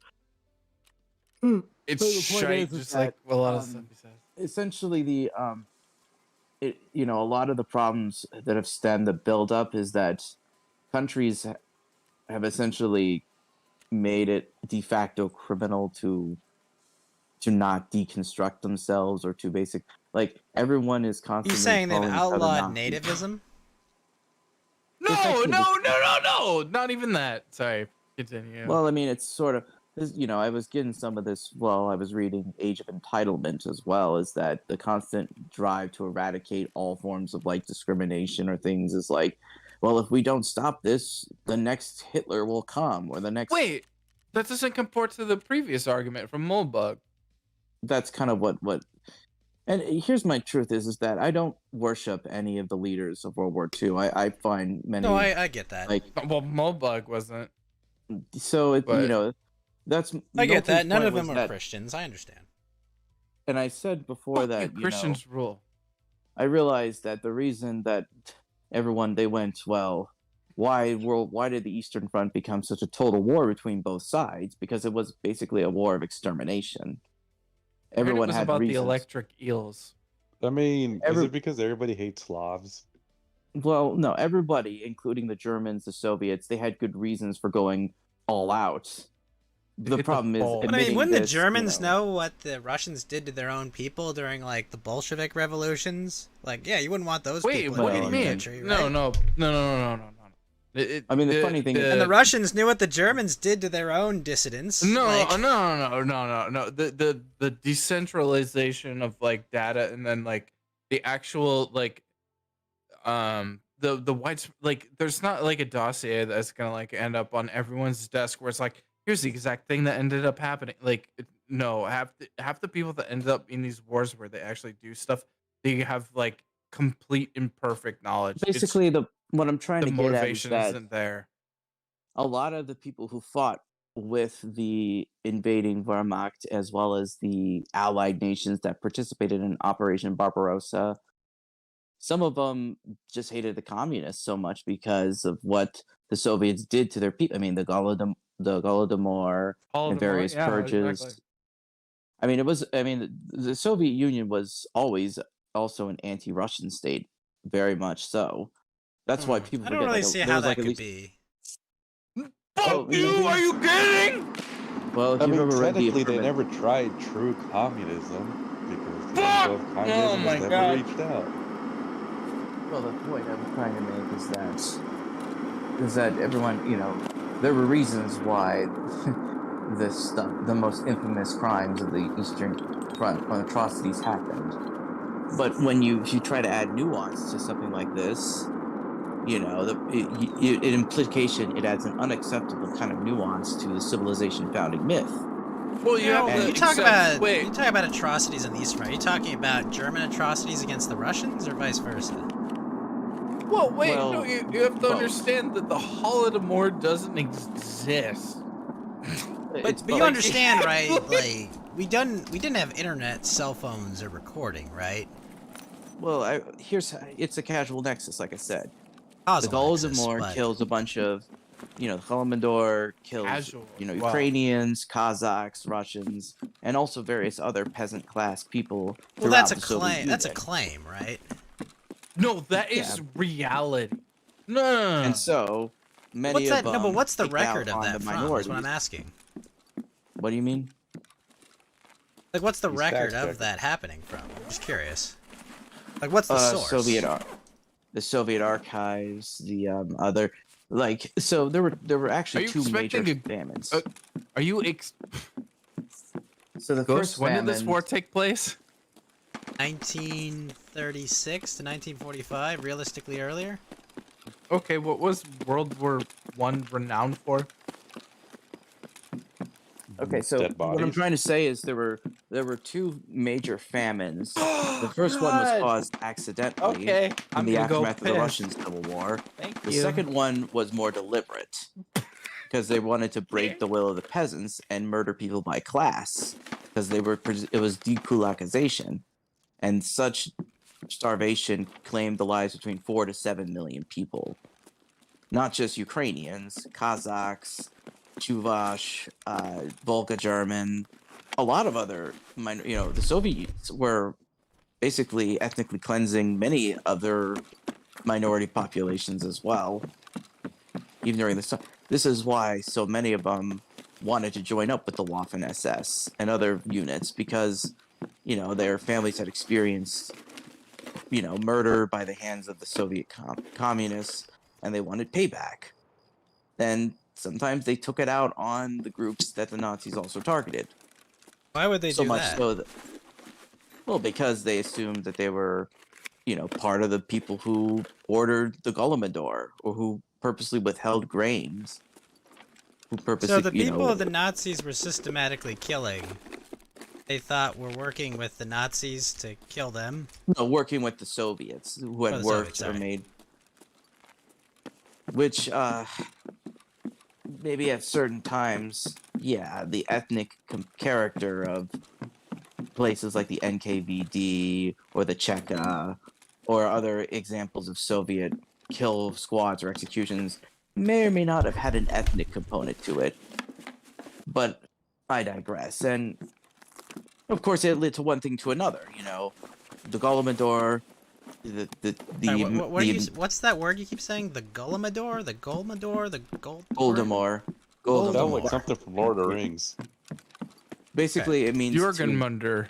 It's So the point shite, is just that, like a lot of stuff he says. Essentially, a lot of the problems that have stemmed the buildup is that countries have essentially made it de facto criminal to not deconstruct themselves or to everyone is constantly. You saying they've calling each other outlawed Nazis. nativism? No, not even that. Sorry, continue. Well, I mean, it's sort of, I was getting some of this while I was reading Age of Entitlement as well, is that the constant drive to eradicate all forms of discrimination or things is like, well, if we don't stop this, the next Hitler will come, or the next. Wait, that doesn't comport to the previous argument from Moldbug. That's kind of what. And here's my truth is that I don't worship any of the leaders of World War II. I find many. No, I get that. Well, Moldbug wasn't. So But- that's. I get that. Milton's None point of them was are that- Christians. I understand. And I said before Fuck that you, Christians rule. I realized that the reason that they went, well, why did the Eastern Front become such a total war between both sides? Because it was basically a war of extermination. Everyone it was had about reasons. the electric eels. I mean, is Every- it because everybody hates Slavs? Well, no, everybody, including the Germans, the Soviets, they had good reasons for going all out. The hit the problem is, ball. But I mean, admitting wouldn't the this, Germans know what the Russians did to their own people during the Bolshevik revolutions? Yeah, you wouldn't want those Wait, people what do you invading your mean? country, No. right? I mean, the funny thing is- And the Russians knew what the Germans did to their own dissidents. No. The decentralization of data and then the actual the whites there's not a dossier that's gonna end up on everyone's desk where it's here's the exact thing that ended up happening. No, half the people that ended up in these wars where they actually do stuff, they have complete imperfect knowledge. basically, what I'm trying The to get at is motivation that isn't there. a lot of the people who fought with the invading Wehrmacht, as well as the allied nations that participated in Operation Barbarossa, some of them just hated the communists so much because of what the Soviets did to their people. I mean, the Golodomor and various purges. Exactly. I mean, the Soviet Union was always also an anti-Russian state, very much so. That's why people I don't forget, really see there how was, that at could least- be. Fuck you! Are you kidding? Well, if I you've mean, ever read the technically, they information- never tried true communism because the Fuck! idea of communism Oh my has God. never reached out. Well, the point I'm trying to make is that everyone, there were reasons why the most infamous crimes of the Eastern Front atrocities happened. But when you try to add nuance to something like this, it adds an unacceptable kind of nuance to the civilization founding myth. Well, you have to You talk accept- about atrocities on the East Front. Are you talking about German atrocities against the Russians or vice versa? Well, wait, Well, no, you have to both. understand that the Holodomor doesn't exist. But you understand, right? We didn't have internet, cell phones, or recording, right? Well, it's a casual nexus, like I said. Causal The nexus, Golodomor but- kills a bunch of the Holodomor kills, Casual. Wow. Ukrainians, Kazakhs, Russians, and also various other peasant class people. Well, that's a throughout the Soviet claim. That's a Union. claim, right? No, that is reality. No. And so many What's that? of them. No, but what's the take record out of on that the from? That's minorities. what I'm asking. What do you mean? Like, what's the He's record fact-checking. of that happening from? I'm just curious. Like, what's the source? The Soviet archives, the other, so there were Are actually you two major expecting famines. Are you So the Ghost? first When did this famine- war take place? 1936 to 1945, realistically earlier. Okay, what was World War One renowned for? Okay, so Dead what I'm bodies. trying to say is there were two major famines. The first one was God. caused accidentally Okay, in I'm the gonna go aftermath of the piss. Russian Civil War. Thank The you. second one was more deliberate because they wanted to break the will of the peasants and murder people by class because it was dekulakization, and such starvation claimed the lives between 4 to 7 million people, not just Ukrainians, Kazakhs, Chuvash, Volga German, a lot of other the Soviets were basically ethnically cleansing many other minority populations as well, even during this time. This is why so many of them wanted to join up with the Waffen SS and other units, because their families had experienced murder by the hands of the Soviet communists, and they wanted payback. And sometimes they took it out on the groups that the Nazis also targeted. Why would they So do much that? so that, well, because they assumed that they were, part of the people who ordered the Golodomor, or who purposely withheld grains. Who purposely, So the people the Nazis were systematically killing, they thought were working with the Nazis to kill them? working with the Soviets who had the worked Soviets, or sorry. made, which maybe at certain times, the ethnic character of places like the NKVD or the Cheka or other examples of Soviet kill squads or executions may or may not have had an ethnic component to it. But I digress. And of course, it led to one thing to another. The Golodomor, What's that word you keep saying? The Golodomor? The Golmador? The Goldomor. Sounds like something from Lord of the Rings. Basically, it means Jurgenmunder.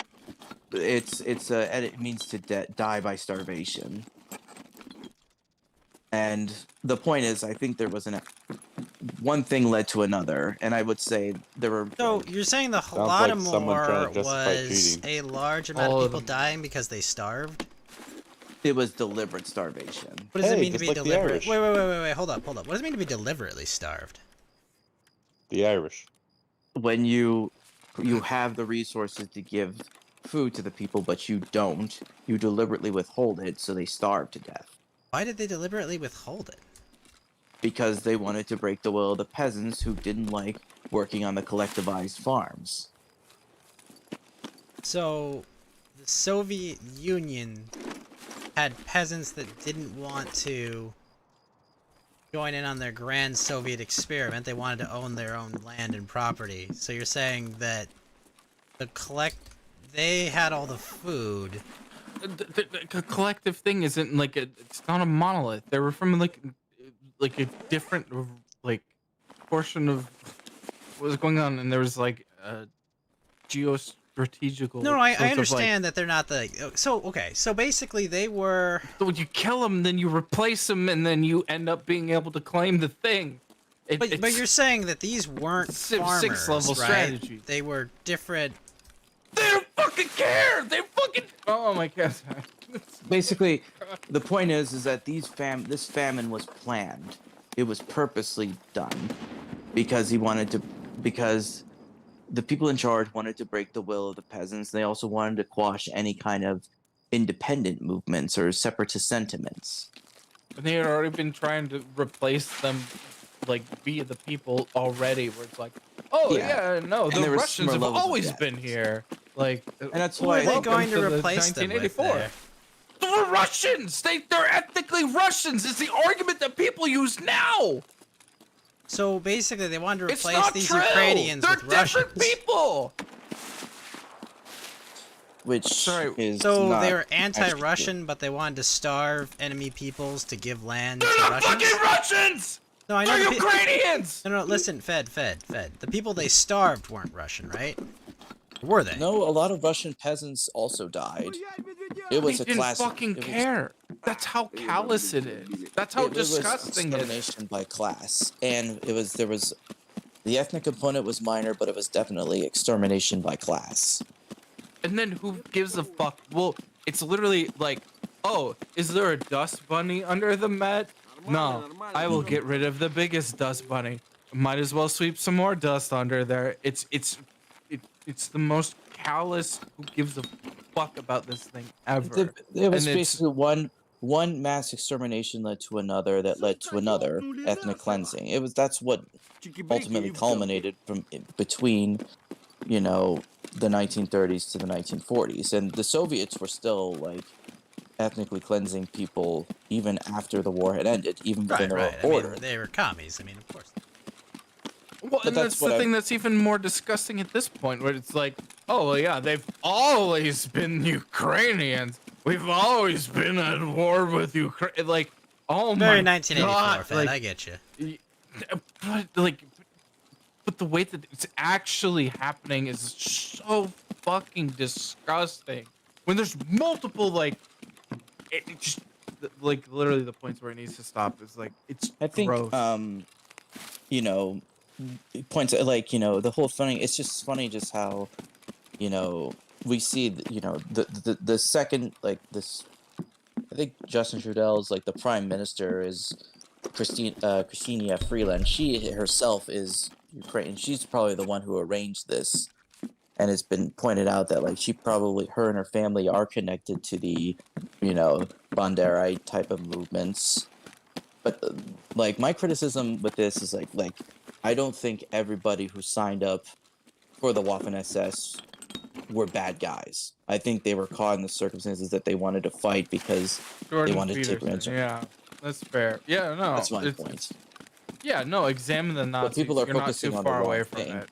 it means to die by starvation. And the point is, I think there was one thing led to another, and I would say there were. So you're saying the like someone trying Holodomor to justify was cheating. a large amount All of of people them. dying because they starved? It was deliberate starvation. What does it Hey, mean to just be like the deliberate? Irish. Wait, hold up. What does it mean to be deliberately starved? The Irish. When you have the resources to give food to the people, but you don't, you deliberately withhold it, so they starve to death. Why did they deliberately withhold it? Because they wanted to break the will of the peasants who didn't like working on the collectivized farms. So, the Soviet Union had peasants that didn't want to join in on their grand Soviet experiment. They wanted to own their own land and property. So you're saying that they had all the food. The collective thing isn't like it's not a monolith. They were from like a different portion of what was going on, and there was like a geostrategical. No, I sort of, understand that they're not the. So basically they were. So you kill them, then you replace them, and then you end up being able to claim the thing. But you're saying that these weren't farmers, six-level right? strategy. They were different. They don't fucking care. They fucking. Oh my god. Basically, the point is that this famine was planned. It was purposely done because because the people in charge wanted to break the will of the peasants. They also wanted to quash any kind of independent movements or separatist sentiments. And they had already been trying to replace them, via the people already. Where it's like, no, And the there was Russians similar have levels of always death. been here. And that's Who why are they welcome going to the replace them with 1984. there? They're Russians. They're ethnically Russians. It's the argument that people use now. So basically, they wanted to It's replace not these true. Ukrainians They're with Russians. different people. Which Sorry. is So not they were actually anti-Russian, but they wanted to starve enemy peoples to give land They're to not Russians. fucking Russians. No, I know. They're the Ukrainians. No, listen, Fed. The people they starved weren't Russian, right? Or were they? No, a lot of Russian peasants also died. It was They a didn't class. fucking it was- care. That's how callous it is. That's how it was disgusting it is. discrimination by class, and there was the ethnic component was minor, but it was definitely extermination by class. And then who gives a fuck? Well, it's literally like, oh, is there a dust bunny under the mat? No, I will get rid of the biggest dust bunny. Might as well sweep some more dust under there. It's the most callous. Who gives a fuck about this thing ever? It was And basically one mass extermination led to another that led to another ethnic cleansing. That's what ultimately culminated from between, the 1930s to the 1940s, and the Soviets were still like ethnically cleansing people even after the war had ended, even within their own border. I mean, they were commies. I mean, of course. Well, and that's the thing that's even more disgusting at this point, where it's like, oh well, yeah, they've always been Ukrainians. We've always been at war with Ukraine. Like, oh Very my 1984, god, Fed. like, I get you. but the way that it's actually happening is so fucking disgusting. When there's multiple, like, it just, like, literally the points where it needs to stop is like, it's I think, gross. Points like the whole thing. It's just funny just how, we see the second like this. I think Justin Trudeau's like the prime minister is Christina Freeland. She herself is Ukrainian. She's probably the one who arranged this, and it's been pointed out that like her and her family are connected to the Banderite type of movements. But like my criticism with this is like I don't think everybody who signed up for the Waffen SS were bad guys. I think they were caught in the circumstances that they wanted to fight because Jordan they wanted to take Peterson, revenge. yeah, that's fair. Yeah, no, That's my point. Yeah, no, examine the Nazis. people are You're not focusing too on the far away wrong from thing. it.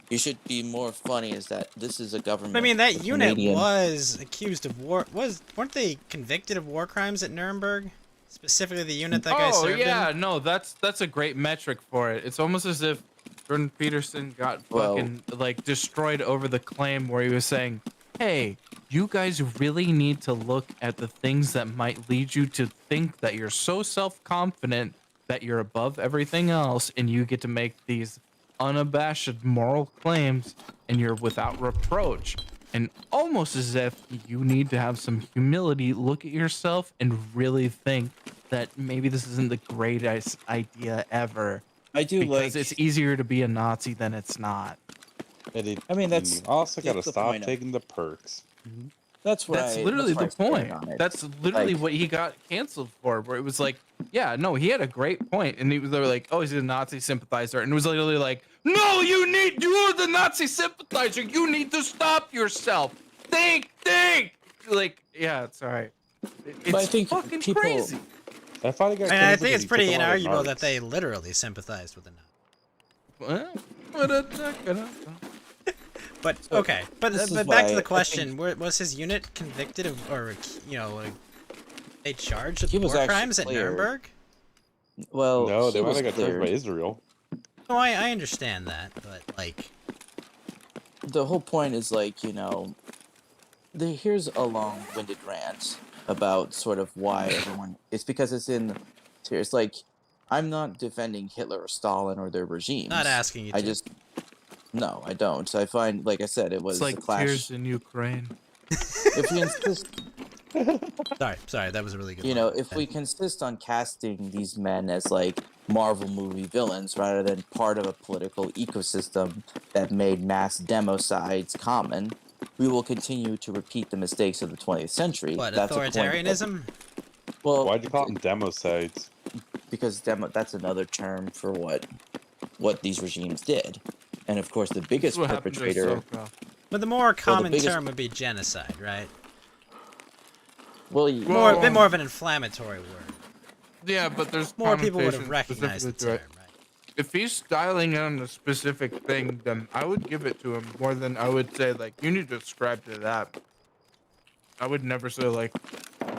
You should be more funny is that this is a government. I mean, that a unit Canadian- was accused of war. Weren't they convicted of war crimes at Nuremberg? Specifically, the unit that guy served yeah, in. no, that's a great metric for it. It's almost as if Jordan Peterson got fucking like destroyed over the claim where he was saying, "Hey, you guys really need to look at the things that might lead you to think that you're so self-confident that you're above everything else, and you get to make these unabashed moral claims, and you're without reproach." And almost as if you need to have some humility, look at yourself and really think that maybe this isn't the greatest idea ever. I do Because like it's easier to be a Nazi than it's not. I mean, that's you also got to that's the stop point of- taking the perks. that's what That's I, literally that's the what I point. stand on it. That's literally Like- what he got canceled for, where it was like, yeah, no, he had a great point, and they were like, oh, he's a Nazi sympathizer, and it was literally like, no, you're the Nazi sympathizer. You need to stop yourself. Think. Like, yeah, it's all right. It's I think fucking people- crazy. I finally got. I mean, I canceled think because it's he pretty took a lot of inarguable that narcs. they literally sympathized with the Nazis. But okay, but this is back why to I the question: was his unit convicted of, or they charged with He was war actually crimes at cleared. Nuremberg? Well, No, they he might was have got charged cleared. by Israel. No, I understand that, but like, The whole point is like here's a long-winded rant about sort of why everyone. It's because it's in. It's like I'm not defending Hitler or Stalin or their regimes. not asking you to. I just no, I don't. I find, like I said, it was It's like a clash. tears in Ukraine. If we insist, Sorry, that was a really good. if we consist on casting these men as like Marvel movie villains rather than part of a political ecosystem that made mass democides common, we will continue to repeat the mistakes of the 20th century. What, That's a point of- authoritarianism? Well, Why'd you call them democides? because that's another term for what these regimes did. And of course, the biggest That's what happened to perpetrator. Ahsoka. But the more common biggest- term would be genocide, right? Well, A Well, bit more of an inflammatory word. Yeah, but there's More people would have connotations recognized the specifically to term, it. right? if he's dialing in on a specific thing, then I would give it to him more than I would say like you need to subscribe to that. I would never say like,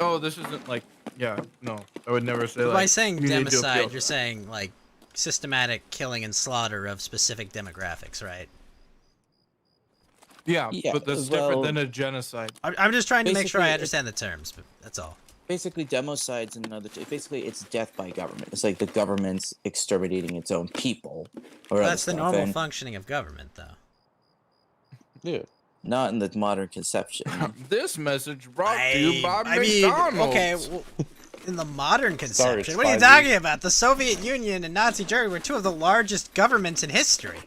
oh, this isn't like, yeah, no. I would never say like. By saying you need to appeal democide, to you're saying like systematic killing and slaughter of specific demographics, right? Yeah, Yeah, but that's well- different than a genocide. I'm just trying to make sure I Basically, understand the terms, but that's all. Basically, democide's another. Basically, it's death by government. It's like the government's exterminating its own people. Or Well, other that's the stuff, normal and functioning of government, though. Yeah. not in the modern conception. This message brought to you by I mean, McDonald's. okay, well, in the modern conception, it's what are you 5 talking weeks. about? The Soviet Union and Nazi Germany were two of the largest governments in history.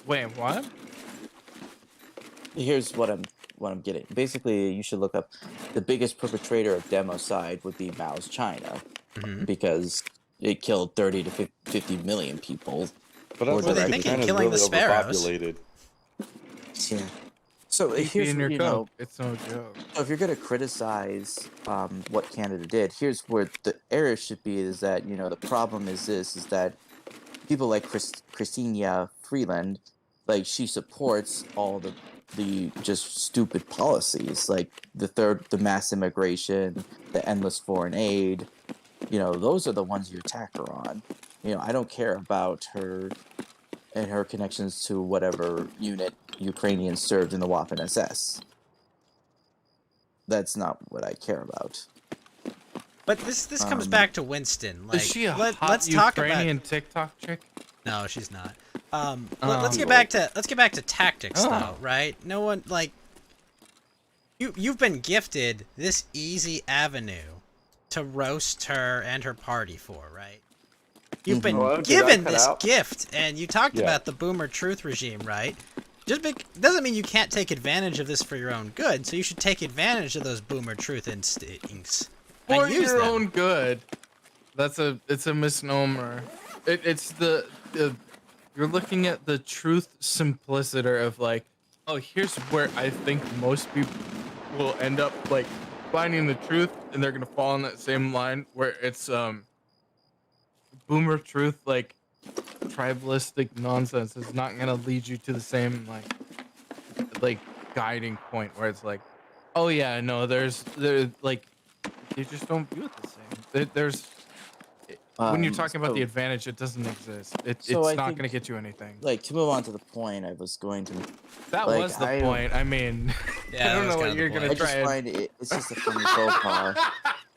Wait, what? Here's what I'm getting. Basically, you should look up the biggest perpetrator of democide would be Mao's China, because it killed 30 to 50 million people. But Or that's what they like thinking? China's Killing the really sparrows? overpopulated. Yeah. So Keep here's in your you coat. know, It's no joke. so if you're gonna criticize what Canada did, here's where the error should be: is that the problem is that people like Christina Freeland, like she supports all the just stupid policies, like the mass immigration, the endless foreign aid. Those are the ones you attack her on. I don't care about her and her connections to whatever unit Ukrainians served in the Waffen SS. That's not what I care about. But this comes back to Winston. Like, Is she a hot let's talk Ukrainian about. TikTok chick? No, she's not. Let's get back to tactics, though, right? No one like you've been gifted this easy avenue to roast her and her party for, right? You've been Well, did given I cut this out? gift, and you talked Yeah. about the boomer truth regime, right? Doesn't mean you can't take advantage of this for your own good. So you should take advantage of those boomer truth instincts and For use your them. own good. It's a misnomer. It's the you're looking at the truth simpliciter of like, oh, here's where I think most people will end up like finding the truth, and they're gonna fall in that same line where it's boomer truth, like tribalistic nonsense is not gonna lead you to the same like guiding point where it's like, oh yeah, no, there's like you just don't view it the same. There's when you're talking about the advantage, it doesn't exist. It's I not think, gonna get you anything. Like, to move on to the point, I was going to. That like, was the point. I mean, Yeah, I don't that was know kinda what the you're point. gonna I just try and. find it's just a funny faux pas.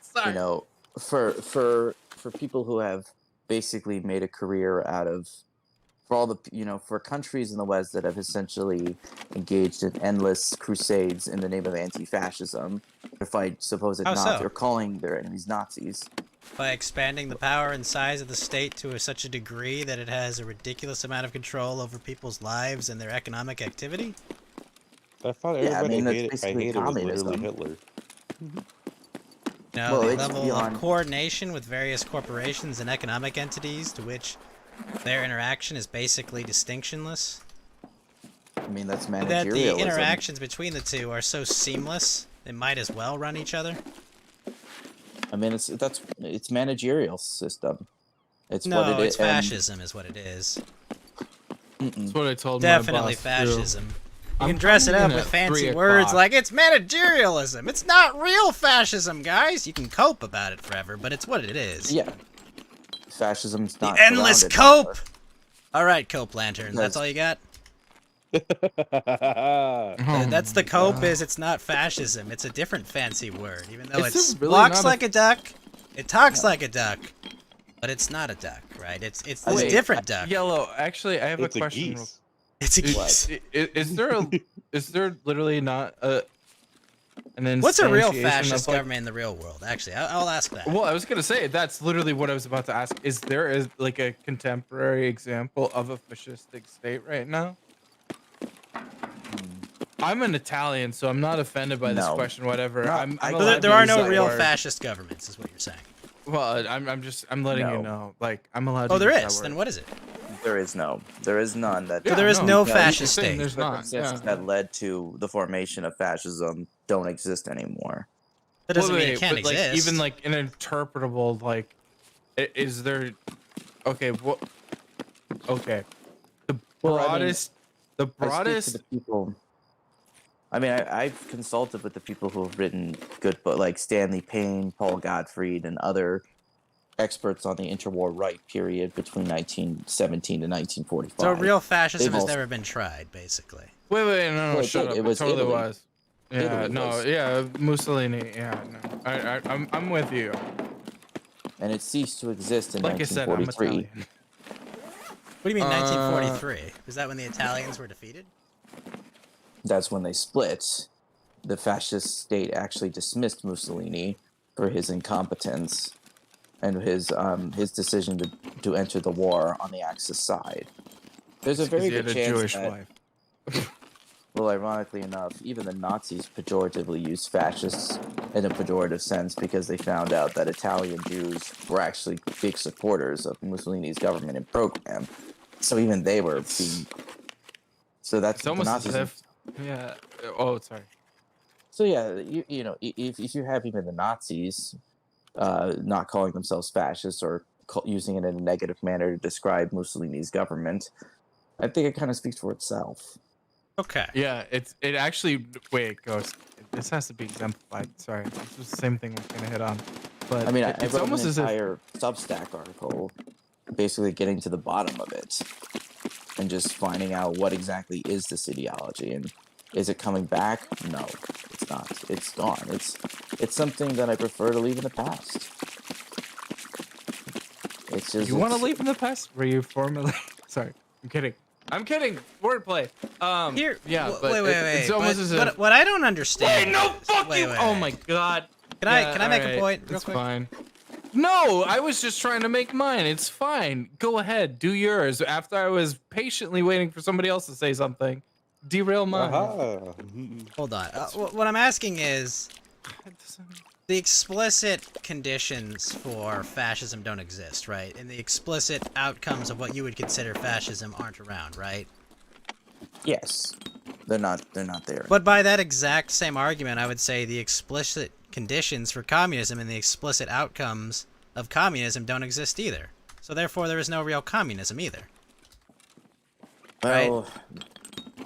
Sorry. For people who have basically made a career out of, for all the for countries in the West that have essentially engaged in endless crusades in the name of anti-fascism to fight supposed How Nazis, so? or calling their enemies Nazis. By expanding the power and size of the state to such a degree that it has a ridiculous amount of control over people's lives and their economic activity? I thought Yeah, I everybody mean, that's hated, I basically hated was communism. literally Hitler. No, Well, the it's level beyond- of coordination with various corporations and economic entities to which their interaction is basically distinctionless. I mean, that's That managerialism. the interactions between the two are so seamless, they might as well run each other. I mean, it's managerial system. It's No, what it it's is. and- fascism is what it is. That's what I told Definitely my boss too. fascism. You I'm can dress it coming up in with at fancy 3 words o'clock. like it's managerialism. It's not real fascism, guys. You can cope about it forever, but it's what it is. Yeah. Fascism's The not endless around cope. anymore. All right, cope lantern. That's Yes. all you got. Oh That's the my cope. God. Is it's not fascism. It's a different fancy word. Even though It's it really walks not a- like a duck, it talks like a duck, but it's not a duck, right? It's this Wait, different duck. Yellow. Actually, I have It's a a question. geese. It's a geese. Is there literally not an What's a real instantiation fascist of, like- government in the real world? Actually, I'll ask that. Well, I was gonna say that's literally what I was about to ask. Is there like a contemporary example of a fascistic state right now? I'm an Italian, so I'm not offended by this No. question. Whatever. No, I'm I- allowed There, to there are use no that real word. fascist governments, is what you're saying. Well, I'm letting you No. know. Like I'm allowed. Oh, to there use that is. word. Then what is it? There is none that. So there is no Yeah, fascist saying state. there's not. Circumstances Yeah. that led to the formation of fascism don't exist anymore. That doesn't mean it Wait, can't but, like, exist. even like an interpretable like, is there Okay, well, okay. The Well, I mean, broadest, the I speak to broadest. the people. I mean, I've consulted with the people who have written good books, like Stanley Payne, Paul Gottfried, and other experts on the interwar right period between 1917 to 1945. So real fascism has all- never been tried, basically. Wait, no, Well, shut up. it It was totally Italy. was. Yeah, Italy no, was. yeah, Mussolini. Yeah, no, I'm with you. And it ceased to exist in Like I said, I'm 1943. Italian. What do you mean 1943? Was that when the Italians were defeated? That's when they split. The fascist state actually dismissed Mussolini for his incompetence and his decision to enter the war on the Axis side. There's a very He good had a chance Jewish that, wife. well, ironically enough, even the Nazis pejoratively used fascists in a pejorative sense because they found out that Italian Jews were actually big supporters of Mussolini's government and program. So even they were being. So that's It's almost the as Nazis. if, yeah. Oh, sorry. So yeah, you know, if you have even the Nazis not calling themselves fascists or using it in a negative manner to describe Mussolini's government, I think it kind of speaks for itself. Okay. Yeah, it actually. Wait, Ghost. This has to be exemplified. Sorry, this was the same thing we're gonna hit on. But I mean, I it's wrote almost an as if. entire Substack article, basically getting to the bottom of it, and just finding out what exactly is this ideology, and is it coming back? No, it's not. It's gone. It's something that I prefer to leave in the past. It's just You want to it's- leave in the past? Were you formerly? Sorry, I'm kidding. I'm kidding. Wordplay. Here, Yeah, but wait. it's almost but, as but if. what I don't understand. Wait, no, is- fuck wait, you! wait, Oh wait. my god. Can I make a point real It's quick? fine. No, I was just trying to make mine. It's fine. Go ahead, do yours. After I was patiently waiting for somebody else to say something, derail mine. Aha. Hold on. What I'm asking is, the explicit conditions for fascism don't exist, right? And the explicit outcomes of what you would consider fascism aren't around, right? yes, they're not there. But by that exact same argument, I would say the explicit conditions for communism and the explicit outcomes of communism don't exist either. So therefore, there is no real communism either. Well,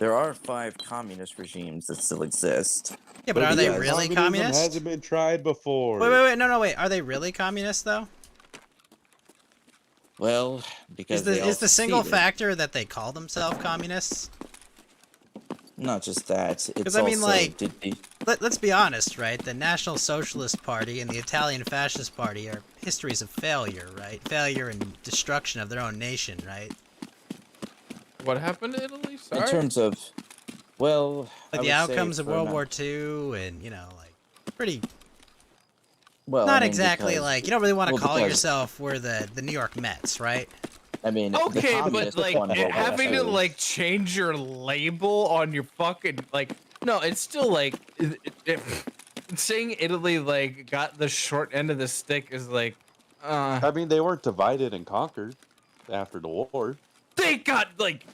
there are 5 communist regimes that still exist. Yeah, but are they because really Communism communist? hasn't been tried before. Wait, no, wait. Are they really communist though? Well, because they all Is the single succeeded. factor that they call themselves communists? Not just that. It's I mean, also, like- did the, Let's be honest, right? The National Socialist Party and the Italian Fascist Party are histories of failure, right? Failure and destruction of their own nation, right? What happened to Italy? Sorry. in terms of, well, I Like the would say outcomes of for World not- War II and, like, pretty... Well, not I mean, exactly because- like... You don't really want to well, call because- yourself, we're the New York Mets, right? I mean, the Okay, but communists like won World War having to II. like change your label on your fucking like no, it's still like saying Italy like got the short end of the stick is like I mean, they weren't divided and conquered after the war. they got like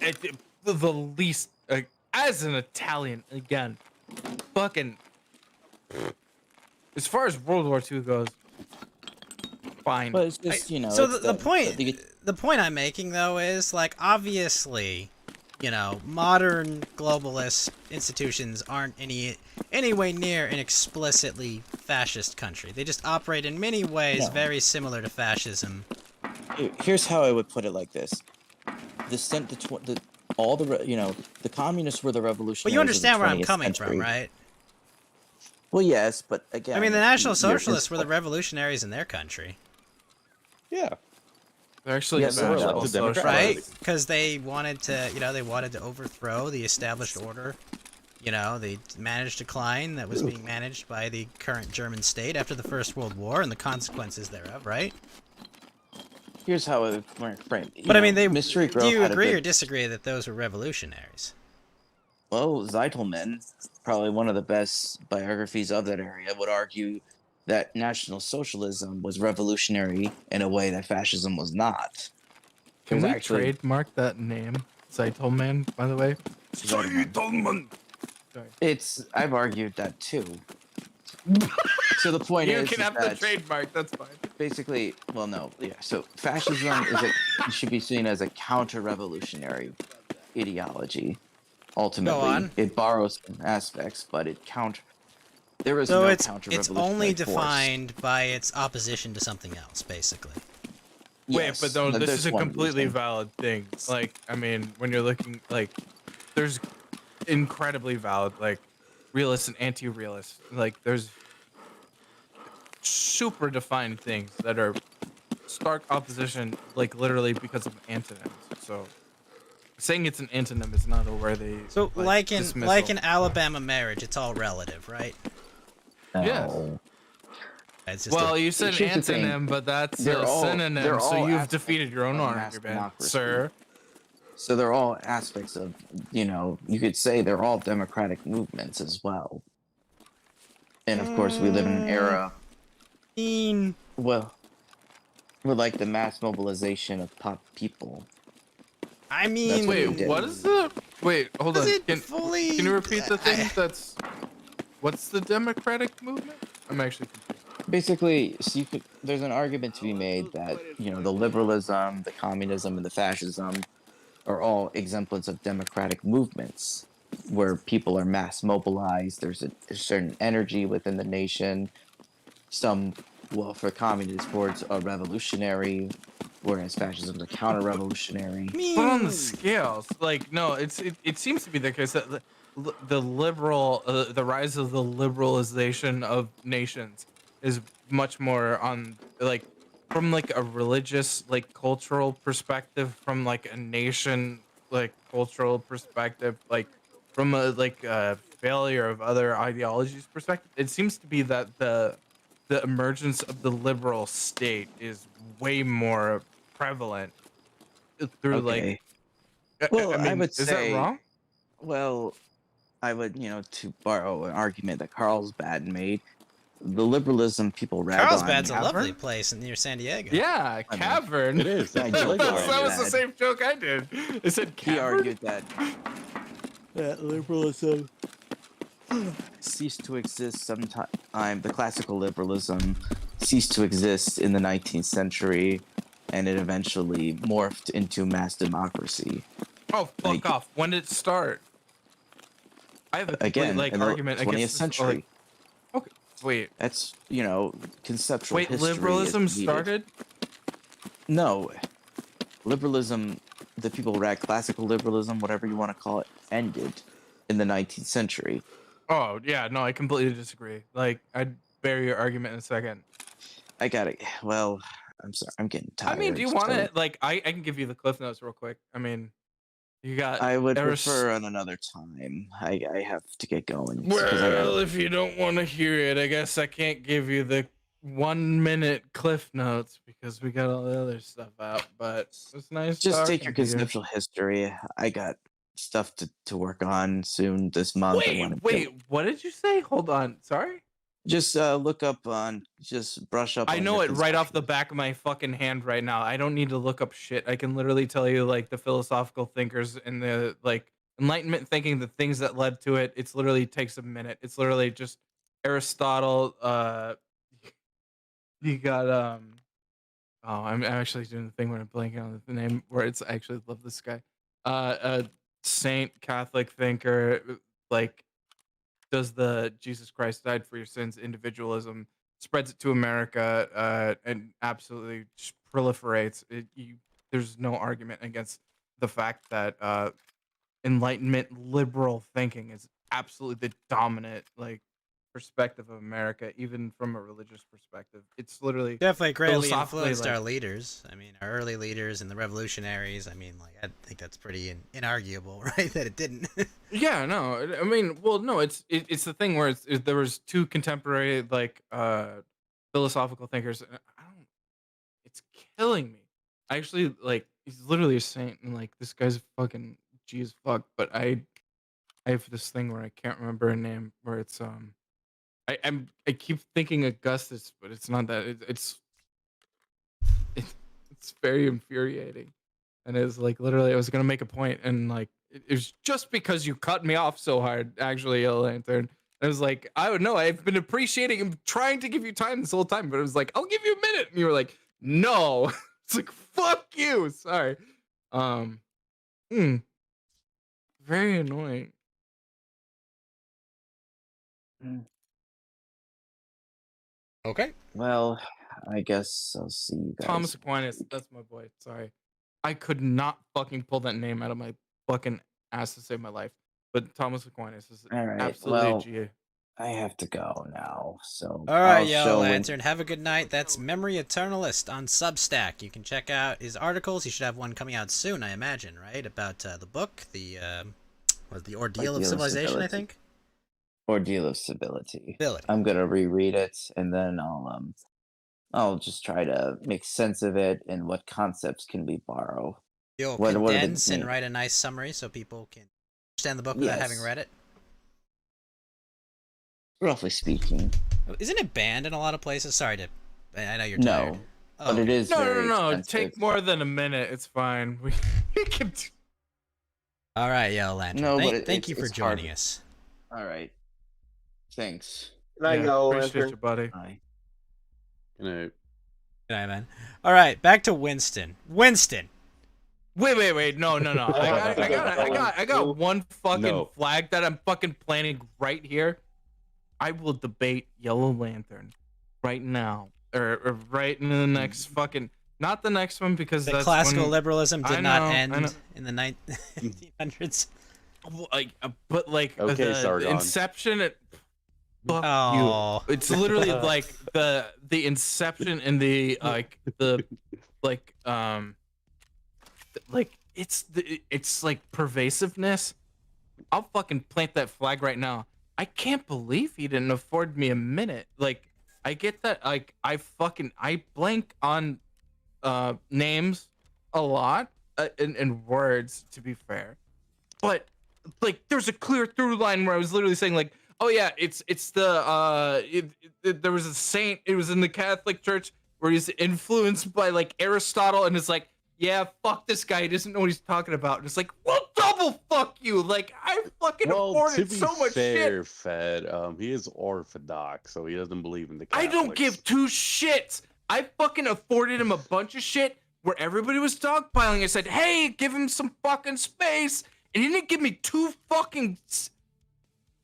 the least as an Italian again, fucking as far as World War II goes, fine. But it's just, you know. So it's the point... the- The point I'm making, though, is, like, obviously, modern globalist institutions aren't any way near an explicitly fascist country. They just operate in many ways No. very similar to fascism. Here's how I would put it like this: all the the communists were the revolutionaries. But you of the understand where I'm 20th coming century. from, right? Well, yes, but again, I mean, the National you're- Socialists were the revolutionaries in their country, Yeah. They're actually Yes, they were national elected Democrats. socialists. right? Because they wanted to, they wanted to overthrow the established order. They managed decline that was being managed by the current German state after the First World War and the consequences thereof, right? Here's how I would frame it. But I mean, Mystery do Grove you had a agree or good- disagree that those were revolutionaries? Well, Zeitelman, probably one of the best biographies of that area, would argue that National Socialism was revolutionary in a way that fascism was not. Can It was we actually- trademark that name? Zeitelman, by the way. Zeitelman. Zeitelman. I've argued that too. So the point You is can have the that trademark. That's fine. basically, well, no, yeah. So fascism should be seen as a counter-revolutionary ideology. Go Ultimately, on. it borrows some aspects, but there is So no it's counter-revolutionary only force. defined by its opposition to something else, basically. Wait, Yes, but no, this there's is a one completely reason. valid thing. Like, I mean, when you're looking, like, there's incredibly valid, like, realist and anti-realist. Like, there's super defined things that are stark opposition, like, literally because of antonyms. So, saying it's an antonym is not a worthy, So like dismissal. in Alabama marriage, it's all relative, right? Yes. No. It's just Well, you said Here's the thing. antonym, but that's They're a all- synonym, they're so all you've aspects defeated your own of mass argument, democracy. sir. So they're all aspects of, you could say they're all democratic movements as well. And of course, we live in an era, well, with like the mass mobilization of people. I mean, That's what Wait, they did. what is the? Wait, hold on. does it Can fully? you repeat the thing? I- That's what's the democratic movement? I'm actually confused. Basically, so there's an argument to be made that the liberalism, the communism, and the fascism are all exemplars of democratic movements where people are mass mobilized. There's a certain energy within the nation. Well, for communists, towards a revolutionary, whereas fascism is a counter-revolutionary. But on the scales, like no, it seems to be the case that the liberal, the rise of the liberalization of nations is much more on like from like a religious, like cultural perspective, from like a nation, like cultural perspective, like from a like a failure of other ideologies perspective. It seems to be that the emergence of the liberal state is way more prevalent through like Okay. I Well, I mean, would is that say, wrong? well, I would, to borrow an argument that Carlsbad made, the liberalism people rag on. Carlsbad's a Cavern? lovely place near San Diego. Yeah, I mean, cavern. It is. I That's joke illegal. around That was the that. same joke I did. It said He cavern. argued that liberalism ceased to exist sometime. The classical liberalism ceased to exist in the 19th century, and it eventually morphed into mass democracy. Oh, fuck Like- off. When did it start? I have a complete, Again, like in the argument 20th against this, century. like, okay, wait, That's conceptual wait. history. Liberalism is needed. started. No, liberalism. The people rag classical liberalism, whatever you want to call it, ended in the 19th century. Oh yeah, no, I completely disagree. Like, I'd bury your argument in a second. I got it. Well, I'm sorry. I'm getting tired. I mean, do you want so it? Like, I can give you the cliff notes real quick. I mean, you got. I would Aris- prefer on another time. I have to get going. 'cause I Well, gotta- if you don't want to hear it, I guess I can't give you the 1 minute cliff notes because we got all the other stuff out. But it's nice. just take your talking to you. conceptual history. I got stuff to work on soon this month. I wanna Wait, what did you say? Hold on. Sorry. Just look up on. Just brush up. I on know your it right off the conceptual- back of my fucking hand right now. I don't need to look up shit. I can literally tell you like the philosophical thinkers and the like enlightenment thinking, the things that led to it. It's literally takes a minute. It's literally just Aristotle. You got oh, I'm actually doing the thing where I'm blanking on the name where it's I actually love this guy. A saint Catholic thinker, like does the Jesus Christ died for your sins individualism, spreads it to America, and absolutely just proliferates. There's no argument against the fact that Enlightenment liberal thinking is absolutely the dominant like perspective of America, even from a religious perspective. It's literally Definitely greatly philosophically, influenced our like- leaders. I mean, our early leaders and the revolutionaries. I mean, like, I think that's pretty inarguable, right? That it didn't. Yeah, no, I mean, well, no, it's the thing where there was two contemporary like philosophical thinkers. And I don't, it's killing me. I actually like he's literally a saint, and like this guy's fucking G as fuck. But I have this thing where I can't remember a name where it's I keep thinking Augustus, but it's not that. It's very infuriating, and it's like literally I was gonna make a point, and like it was just because you cut me off so hard. Actually, Yellow Lantern, I was like, I don't know. I've been appreciating and trying to give you time this whole time, but it was like, I'll give you a minute, and you were like, no. It's like, fuck you. Sorry. Um, hmm, very annoying. Okay. Well, I guess I'll see you guys. Thomas Aquinas, that's my boy. Sorry, I could not fucking pull that name out of my fucking ass to save my life. But Thomas Aquinas is All right. absolutely Well, a GA. I have to go now. So All right, I'll Yellow show Lantern. Have a good night. That's Memory Eternalist on Substack. You can check out his articles. He should have one coming out soon, I imagine, right? About the book, the Ordeal of Civilization, I think. Ordeal of Civility. Civility. I'm gonna reread it, and then I'll just try to make sense of it and what concepts can we borrow. You'll What are the condense and main- write a nice summary so people can understand the book without having Yes. read it. Roughly speaking. Isn't it banned in a lot of places? Sorry to... I know you're No. tired. Oh, But it is No, very no. expensive. Take more than a minute. It's fine. We can. all right, Yellow Lantern. No, but Thank you for it's joining hard. us. All right. Thanks. Good night, Yellow appreciate Lantern. you, buddy. Bye. You know, Good night, man. All right, back to Winston. Winston. Wait. No. I got one fucking No. flag that I'm fucking planning right here. I will debate Yellow Lantern right now, or right in the next fucking. Not the next one because The that's classical when, liberalism did I not know, I end know. in the 1900s. But like Okay, the Sargon. Inception. Fuck Oh. you. It's literally like the Inception and the it's like pervasiveness. I'll fucking plant that flag right now. I can't believe he didn't afford me a minute. Like, I get that. Like, I blank on names a lot and words, to be fair. But like, there's a clear through line where I was literally saying like, oh yeah, it's there was a saint. It was in the Catholic Church where he's influenced by like Aristotle, and it's like, yeah, fuck this guy. He doesn't know what he's talking about. And it's like, well, double fuck you. Like, I fucking well, to afforded be so much fair, shit. Fed, he is Orthodox, so he doesn't believe in the I Catholics. don't give two shits. I fucking afforded him a bunch of shit where everybody was dogpiling. I said, hey, give him some fucking space. And he didn't give me two fucking...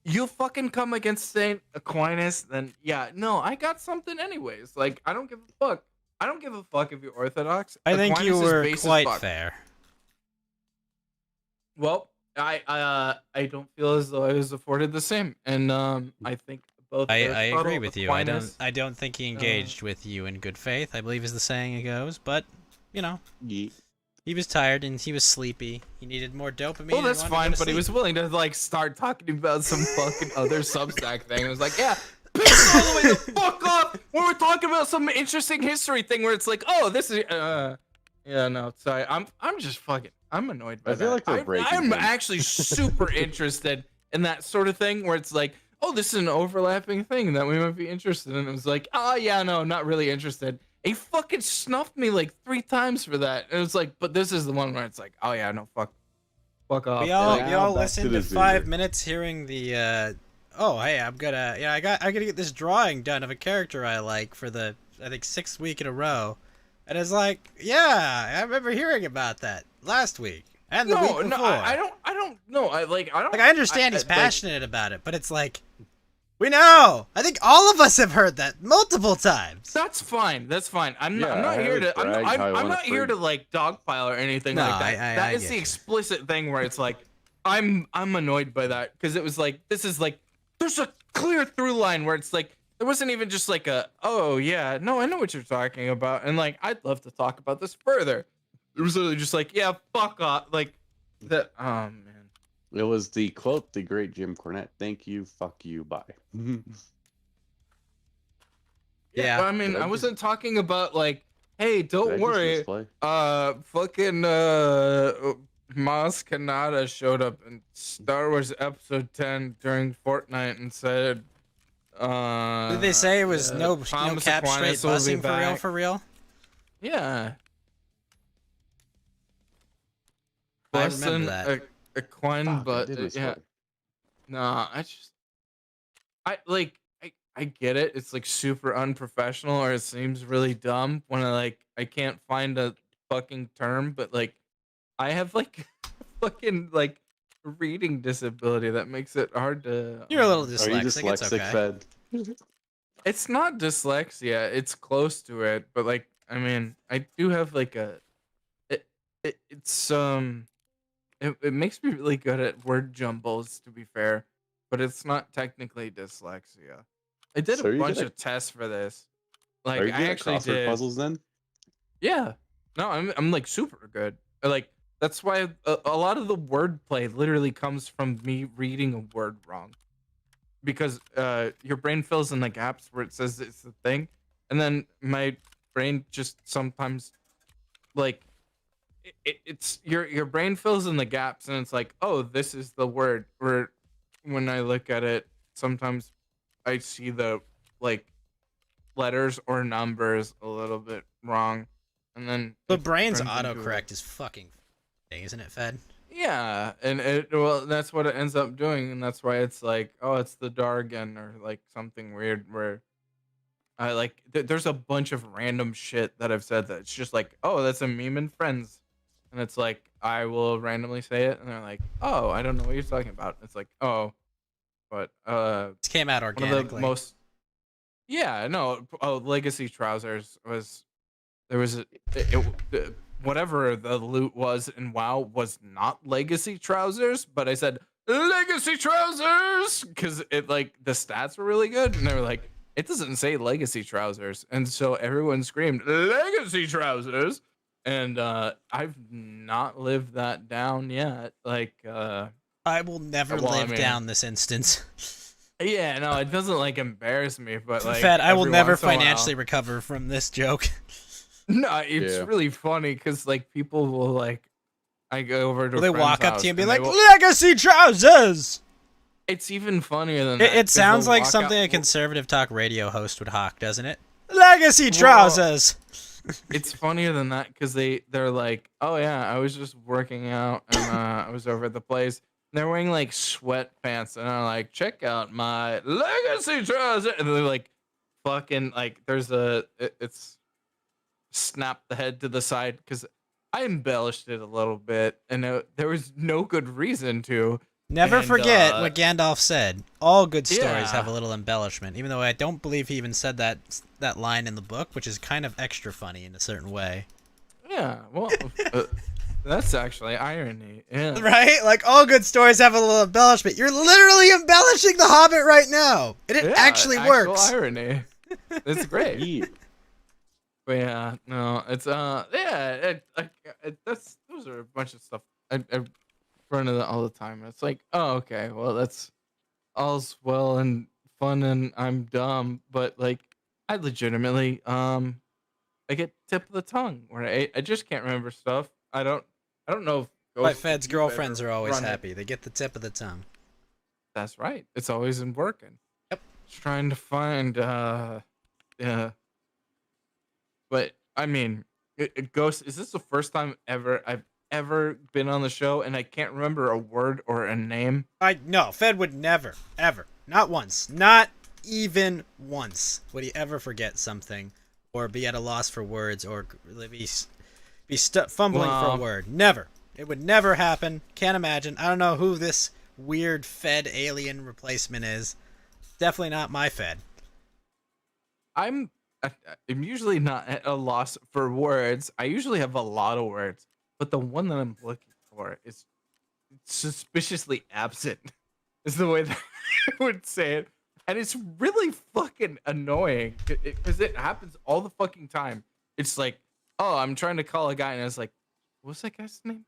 You fucking come against Saint Aquinas, then yeah, no, I got something anyways. Like, I don't give a fuck. I don't give a fuck if you're Orthodox. I think Aquinas you is were base as quite fuck. fair. Well, I don't feel as though I was afforded the same, and I think both. I Aristotle, agree with you. Aquinas, I don't think he engaged with you in good faith, I believe is the saying it goes, but you know, Ye- he was tired and he was sleepy. He needed more dopamine. Well, and that's wanted to go fine, to but he sleep. was willing to like start talking about some fucking other Substack thing. It was like, yeah, piss all the way the fuck off when we're talking about some interesting history thing where it's like, oh, this is yeah, no, sorry, I'm just fucking, I'm annoyed by I feel that. like they're breaking I'm him. actually super interested in that sort of thing where it's like, oh, this is an overlapping thing that we might be interested in. It was like, oh yeah, no, not really interested. He fucking snuffed me like 3 times for that. And it was like, but this is the one where it's like, oh yeah, no, fuck off. We all Now back listened to to the 5 Zoomer. minutes hearing the oh hey, I gotta get this drawing done of a character I like for the I think 6th week in a row. And it's like, yeah, I remember hearing about that last week and the week before. No, I don't know. I don't. Like, I understand he's like, passionate about it, but it's like, we know. I think all of us have heard that multiple times. That's fine. That's fine. I'm Yeah, not I here to. would brag how I I'm want not it here free. to like dogpile or anything No, like that. I That is get the you. explicit thing where it's like, I'm annoyed by that because it was like, this is like, there's a clear through line where it's like, it wasn't even just like a, oh yeah, no, I know what you're talking about, and like, I'd love to talk about this further. It was literally just like, yeah, fuck off, like that. Oh man. It was the quote, the great Jim Cornette. Thank you, fuck you, bye. Yeah. But I mean, Did I I wasn't talking about like, hey, Did I don't just worry. misplay? Fucking Maz Kanata showed up in Star Wars Episode 10 during Fortnite and said, Did they say it was no Thomas cap straight Aquinas will be buzzing for real, back. for real? Yeah. I Bussin' remember that. Aquine, Fuck, I but did yeah. misplay. Nah, I just. I get it. It's like super unprofessional, or it seems really dumb when I can't find a fucking term, but like I have like fucking like reading disability that makes it hard to You're a little Are you dyslexic. It's dyslexic, okay. Fed? it's not dyslexia, it's close to it, but like I mean, I do have like it, it's it makes me really good at word jumbles to be fair, but it's not technically dyslexia. I did a So are you bunch good of tests for this. Are Like you I good at actually crossword did. puzzles then? Yeah. No, I'm like super good. Like that's why a lot of the wordplay literally comes from me reading a word wrong. Because your brain fills in the gaps where it says it's the thing, and then my brain just sometimes like it's your brain fills in the gaps and it's like, oh, this is the word. Or when I look at it, sometimes I see the like letters or numbers a little bit wrong, and then But it brain's turns into autocorrect is fucking, isn't it, Fed? yeah, and well, that's what it ends up doing, and that's why it's like, oh, it's the Dargan or like something weird where I like there's a bunch of random shit that I've said that it's just like, oh, that's a meme in Friends, and it's like I will randomly say it, and they're like, oh, I don't know what you're talking about. It's like, oh, but This came out one of the organically. most yeah, no, oh, Legacy Trousers was there was whatever the loot was in WoW was not Legacy Trousers, but I said Legacy Trousers because it like the stats were really good, and they were like, it doesn't say Legacy Trousers, and so everyone screamed Legacy Trousers, and I've not lived that down yet. Like, I will never well, I live mean, down this instance. yeah, no, it doesn't like embarrass me, but like, Fed, I will every never once in a while- financially recover from this joke. No, it's Yeah. really funny because like people will like, I go over to Will a they friend's walk up house to you and be they like, will- Legacy Trousers? It's even funnier than It, that. it 'cause sounds they'll like walk something out- a conservative talk radio host would hawk, doesn't it? Legacy Well, Trousers! It's funnier than that because they're like, oh yeah, I was just working out and I was over at the place. And they're wearing like sweatpants and I'm like, check out my Legacy trousers, and they're like, fucking like, it's snap the head to the side because I embellished it a little bit and there was no good reason to. Never And, forget what Gandalf said. All good stories yeah. have a little embellishment, even though I don't believe he even said that line in the book, which is kind of extra funny in a certain way. Yeah, well, that's actually irony. Yeah. Right? Like, all good stories have a little embellishment. You're literally embellishing The Hobbit right now. And it Yeah, actually actual works. Irony. It's great. Yeah. But yeah, no, it's those are a bunch of stuff I run into that all the time. And it's like, oh, okay, well, that's all's well and fun, and I'm dumb, but like, I legitimately I get tip of the tongue where I just can't remember stuff. I don't know if But Ghost, Fed's you've girlfriends ever are always run it. happy. They get the tip of the tongue. That's right. It's always in working. Yep. Just trying to find yeah. But I mean, Ghost, is this the first time I've ever been on the show and I can't remember a word or a name? No, Fed would never, ever, not once, not even once would he ever forget something or be at a loss for words or be fumbling for a Well- word. Never. It would never happen. Can't imagine. I don't know who this weird Fed alien replacement is. Definitely not my Fed. I'm usually not at a loss for words. I usually have a lot of words, but the one that I'm looking for is suspiciously absent. Is the way that I would say it, and it's really fucking annoying because it happens all the fucking time. It's like, oh, I'm trying to call a guy, and it's like, what's that guy's name?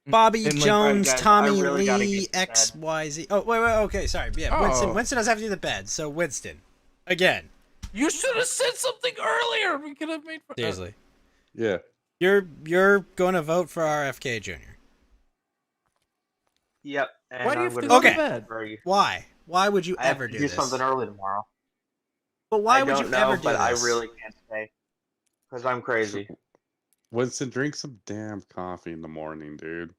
Bobby And, like, Jones, guys, I Tommy really gotta Lee, get to bed. XYZ. Oh, wait, okay, sorry. Yeah, Oh. Winston does have to do the bed. So, Winston, again, You should have said something earlier. We could have made. seriously, Yeah. you're going to vote for RFK Jr. Yep. And Why do you I'm have to gonna go Okay. to bed? for you. Why? Why would you I have ever to do do this? something early tomorrow. But why I would don't you know, ever do but this? I really can't stay because I'm crazy. Winston, drink some damn coffee in the morning, dude.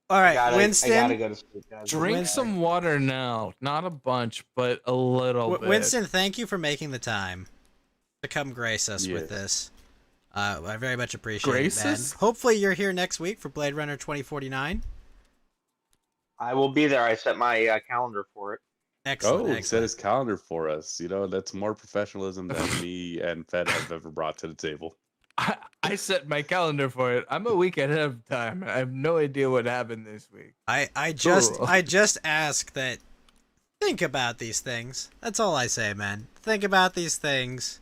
All right, I gotta Winston. go to sleep, guys. Drink Winston- some water now. Not a bunch, but a little bit. Winston, thank you for making the time to come grace us with Yes. this. I very much appreciate Grace it, man. us? Hopefully you're here next week for Blade Runner 2049. I will be there. I set my calendar for it. Excellent, Oh, he set excellent. his calendar for us. You know, that's more professionalism than me and Fed have ever brought to the table. I set my calendar for it. I'm a week ahead of time. I have no idea what happened this week. I just Cool. I just ask that think about these things. That's all I say, man. Think about these things.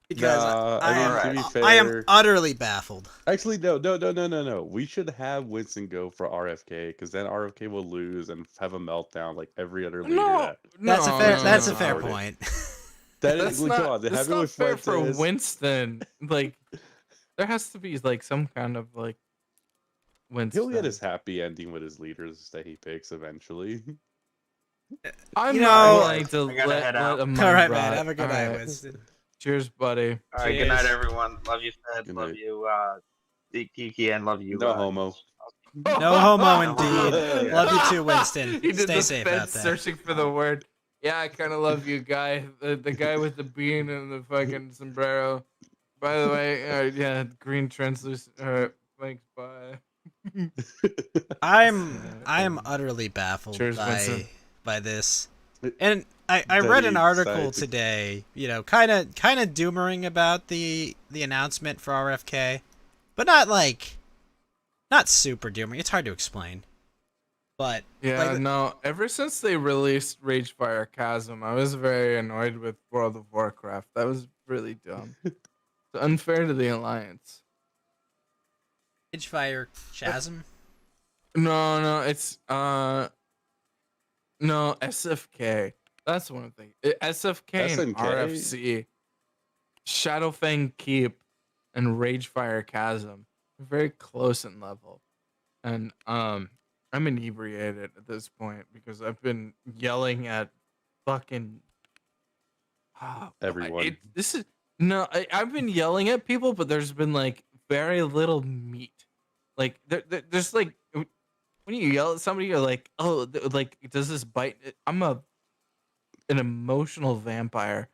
Because Nah, I, I am, mean, to be I am fair- utterly baffled. Actually, no. We should have Winston go for RFK because then RFK will lose and have a meltdown like every other leader. No, That's a no, fair no, that's no, a fair no. point. That That's is, come on, not, they that's have it not with fair for Fuentes. Winston. Like, there has to be like some kind of like Winston. He'll get his happy ending with his leaders that he picks eventually. I'm You not know- willing to I gotta let head out. a All mind right, man. rot. Have a good All night, right. Winston. Cheers, buddy. All right, good night, Cheers. everyone. Love you, Fed. Good Love night. you, Kiki, and love you. No homo. No homo indeed. Yeah. Love you too, Winston. He did Stay the safe Fed out there. searching for the word. Yeah, I kind of love you, guy. The guy with the bean and the fucking sombrero. By the way, yeah, green translucent. Thanks, bye. I'm utterly baffled Cheers, Winston. by this. And I read an Daddy article decided to- today, you know, kind of doomering about the announcement for RFK, but not super doomering. It's hard to explain. But Yeah, like, no. Ever since they released Ragefire Chasm, I was very annoyed with World of Warcraft. That was really dumb. It's unfair to the Alliance. Fire Chasm. No, it's no SFK. That's one thing. SFK and SNK? RFC, Shadowfang Keep, and Ragefire Chasm are very close in level, and I'm inebriated at this point because I've been yelling at fucking Everyone. this is no, I've been yelling at people, but there's been like very little meat. Like there's like when you yell at somebody, you're like, oh, like does this bite? I'm an emotional vampire,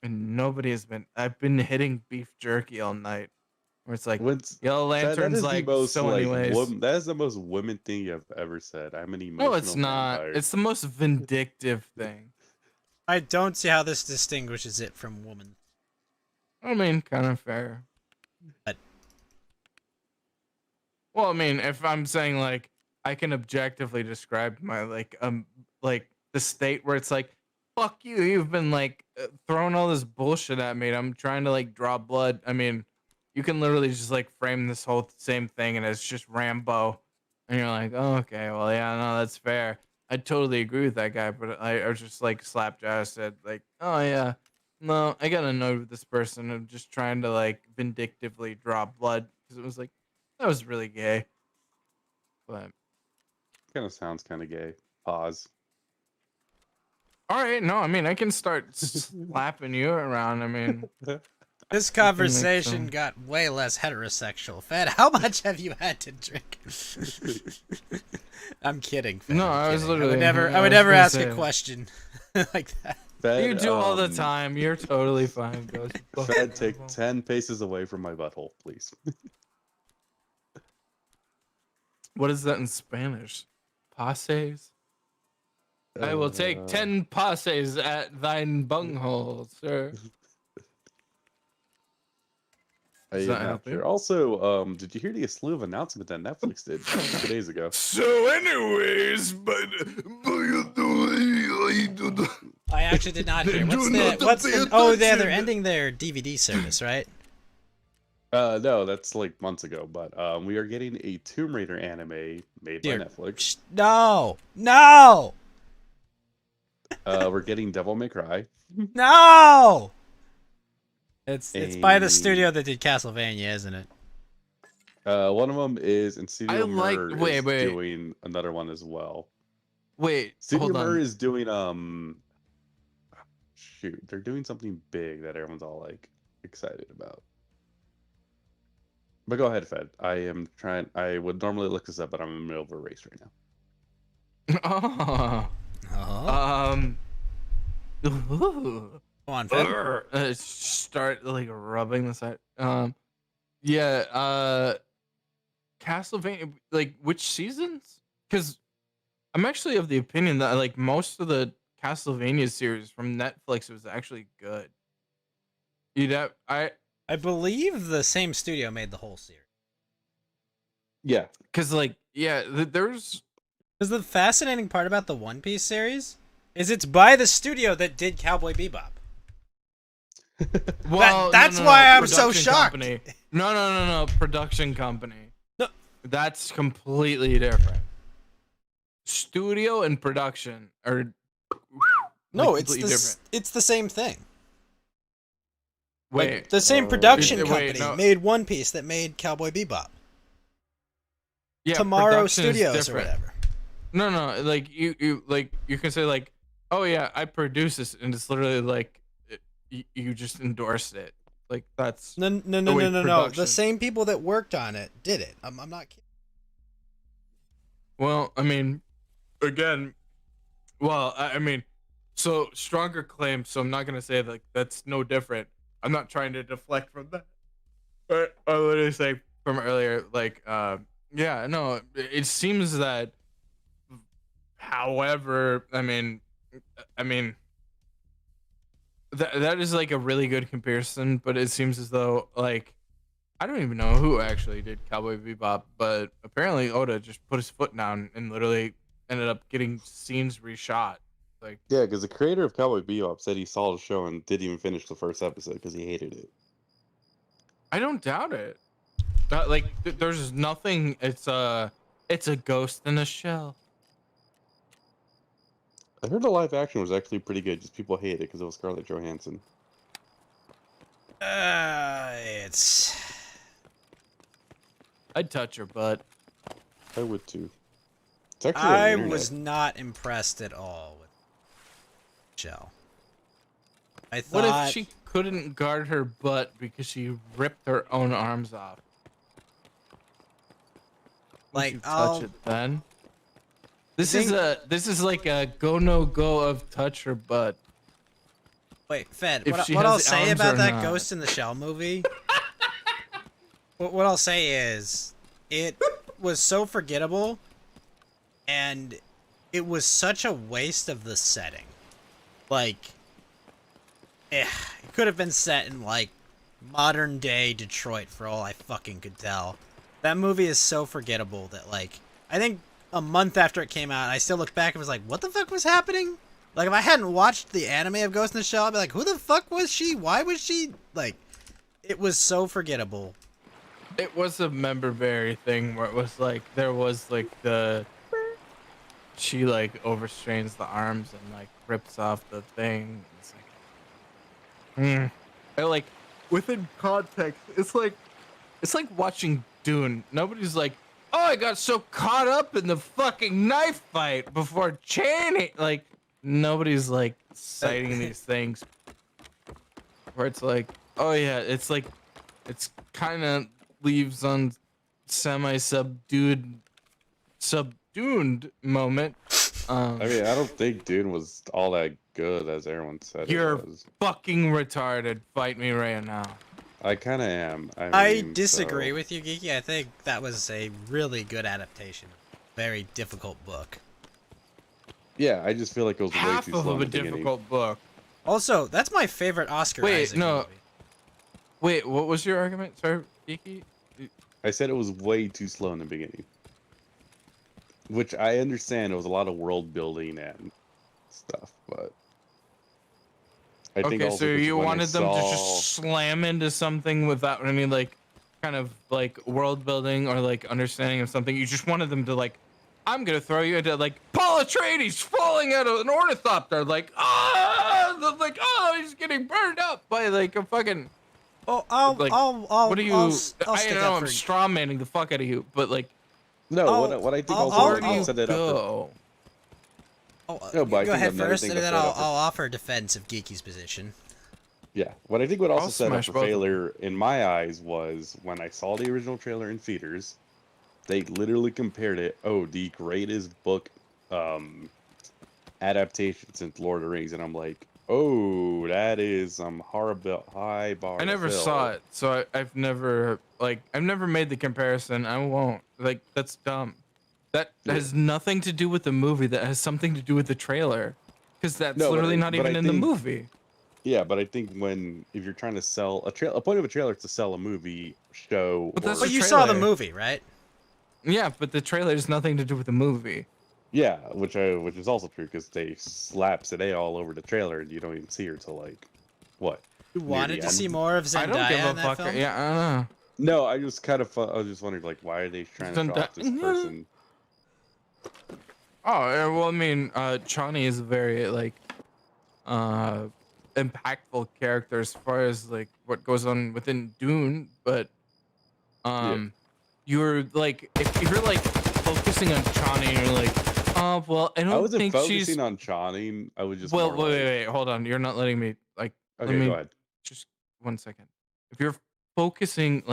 and nobody has been. I've been hitting beef jerky all night, where it's like When's- Yellow that Lantern's is like the most so. like Anyways, that is the most women thing you've ever said. I'm an emotional no, it's not. vampire. It's the most vindictive thing. I don't see how this distinguishes it from woman. I mean, kind of fair. But- Well, I mean, if I'm saying like I can objectively describe my like the state where it's like, fuck you, you've been like throwing all this bullshit at me. And I'm trying to like draw blood. I mean, you can literally just like frame this whole same thing and it's just Rambo, and you're like, oh, okay, well, yeah, no, that's fair. I totally agree with that guy, but I was just like slapjaw said like, oh yeah, no, I got annoyed with this person. I'm just trying to like vindictively draw blood because it was like that was really gay. But Kind of sounds kind of gay. Pause. all right, no, I mean I can start slapping you around. I mean, This some- conversation got way less heterosexual. Fed, how much have you had to drink? I'm kidding. Fed, No, I'm I was kidding. literally- I I would was never gonna ask say- a question like that. Fed, you do all the time. You're totally fine. Ghost. Fed, take 10 paces away from my butthole, please. What is that in Spanish? Pases? I will take 10 pases at thine bunghole, sir. I Does am that not help you? sure. Also, did you hear the slew of announcement that Netflix did 2 days ago? So, anyways, but I actually did not hear. Do What's not the? What's pay the? Oh, they're attention. ending their DVD service, right? No, that's like months ago. But we are getting a Tomb Raider anime made Dear- by Netflix. Shh, no, no, We're getting Devil May Cry. no. It's by the A- studio that did Castlevania, isn't it? One of them is, and I Studio like- Mir wait, is wait. doing another one as well. Wait, Studio hold Mir on. is doing shoot, they're doing something big that everyone's all like excited about. But go ahead, Fed. I am trying. I would normally look this up, but I'm in the middle of a race right now. Oh. Oh. Ooh. Go on, Fed. Start like rubbing the side. Yeah. Castlevania. Like which seasons? Because I'm actually of the opinion that like most of the Castlevania series from Netflix was actually good. I believe the same studio made the whole series. Yeah, because like there's Because the fascinating part about the One Piece series is it's by the studio that did Cowboy Bebop. That's why I'm so shocked. Company. No, production company. No. That's completely different. Studio and production are No, completely different. It's the same thing. Wait, Like, the same production wait, company no. made One Piece that made Cowboy Bebop. Yeah, Tomorrow production is Studios or different. whatever. No, like you can say like, oh yeah, I produce this, and it's literally like you just endorsed it. Like that's No. The same people that worked on it did it. I'm not kidding. Well, I mean, again, I mean, so stronger claim. So I'm not gonna say like that's no different. I'm not trying to deflect from that. But I literally say from earlier, like, yeah, no, it seems that. However, I mean, that is like a really good comparison, but it seems as though like I don't even know who actually did Cowboy Bebop, but apparently Oda just put his foot down and literally ended up getting scenes reshot. Like, yeah, because the creator of Cowboy Bebop said he saw the show and didn't even finish the first episode because he hated it. I don't doubt it. Like, there's nothing. It's a ghost in a shell. I heard the live action was actually pretty good. Just people hate it because it was Scarlett Johansson. It's. I'd touch her butt. I would too. It's actually on the I internet. was not impressed at all with Shell. I thought. What if she couldn't guard her butt because she ripped her own arms off? Would Like, you I'll- touch it then? This think- is like a go no go of touch her butt. Wait, Fed. If she What has I'll say arms about or that not. Ghost in the Shell movie. What I'll say is, it was so forgettable, and it was such a waste of the setting. Like, it could have been set in like modern day Detroit for all I fucking could tell. That movie is so forgettable that like I think a month after it came out, I still look back and was like, what the fuck was happening? Like, if I hadn't watched the anime of Ghost in the Shell, I'd be like, who the fuck was she? Why was she? Like, it was so forgettable. It was a member berry thing where it was like there was like she like overstrains the arms and like rips off the thing. It's like, and like within context, it's like watching Dune. Nobody's like, oh, I got so caught up in the fucking knife fight before chaining. Like, nobody's like citing these things where it's like, oh yeah, it's like, it's kind of leaves on subdued moment. I mean, I don't think Dune was all that good as everyone said You're it was. fucking retarded. Fight me right now. I kind of am. I mean, disagree so- with you, Geeky. I think that was a really good adaptation. Very difficult book. Yeah, I just feel like it was way Half too slow of in a the beginning. difficult book. Also, that's my favorite Oscar Wait, Isaac no. movie. Wait, what was your argument? Sorry, Geeky? I said it was way too slow in the beginning. Which I understand, it was a lot of world building and stuff, but I think Okay, also so 'cause you when I wanted them to saw- just slam into something without any like kind of like world building or like understanding of something. You just wanted them to like, I'm gonna throw you into like Paul Atreides falling out of an ornithopter, like he's getting burned up by like a fucking. Oh, I'll What do you? I'll I stick know up I'm for straw manning the fuck out of you, but like, No, I'll- what I think I'll- also I'll- where do when you you set it up. go? Oh, No, but I go think ahead another first, thing and to then set I'll up for- offer defense of Geeky's position. Yeah. What I think what I'll also set up smash for both of them. failure in my eyes was when I saw the original trailer in theaters. They literally compared it. Oh, the greatest book um, adaptation since Lord of the Rings, and I'm like, oh, that is horrible high bar I to never saw fill. it, so I've never I've never made the comparison. I won't. Like that's dumb. That Yeah. has nothing to do with the movie. That has something to do with the trailer, because that's No, literally not but I even in the think movie. yeah, but I think if you're trying to sell a point of a trailer is to sell a movie, show, But that's or a But you saw the trailer. movie, right? Yeah, but the trailer has nothing to do with the movie. yeah, which is also true because they slap Zendaya all over the trailer and you don't even see her till like what You near wanted the to see end. more of I don't give Zendaya a in that fuck. film? Yeah, I don't know. No, I was just wondering like why are they trying to show off this person? Oh, well, I mean, Chani is a very uh impactful character as far as like what goes on within Dune, but Yeah, you're like if you're like focusing on Chani and you're like, oh well, I I don't wasn't think she's focusing on Channing. I was just well, more wait, hold on. You're not letting me let okay, go me ahead. just 1 second. If you're focusing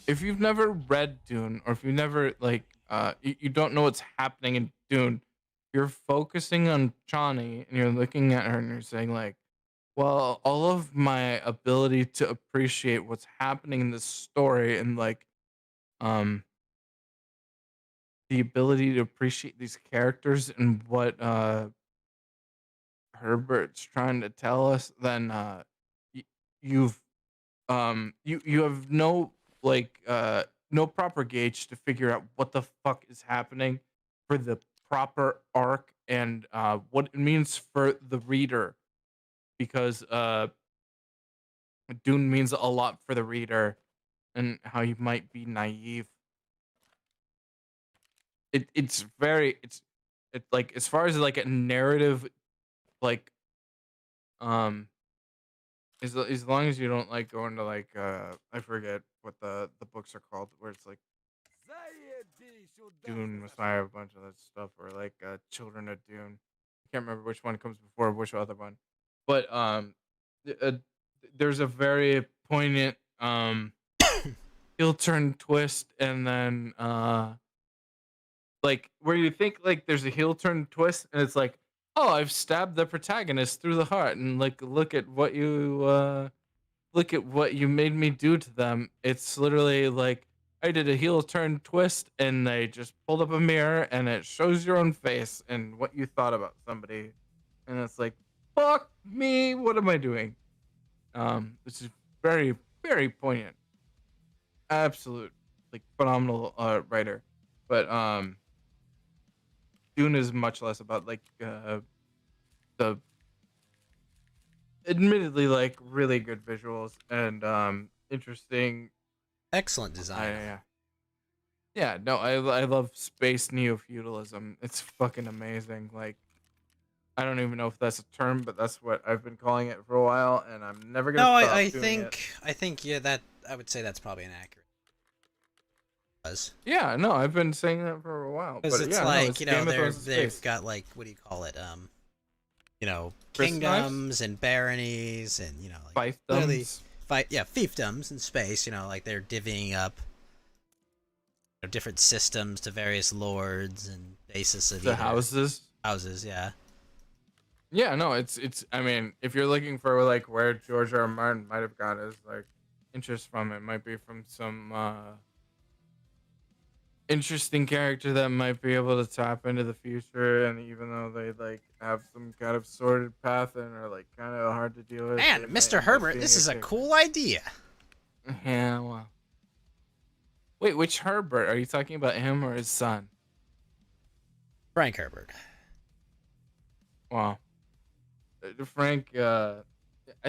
if you've never read Dune or if you never you don't know what's happening in Dune, you're focusing on Chani and you're looking at her and you're saying like, well, all of my ability to appreciate what's happening in this story and um the ability to appreciate these characters and what Herbert's trying to tell us, then y- you've you have no proper gauge to figure out what the fuck is happening for the proper arc and what it means for the reader, because Dune means a lot for the reader and how you might be naive. It's like as far as like a narrative, like um as long as you don't like go into I forget what the books are called where it's like Dune Messiah, a bunch of that stuff, or like Children of Dune. I can't remember which one comes before which other one, but th- uh, there's a very poignant heel turn twist, and then like where you think like there's a heel turn twist, and it's like, oh, I've stabbed the protagonist through the heart, and like look at what you made me do to them. It's literally like I did a heel turn twist and they just pulled up a mirror and it shows your own face and what you thought about somebody. And it's like, fuck me, what am I doing? This is very, very poignant. Absolute, like phenomenal writer. But Dune is much less about the admittedly like really good visuals and interesting. Excellent design. Yeah, no, I love space neo feudalism. It's fucking amazing. Like I don't even know if that's a term, but that's what I've been calling it for a while, and I'm never gonna No, stop I doing it. think yeah, that I would say that's probably an accurate. Yeah, no, I've been saying that for a while. Because But it's yeah, no, like, it's Game of Thrones in they've space. got like, what do you call it? Chris knives, Kingdoms and baronies and like literally fiefdoms, fiefdoms in space. Like they're divvying up different systems to various lords and basis of the either houses. houses. Yeah. Yeah, no, it's. I mean, if you're looking for like where George R. R. Martin might have got his like interest from, it might be from some interesting character that might be able to tap into the future, and even though they like have some kind of sordid path and are like kind of hard to deal with, Man, they might Mr. end up Herbert, being this is a character. cool idea. Yeah, well. Wait, which Herbert? Are you talking about him or his son? Frank Herbert. Wow. Frank, I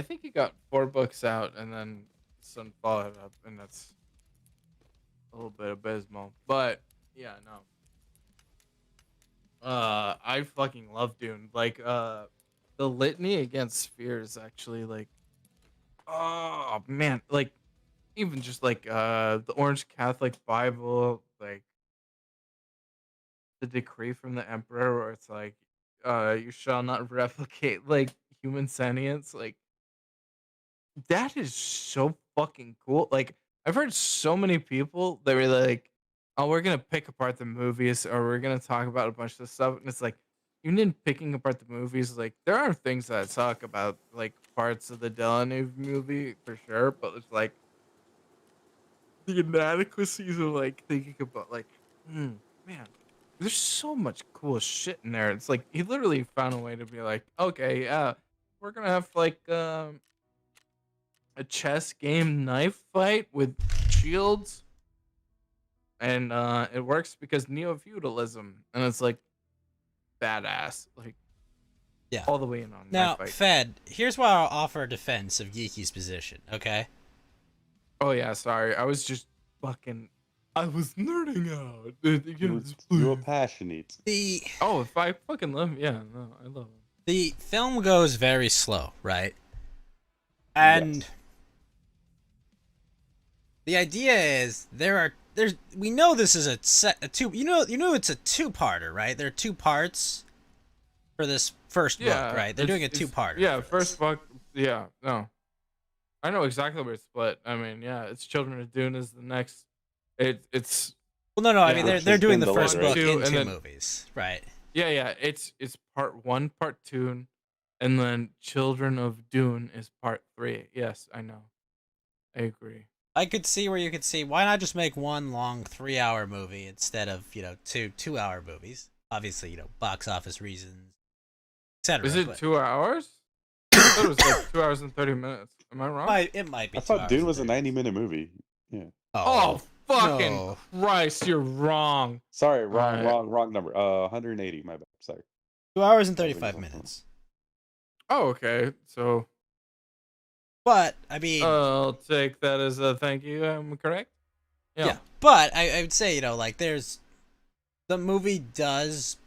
think he got 4 books out and then his son followed up, and that's a little bit abysmal. But yeah, no. I fucking love Dune. Like, the litany against Sphere is actually like, oh man, like even just like the Orange Catholic Bible, like the decree from the Emperor, where it's like, you shall not replicate like human sentience. Like That is so fucking cool. Like, I've heard so many people that were like, "Oh, we're gonna pick apart the movies, or we're gonna talk about a bunch of stuff," and it's like, even in picking apart the movies, like there are things that suck about like parts of the Villeneuve movie for sure, but it's like the inadequacies of like thinking about like, man, there's so much cool shit in there. It's like he literally found a way to be like, okay, yeah, we're gonna have like a chess game knife fight with shields, and it works because neo feudalism, and it's like badass, like Yeah. all the way in on Now, knife fight. Fed, here's why I'll offer a defense of Geeky's position, okay? Oh yeah, sorry, I was just fucking. I was nerding out. You were passionate. Oh, if I fucking love him, yeah, no, I love him. The film goes very slow, right? And Yes. the idea is we know this is a two it's a two-parter, right? There are two parts for this first book, right? They're doing a two-parter. Yeah, first book. Yeah, no, I know exactly where it's split. I mean, yeah, it's Children of Dune is the next. It's Well, no, I yeah, mean which they're has doing been the first delayed, book right? in And two then- movies, right? yeah. It's part one, part two, and then Children of Dune is part three. Yes, I know. I agree. I could see where you could see why not just make one long 3-hour movie instead of two-hour movies. Obviously, box office reasons, etc. Is it 2 hours? I thought it was like 2 hours and 30 minutes. Am I wrong? It might be. I 2 thought hours Dune and was a 30. 90-minute movie. Yeah. Oh, fucking no. Christ, you're wrong. Sorry, wrong, Alright. wrong number. 180. My bad. Sorry. 2 hours and 35 minutes. Oh, okay. So But I mean, I'll take that as a thank you. I'm correct. yeah. But I would say there's the movie does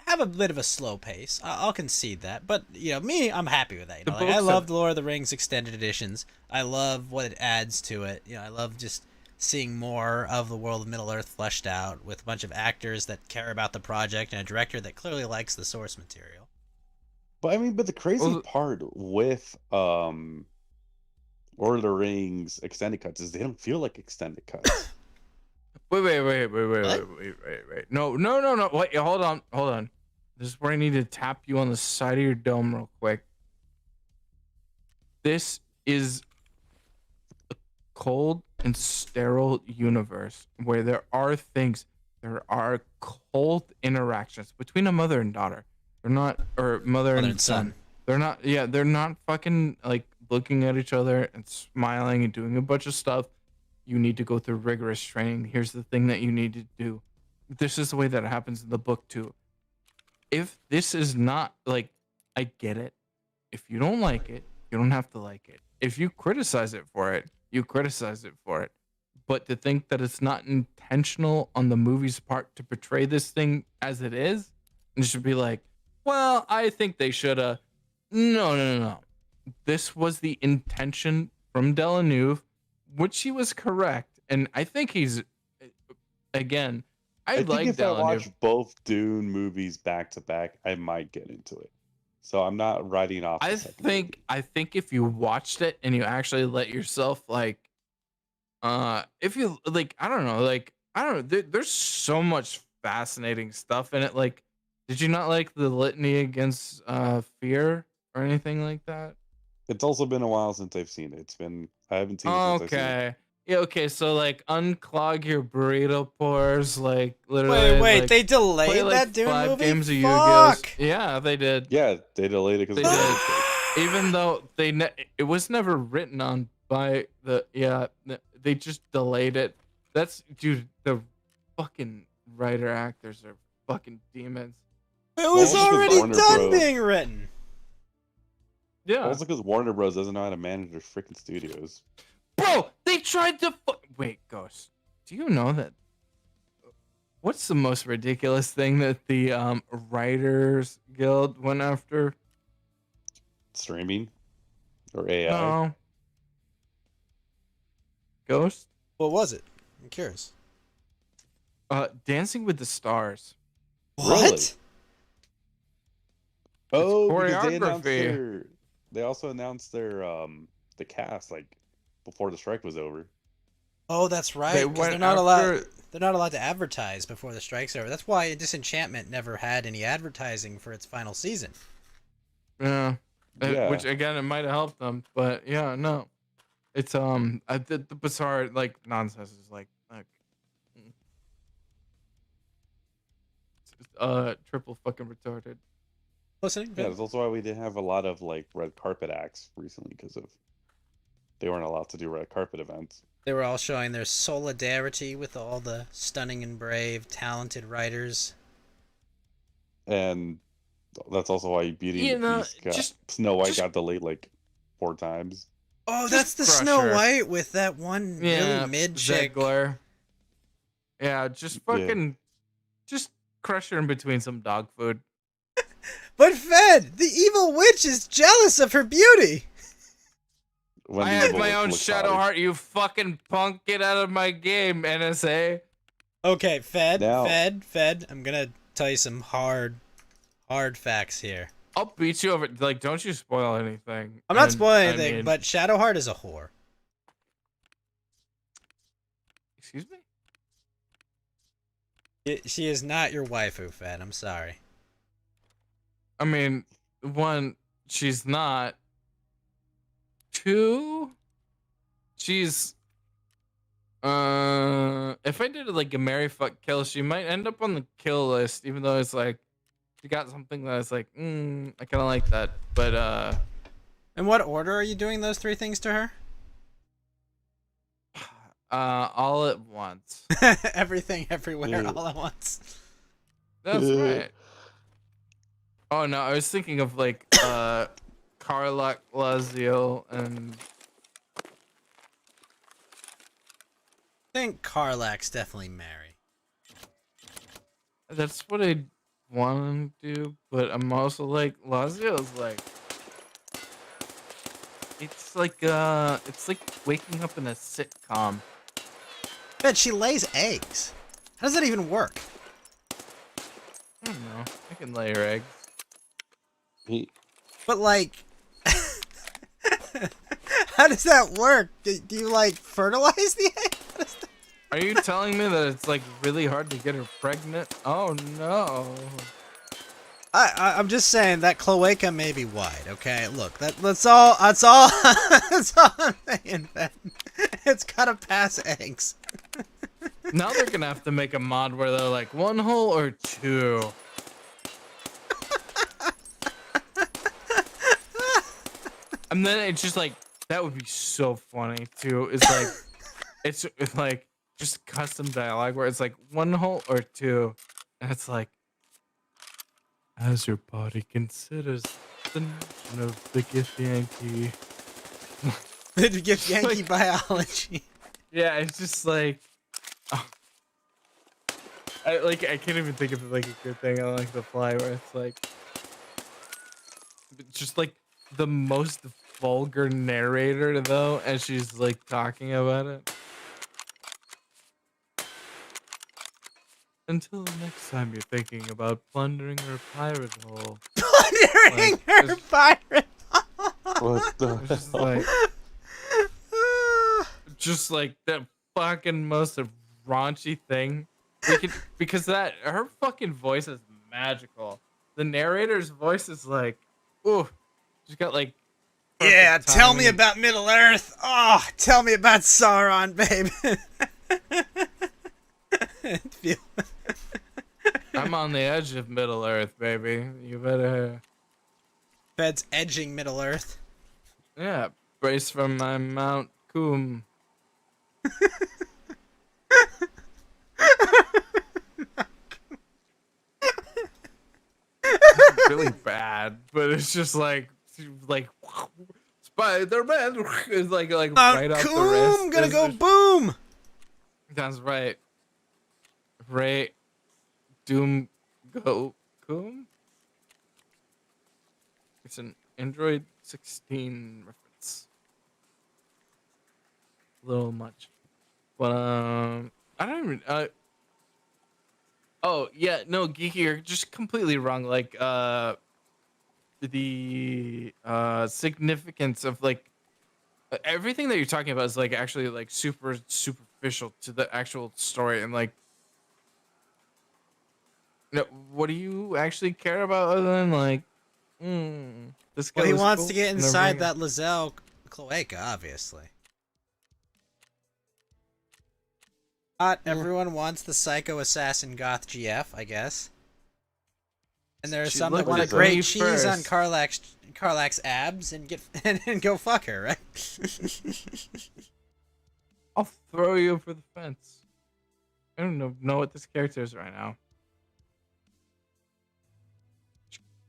have a bit of a slow pace. I'll concede that. But me, I'm happy with that. The I books love have- Lord of the Rings extended editions. I love what it adds to it. I love just seeing more of the world of Middle Earth fleshed out with a bunch of actors that care about the project and a director that clearly likes the source material. But I mean, the crazy Well, part with Lord of the Rings extended cuts is they don't feel like extended cuts. Wait. What? No. Wait, hold on. This is where I need to tap you on the side of your dome real quick. This is a cold and sterile universe where there are cold interactions between a mother and daughter. They're not, or mother and son. They're not fucking like looking at each other and smiling and doing a bunch of stuff. You need to go through rigorous training. Here's the thing that you need to do. This is the way that it happens in the book too. If this is not like, I get it. If you don't like it, you don't have to like it. If you criticize it for it, you criticize it for it. But to think that it's not intentional on the movie's part to portray this thing as it is, and it should be like, well, I think they should have. No. This was the intention from Villeneuve, which he was correct. And I think he's, again, I think like if I Villeneuve. watch both Dune movies back to back, I might get into it. So I'm not writing off. I the second movie. think if you watched it and you actually let yourself if you like, I don't know, there's so much fascinating stuff in it. Like, did you not like the litany against fear or anything like that? It's also been a while since I've seen it. I haven't seen it since I've seen it. Okay. Yeah, okay, so like unclog your burrito pores, like literally. Wait, like, they delayed play, like, that Dune 5 movie? games of Yu-Gi-Ohs. Fuck! Yeah, they did. Yeah, they delayed it because They did. Even though it was never written on by they just delayed it. That's, dude, the fucking writer actors are fucking demons. It was Well, already Warner done Bros. being written. Yeah. Also because Warner Bros. Doesn't know how to manage their freaking studios. Bro, they tried to wait, Ghost. Do you know that what's the most ridiculous thing that the Writers Guild went after? Streaming or AI. No. Ghost? What was it? I'm curious. Dancing with the Stars. Really? What? Oh, because choreography. they also announced their the cast like before the strike was over. Oh, that's right. They 'Cause went they're not allowed. after. They're not allowed to advertise before the strike's over. That's why Disenchantment never had any advertising for its final season. Yeah. Yeah. Which again, it might have helped them, but yeah, no. It's the bizarre like nonsense is like triple fucking retarded. Listening. Yeah, Good. that's also why we didn't have a lot of like red carpet acts recently because of they weren't allowed to do red carpet events. They were all showing their solidarity with all the stunning and brave, talented writers. And that's also why Beauty and the Beast got Snow White got delayed like 4 times. Oh, Just that's the crush Snow her. White with that one really mid chick. Zegler. Yeah, just fucking just crush her in between some dog food. But Fed, the evil witch is jealous of her beauty. When I the had evil my witch own looks shadow hottie. heart, you fucking punk. Get out of my game, NSA. Okay, Fed, Now- Fed. I'm gonna tell you some hard facts here. I'll beat you over. Like, don't you spoil anything. I'm not And, spoiling I anything, mean- but Shadowheart is a whore. Excuse me? She is not your waifu, Fed. I'm sorry. I mean, one, she's not. Two, she's. If I did like a marry, fuck, kill, she might end up on the kill list, even though it's like, she got something that's like, I kind of like that. But, In what order are you doing those 3 things to her? all at once. Everything, everywhere, Ew. all at once. That's right. Oh no, I was thinking of like Carlac, Laziel, and I think Carlax definitely marry. that's what I want to do. But I'm also like Laziel's like it's like waking up in a sitcom. Fed, she lays eggs. How does that even work? I don't know. I can lay her eggs. He, But like, how does that work? Do you like fertilize the egg? What is that? Are you telling me that it's like really hard to get her pregnant? Oh no. I'm just saying that cloaca may be wide. Okay, look, that's all. That's all. That's all I'm saying. Fed. It's gotta pass eggs. Now they're gonna have to make a mod where they're like 1 hole or 2. And then it's just like that would be so funny too. It's like it's like just custom dialogue where it's like 1 hole or 2, and it's like as your body considers the notion of the gift Yankee. To give Yankee biology. Yeah, it's just like oh. I can't even think of like a good thing on like the fly where it's like just like the most vulgar narrator though, as she's like talking about it. Until next time you're thinking about plundering her pirate hole. Plundering Like, her it's- pirate. what the It's just hell? like just like the fucking most raunchy thing. Because that her fucking voice is magical. The narrator's voice is like, ooh, she's got like. Yeah, perfect tell me timing. about Middle Earth. Oh, tell me about Sauron, babe. Feel- I'm on the edge of Middle Earth, baby. You better, Fed's edging Middle Earth. yeah, brace for my Mount Coom. It's really bad, but it's just like Spider-Man is like right off the wrist. Coom, gonna It's go just- boom. That's right. Ray Doom Go Coom. It's an Android 16 reference. A little much. But I don't even oh yeah, no, Geeky, you're just completely wrong. Like the significance of like Everything that you're talking about is like actually like super superficial to the actual story, and like, what do you actually care about other than like, this guy Well, he was wants to cool get and inside everything. that Lizelle cloaca, obviously. Not everyone wants the psycho assassin goth GF, I guess. And there are She some that looked want to at grate me cheese on first. Karlak's abs and get and go fuck her, right? I'll throw you over the fence. I don't know what this character is right now.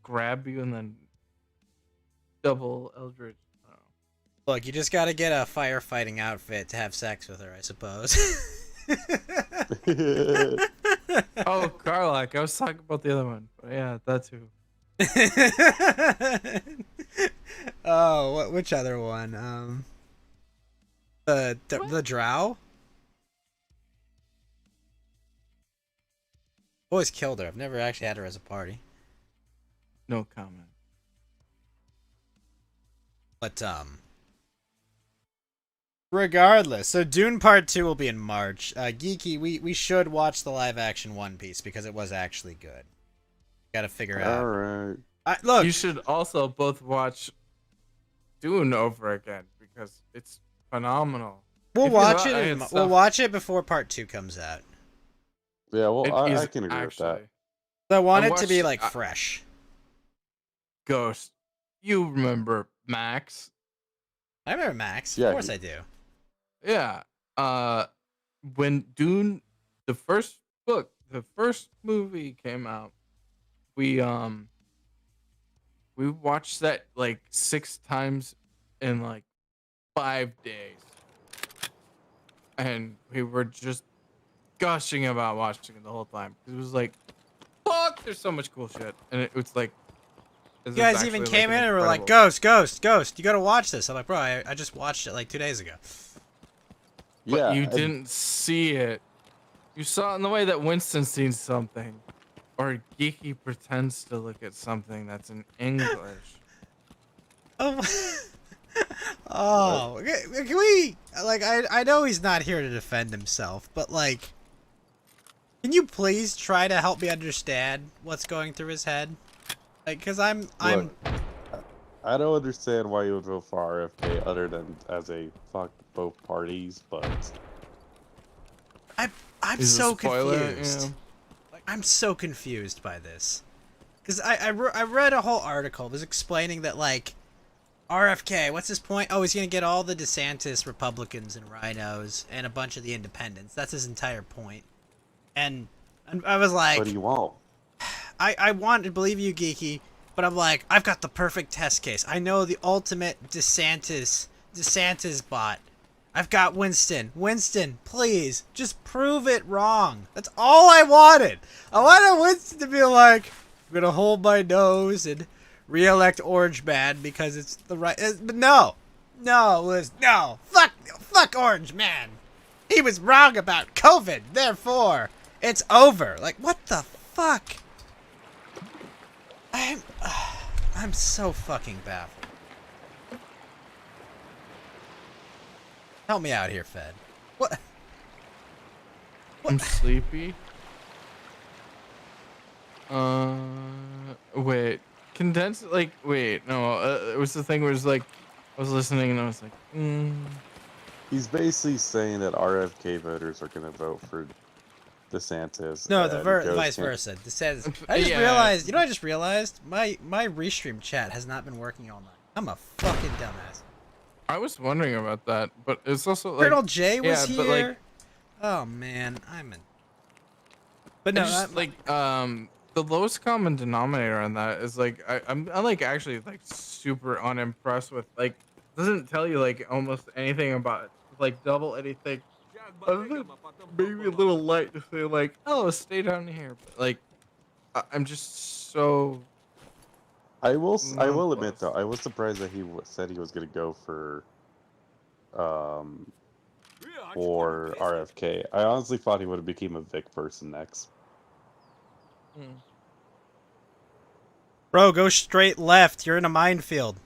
Grab you and then double Eldritch. Oh. Look, you just gotta get a firefighting outfit to have sex with her, I suppose. Oh, Karlak. I was talking about the other one. But yeah, that too. Oh, which other one? The drow? Always killed her. I've never actually had her as a party. No comment. But regardless, so Dune Part 2 will be in March. Geeky, we should watch the live action One Piece because it was actually good. Gotta figure out. All right. Look, You should also both watch Dune over again because it's phenomenal. we'll If you watch thought I it. had We'll stuff- watch it before Part 2 comes out. Yeah, well, It I is can agree with that. So I want I it to be watched- like fresh. Ghost. You remember Max? I remember Max. Yeah, Of course I do. Yeah. When Dune, the first book, the first movie came out, we watched that like 6 times in like 5 days, and we were just gushing about watching it the whole time. It was like, fuck, there's so much cool shit, and it was like, You guys even came in and were like, Ghost, you gotta watch this. I'm like, bro, I just watched it like 2 days ago. But Yeah, you and- didn't see it. You saw it in the way that Winston sees something, or Geeky pretends to look at something that's in English. Oh, can we, like, I know he's not here to defend himself, but like, can you please try to help me understand what's going through his head? Like, cause I'm Look, I don't understand why you would vote for RFK other than as a fuck both parties, but I'm Is it so a spoiler? confused. Yeah. Like, I'm so confused by this. Because I read a whole article. It was explaining that, like, RFK, what's his point? Oh, he's going to get all the DeSantis Republicans and rhinos and a bunch of the independents. That's his entire point. And I was like, what do you want? I want to believe you, Geeky, but I'm like, I've got the perfect test case. I know the ultimate DeSantis bot. I've got Winston. Winston, please, just prove it wrong. That's all I wanted. I wanted Winston to be like, I'm gonna hold my nose and re-elect Orange Man because it's the right. But no, Liz, no. Fuck Orange Man. He was wrong about COVID. Therefore, it's over. Like, what the fuck? I'm so fucking baffled. Help me out here, Fed. What? I'm sleepy. Wait. Condensed, like, wait, no, it was the thing where it was like, I was listening and I was like, He's basically saying that RFK voters are going to vote for DeSantis. No, and the Ghost vice can't- versa. This says, I just Yeah. realized. You know what I just realized? My restream chat has not been working all night. I'm a fucking dumbass. I was wondering about that, but it's also like, Colonel J was yeah, but, here. like, Oh man, I'm in. But no, I just, the lowest common denominator on that is like I'm like actually like super unimpressed with, like, doesn't tell you like almost anything about it. Like double anything. Other than maybe a little light to say like, oh, stay down here. But like, I'm just so. I will Nonplussed. admit though, I was surprised that he said he was going to go for RFK. I honestly thought he would have became a Vic person next. bro, go straight left. You're in a minefield.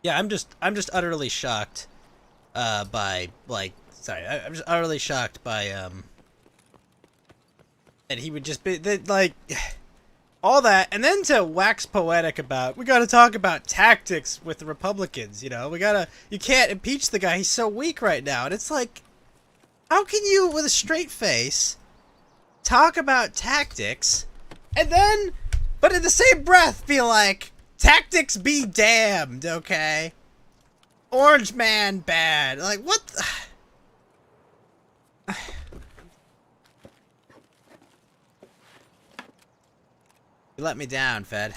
Yeah, I'm just utterly shocked by like I'm just utterly shocked by that he would just be that like all that, and then to wax poetic about we got to talk about tactics with the Republicans. You know, you can't impeach the guy. He's so weak right now, and it's like, how can you, with a straight face, talk about tactics, and then, but in the same breath, be like, tactics be damned, okay? Orange man bad. Like, what? You let me down, Fed.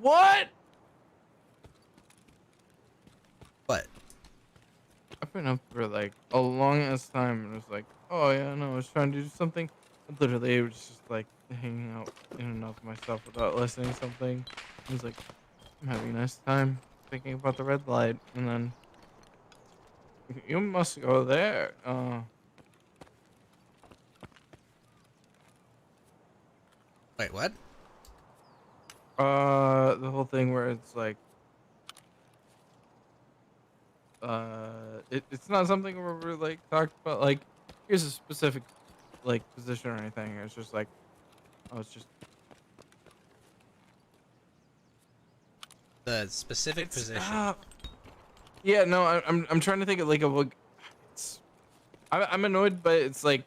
What? What? I've been up for like a long ass time, and it was like, oh yeah, no, I was trying to do something. But literally, it was just like hanging out in and of myself without listening to something. It was like, I'm having a nice time thinking about the red light, and then you must go there. Wait, what? The whole thing where it's like, it's not something where we're like talked about like, here's a specific like position or anything. It's just like, oh, it's just The specific position. Yeah, no, I'm trying to think of like I'm annoyed, but it's like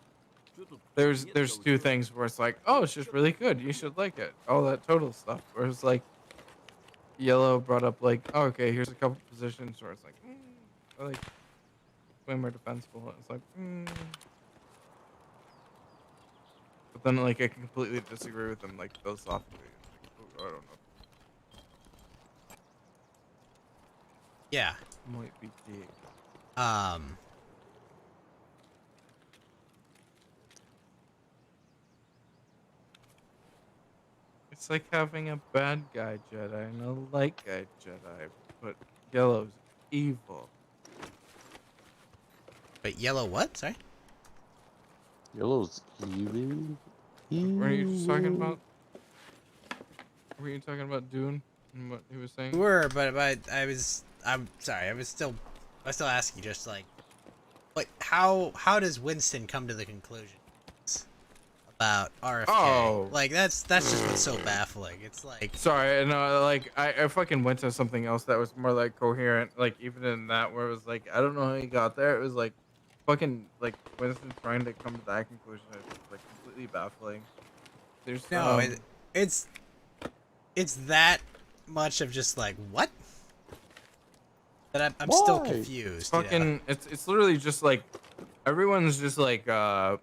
there's two things where it's like, oh, it's just really good, you should like it, all that total stuff. Where it's like Yellow brought up like, oh, okay, here's a couple positions where it's like, I like way more defensible. It's like, but then like I completely disagree with them like philosophically. It's like, oh, I don't know. Yeah. Might be deep. It's like having a bad guy Jedi and a light guy Jedi, but Yellow's evil. Wait, Yellow what? Sorry? Yellow's evil. Were you just talking about? Were you talking about Dune and what he was saying? We were, but I'm sorry, I was still asking just like how does Winston come to the conclusion about RFK? Oh. Like that's just what's so baffling. It's like, Sorry, no, like I fucking went to something else that was more like coherent. Like even in that, where it was like I don't know how he got there. It was like fucking like Winston trying to come to that conclusion is just like completely baffling. There's no, it's that much of just like what? But I'm still confused. Fucking, you know? it's literally just like everyone's just like I'm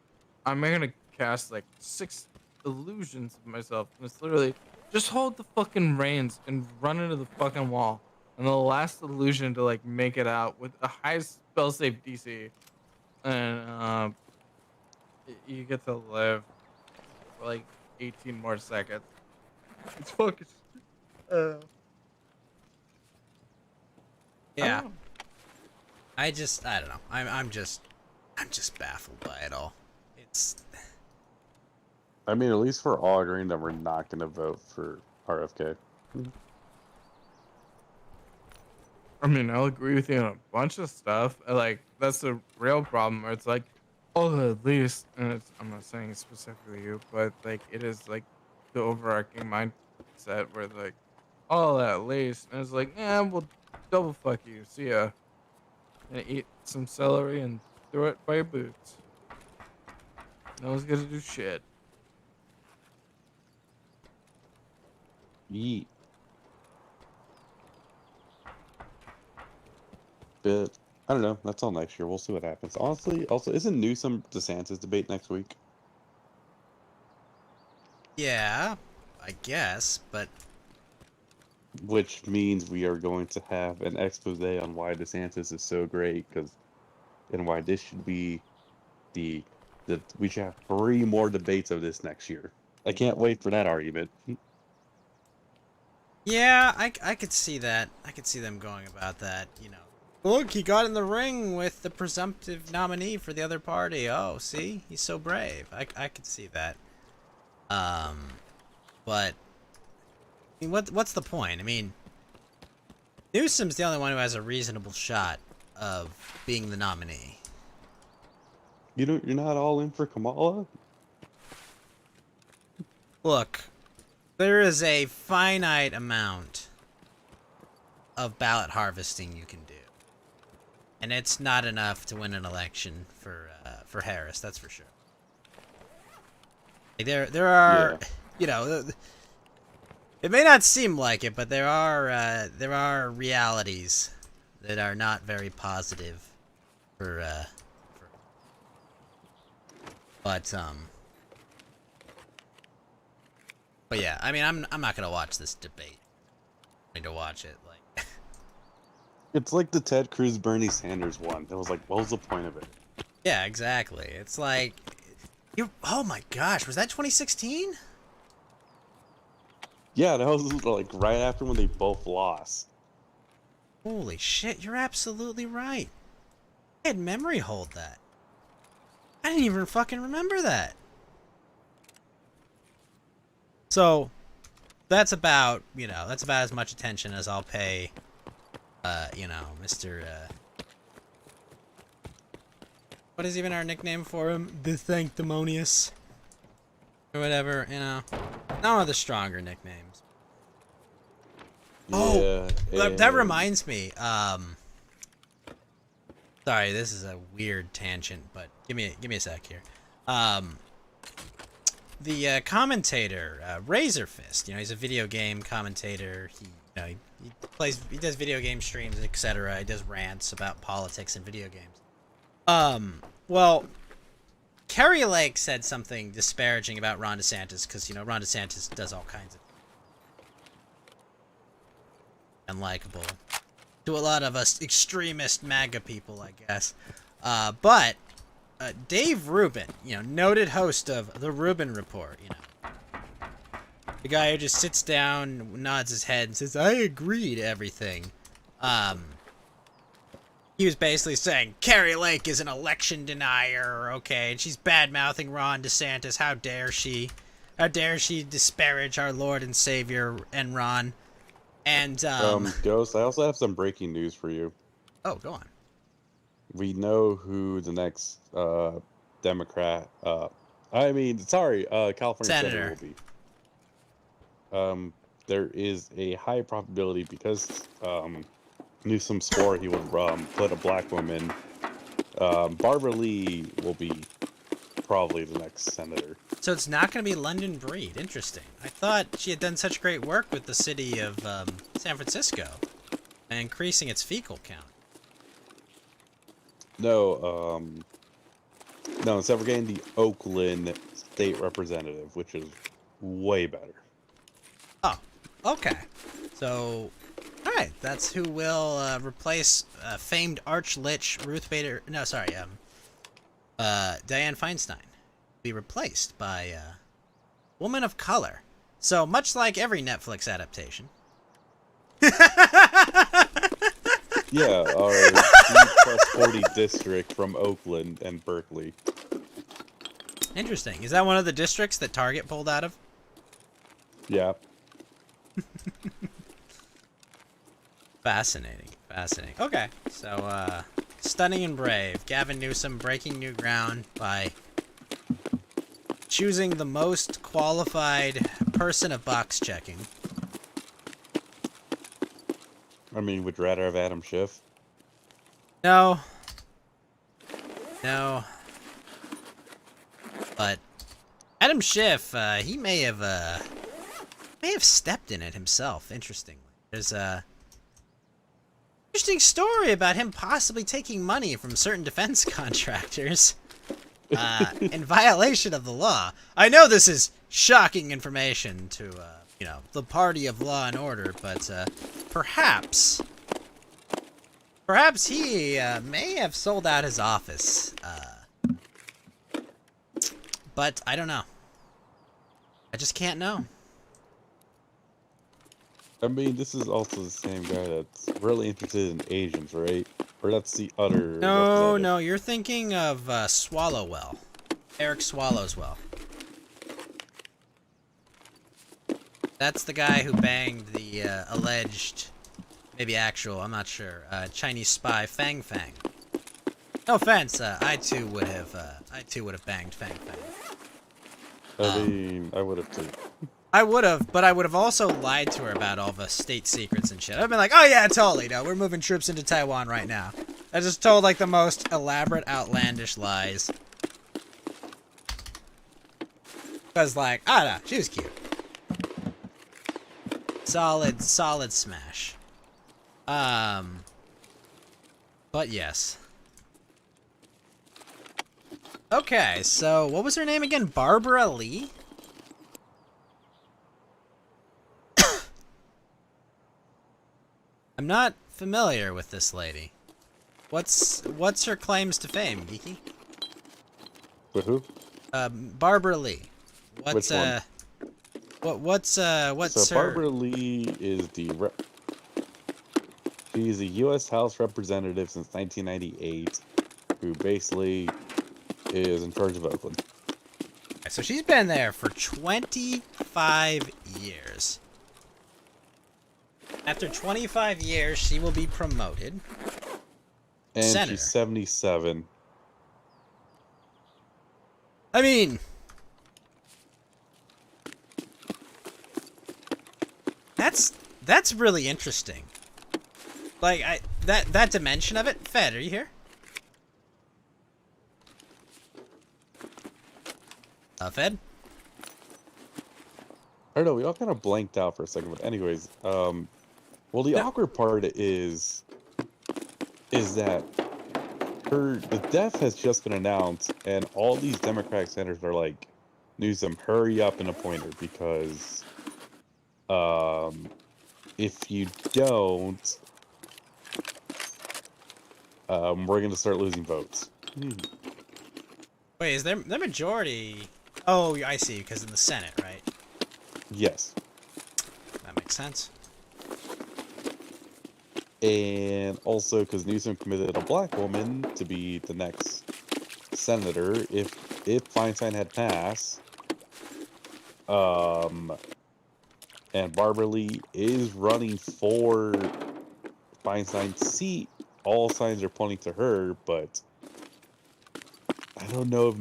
gonna cast like 6 illusions of myself, and it's literally just hold the fucking reins and run into the fucking wall, and the last illusion to like make it out with a high spell save DC, and you get to live for like 18 more seconds. It's fucking. Yeah. I don't know. I'm just baffled by it all. It's. I mean, at least we're all agreeing that we're not going to vote for RFK. I mean, I'll agree with you on a bunch of stuff. Like, that's the real problem. Where it's like, oh, at least, and I'm not saying specifically you, but like, it is like the overarching mindset where it's like, oh, at least, and it's like, yeah, well, double fuck you. See ya. And eat some celery and throw it by your boots. No one's gonna do shit. Yeet. But I don't know. That's all next year. We'll see what happens. Honestly, also, isn't Newsom DeSantis debate next week? Yeah, I guess, but Which means we are going to have an expose on why DeSantis is so great, and why this should be the we should have 3 more debates of this next year. I can't wait for that argument. yeah, I could see that. I could see them going about that. You know, look, he got in the ring with the presumptive nominee for the other party. Oh, see, he's so brave. I could see that. But I mean, what's the point? I mean, Newsom's the only one who has a reasonable shot of being the nominee. You're not all in for Kamala? Look, there is a finite amount of ballot harvesting you can do, and it's not enough to win an election for Harris. That's for sure. Like, there are, you know, it may not seem like it, but there are realities that are not very positive but yeah, I mean, I'm not gonna watch this debate. I'm going to watch it, like. It's like the Ted Cruz Bernie Sanders one. It was like, what was the point of it? Yeah, exactly. It's like, oh my gosh, was that 2016? Yeah, that was like right after when they both lost. Holy shit, you're absolutely right. I had memory hold that. I didn't even fucking remember that. So, that's about as much attention as I'll pay, Mr. What is even our nickname for him? The Sanctimonious. Or whatever, None of the stronger nicknames. Yeah, That reminds me, sorry, this is a weird tangent, but give me a sec here. The commentator, Razor Fist, he's a video game commentator. He does video game streams, etc. He does rants about politics and video games. Well, Kerry Lake said something disparaging about Ron DeSantis because Ron DeSantis does all kinds of unlikable to a lot of us extremist MAGA people, I guess. But Dave Rubin, noted host of the Rubin Report, the guy who just sits down, nods his head, and says, "I agree to everything." He was basically saying Kerry Lake is an election denier, okay, and she's bad-mouthing Ron DeSantis. How dare she? How dare she disparage our Lord and Savior Enron? And Ghost, I also have some breaking news for you. Oh, go on. We know who the next Democrat, California senator will be. There is a high probability because Newsom swore he would put a black woman. Barbara Lee will be probably the next senator. So it's not going to be London Breed. Interesting. I thought she had done such great work with the city of San Francisco and increasing its fecal count. No, instead we're getting the Oakland state representative, which is way better. Oh, okay. So, all right, that's who will replace famed arch-lich Ruth Bader. No, sorry, Dianne Feinstein. Be replaced by a woman of color. So much like every Netflix adaptation. Yeah, our C+40 district from Oakland and Berkeley. Interesting. Is that one of the districts that Target pulled out of? Yeah. Fascinating. Okay, so stunning and brave. Gavin Newsom breaking new ground by choosing the most qualified person of box checking. I mean, would you rather have Adam Schiff? No. But Adam Schiff, he may have stepped in it himself. Interestingly, there's a interesting story about him possibly taking money from certain defense contractors in violation of the law. I know this is shocking information to the party of law and order, but perhaps he may have sold out his office. But I don't know. I just can't know. I mean, this is also the same guy that's really interested in Asians, right? Or that's the other... No, you're thinking of Swallowwell. Eric Swallowswell. That's the guy who banged the alleged maybe actual, I'm not sure. Chinese spy Fang Fang. No offense, I too would have banged Fang Fang. I mean, I would have too. I would have, but I would have also lied to her about all the state secrets and shit. I've been like, oh yeah, totally, no, we're moving troops into Taiwan right now. I just told like the most elaborate, outlandish lies. Cause like, I don't know, she was cute. Solid smash. But yes. Okay, so what was her name again? Barbara Lee? I'm not familiar with this lady. What's her claims to fame, Geeky? With who? Barbara Lee. What's Which one? what's So her... Barbara Lee is she's a U.S. House representative since 1998, who basically is in charge of Oakland. So she's been there for 25 years. After 25 years, she will be promoted. And Senator. she's 77. I mean... That's really interesting. Like, that dimension of it... Fed, are you here? Fed? I don't know, we all kind of blanked out for a second, but anyways, well, the awkward part is that the death has just been announced, and all these Democratic senators are like, Newsom, hurry up and appoint her, because, if you don't, we're gonna start losing votes. Wait, is there the majority... Oh, I see, because in the Senate, right? Yes. That makes sense. And also because Newsom committed a black woman to be the next senator if Feinstein had passed. And Barbara Lee is running for Feinstein's seat. All signs are pointing to her, but I don't know if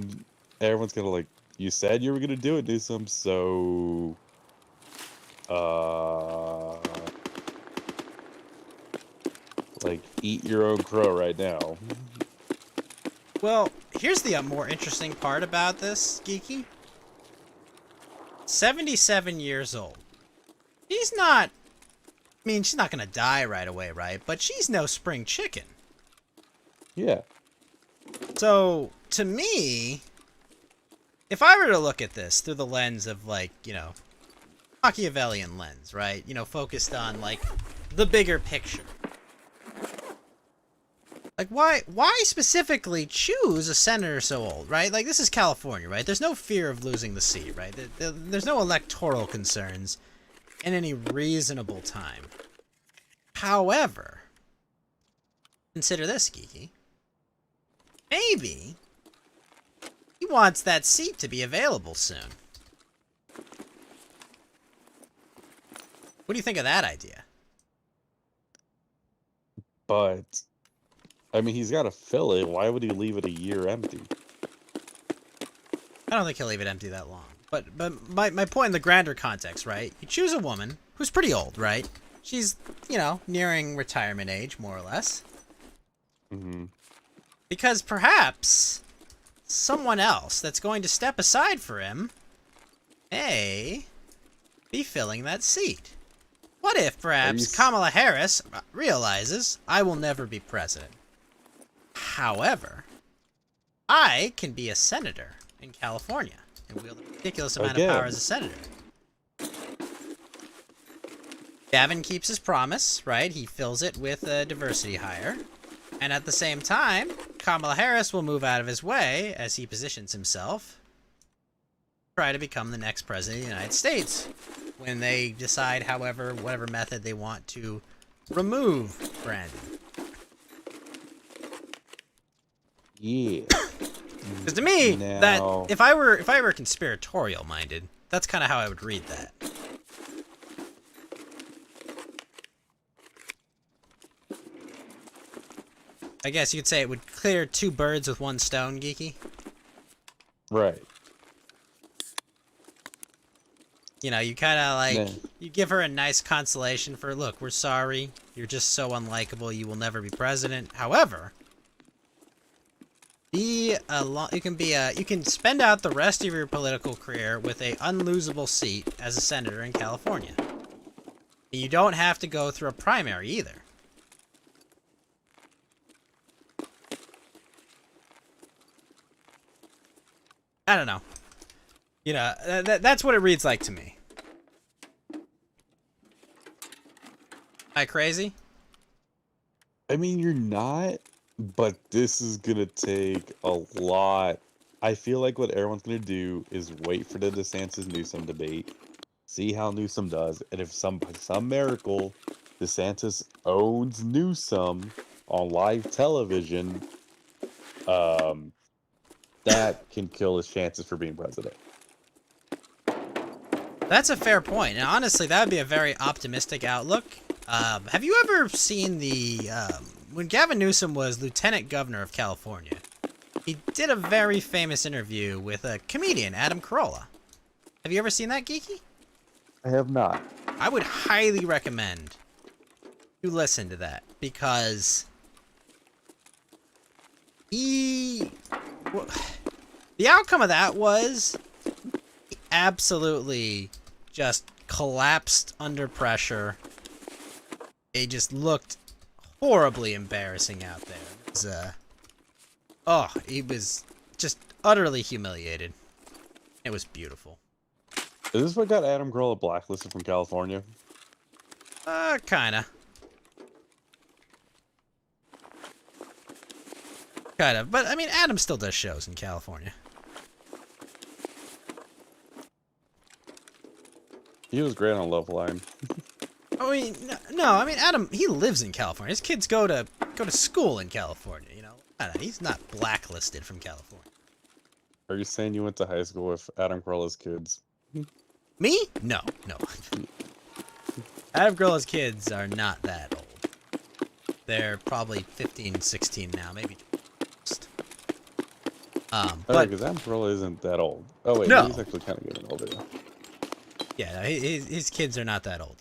everyone's gonna like, you said you were gonna do it, Newsom, so like, eat your own crow right now. Well, here's the more interesting part about this, Geeky. 77 years old. She's not... I mean, she's not gonna die right away, right? But she's no spring chicken. Yeah. So, to me... If I were to look at this through the lens of, like, you know... Machiavellian lens, right? You know, focused on, like, the bigger picture. Like, why specifically choose a senator so old, right? Like, this is California, right? There's no fear of losing the seat, right? There's no electoral concerns in any reasonable time. However, consider this, Geeky. Maybe he wants that seat to be available soon. What do you think of that idea? But, I mean, he's got to fill it. Why would he leave it a year empty? I don't think he'll leave it empty that long. But my point in the grander context, right? You choose a woman who's pretty old, right? She's, you know, nearing retirement age, more or less. Mm-hmm. Because perhaps someone else that's going to step aside for him may be filling that seat. What if perhaps Kamala Harris realizes, I will never be president. However, I can be a senator in California and wield a ridiculous amount of power as a senator. Gavin keeps his promise, right? He fills it with a diversity hire. And at the same time, Kamala Harris will move out of his way as he positions himself, try to become the next president of the United States. When they decide, however, whatever method they want to remove Brandon. Yeah. Because to me, Now... that if I were conspiratorial minded, that's kind of how I would read that. I guess you could say it would clear 2 birds with 1 stone, Geeky. Right. You know, you kind of like, Yeah. you give her a nice consolation for, look, we're sorry. You're just so unlikable. You will never be president. However, you can spend out the rest of your political career with a unlosable seat as a senator in California. You don't have to go through a primary either. I don't know. You know, that's what it reads like to me. Am I crazy? I mean, you're not, but this is gonna take a lot. I feel like what everyone's gonna do is wait for the DeSantis Newsom debate, see how Newsom does, and if by some miracle DeSantis owns Newsom on live television, that can kill his chances for being president. That's a fair point, and honestly, that would be a very optimistic outlook. Have you ever seen when Gavin Newsom was Lieutenant Governor of California, he did a very famous interview with a comedian, Adam Carolla. Have you ever seen that, Geeky? I have not. I would highly recommend you listen to that, because the outcome of that was he absolutely just collapsed under pressure. It just looked horribly embarrassing out there. It was, he was just utterly humiliated. It was beautiful. Is this what got Adam Carolla blacklisted from California? Kinda. Kind of. But, I mean, Adam still does shows in California. He was great on Love Line. I mean, no, I mean, Adam, he lives in California. His kids go to school in California, you know? I don't know, he's not blacklisted from California. Are you saying you went to high school with Adam Carolla's kids? Me? No. Adam Carolla's kids are not that old. They're probably 15, 16 now, maybe. But because Adam Carolla isn't that old. Oh wait, No. he's actually kind of getting older. yeah, no, his kids are not that old.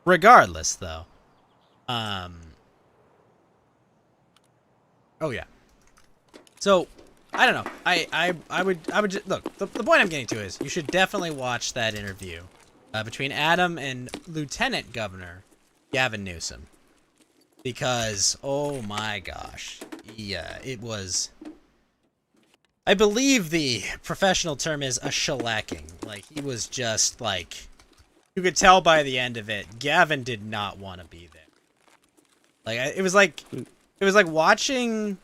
Regardless, though. Oh yeah. So, I don't know. I would just, look. The point I'm getting to is you should definitely watch that interview between Adam and Lieutenant Governor Gavin Newsom, because oh my gosh, yeah, it was. I believe the professional term is a shellacking. Like, he was just like, you could tell by the end of it, Gavin did not want to be there. Like, it was like watching,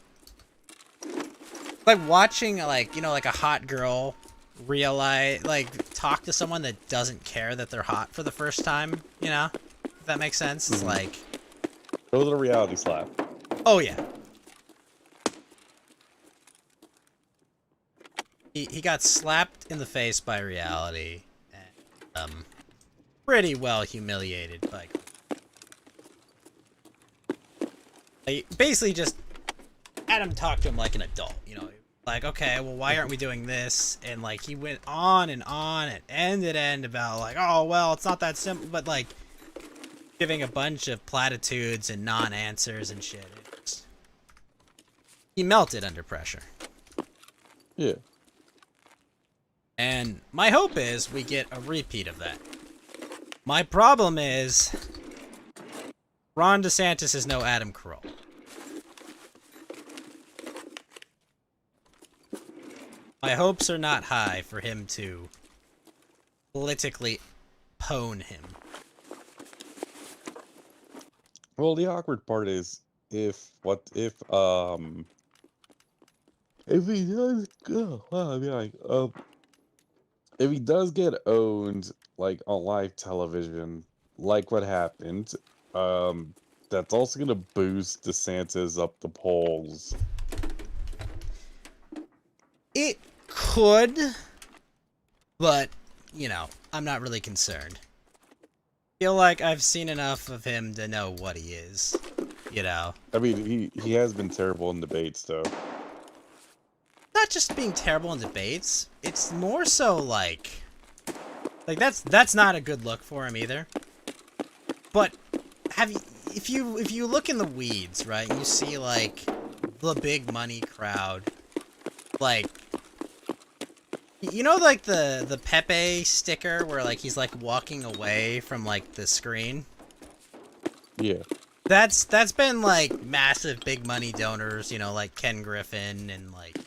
like, you know, like a hot girl realize, like, talk to someone that doesn't care that they're hot for the first time, you know? If that makes sense. It's like, It was a reality slap. oh yeah. He got slapped in the face by reality, and pretty well humiliated by. Like, basically, just Adam talked to him like an adult, you know, like, okay, well, why aren't we doing this? And like, he went on and ended about like, oh well, it's not that simple, but like, giving a bunch of platitudes and non-answers and shit. He melted under pressure. Yeah. And my hope is we get a repeat of that. My problem is Ron DeSantis is no Adam Carolla. My hopes are not high for him to politically pwn him. Well, the awkward part is if he does, if he does get owned, like, on live television, like what happened, that's also gonna boost DeSantis up the polls. It could, but, you know, I'm not really concerned. Feel like I've seen enough of him to know what he is. You know. I mean, he has been terrible in debates, though. Not just being terrible in debates. It's more so like that's not a good look for him either. But if you look in the weeds, right, you see like the big money crowd, like, you know, like the Pepe sticker where like he's like walking away from like the screen. Yeah. That's been like massive big money donors, you know, like Ken Griffin and like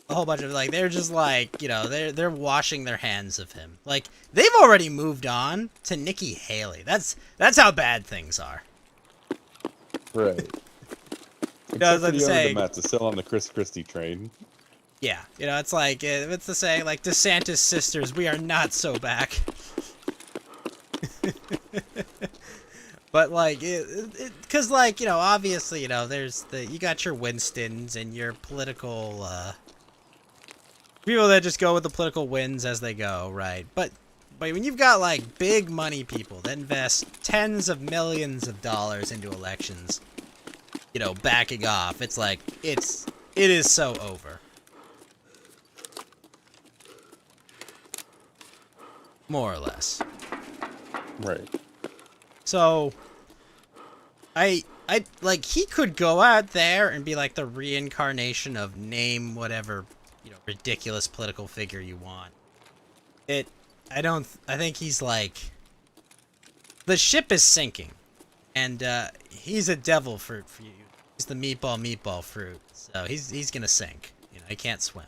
a whole bunch of, like, they're just like, you know, they're washing their hands of him. Like, they've already moved on to Nikki Haley. That's how bad things are. Right. I Except was for about to the say, Demats is still on the Chris Christie train. yeah, you know, it's like, it's the saying, like, DeSantis sisters, we are not so back. But, like, because, like, you know, obviously, you know, there's you got your Winstons and your political, people that just go with the political wins as they go, right? But when you've got, like, big money people that invest tens of millions of dollars into elections, you know, backing off, it's like, it is so over. More or less. Right. So, I like, he could go out there and be like the reincarnation of name whatever, you know, ridiculous political figure you want. I think he's like, the ship is sinking, and he's a devil fruit for you. He's the meatball fruit, so he's gonna sink. You know, he can't swim.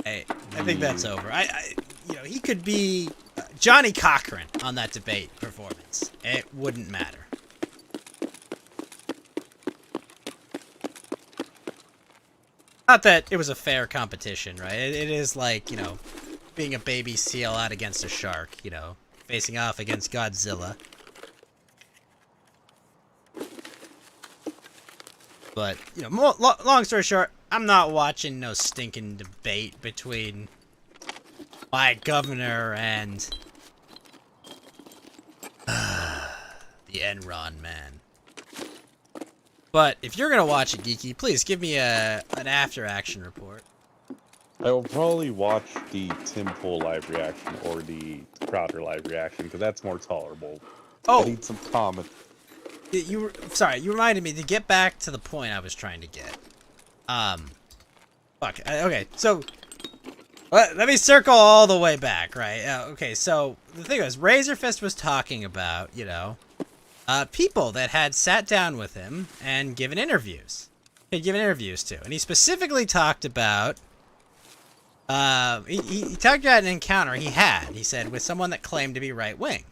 I think that's over. You know, he could be Johnny Cochran on that debate performance. It wouldn't matter. Not that it was a fair competition, right? It is like, you know, being a baby seal out against a shark, you know, facing off against Godzilla. But, you know, long story short, I'm not watching no stinking debate between my governor and the Enron man. But if you're gonna watch it, Geeky, please give me an after-action report. I will probably watch the Tim Pool live reaction or the Crowder live reaction because that's more tolerable. Oh, I need some comments. Sorry, you reminded me to get back to the point I was trying to get. Okay, so let me circle all the way back, right? Okay, so the thing was, Razorfist was talking about, you know, people that had sat down with him and given interviews. He'd given interviews to, and he specifically talked about. He talked about an encounter he had. He said with someone that claimed to be right wing.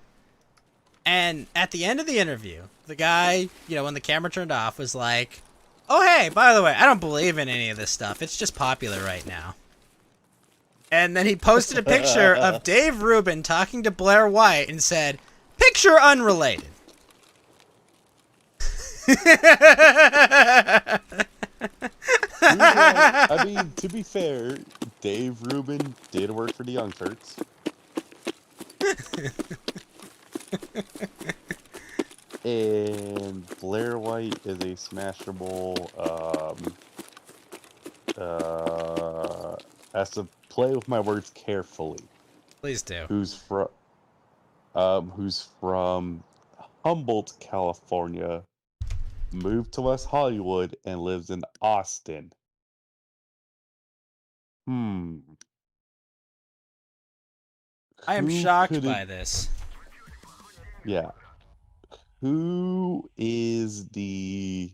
And at the end of the interview, the guy, you know, when the camera turned off, was like, "Oh, hey, by the way, I don't believe in any of this stuff. It's just popular right now." And then he posted a picture of Dave Rubin talking to Blair White and said, "Picture unrelated." I mean, to be fair, Dave Rubin did work for the Young Turks. And Blair White is a smashable, has to play with my words carefully. Please do. Who's from Humboldt, California, moved to West Hollywood, and lives in Austin. I am shocked by this. Yeah. Who is the...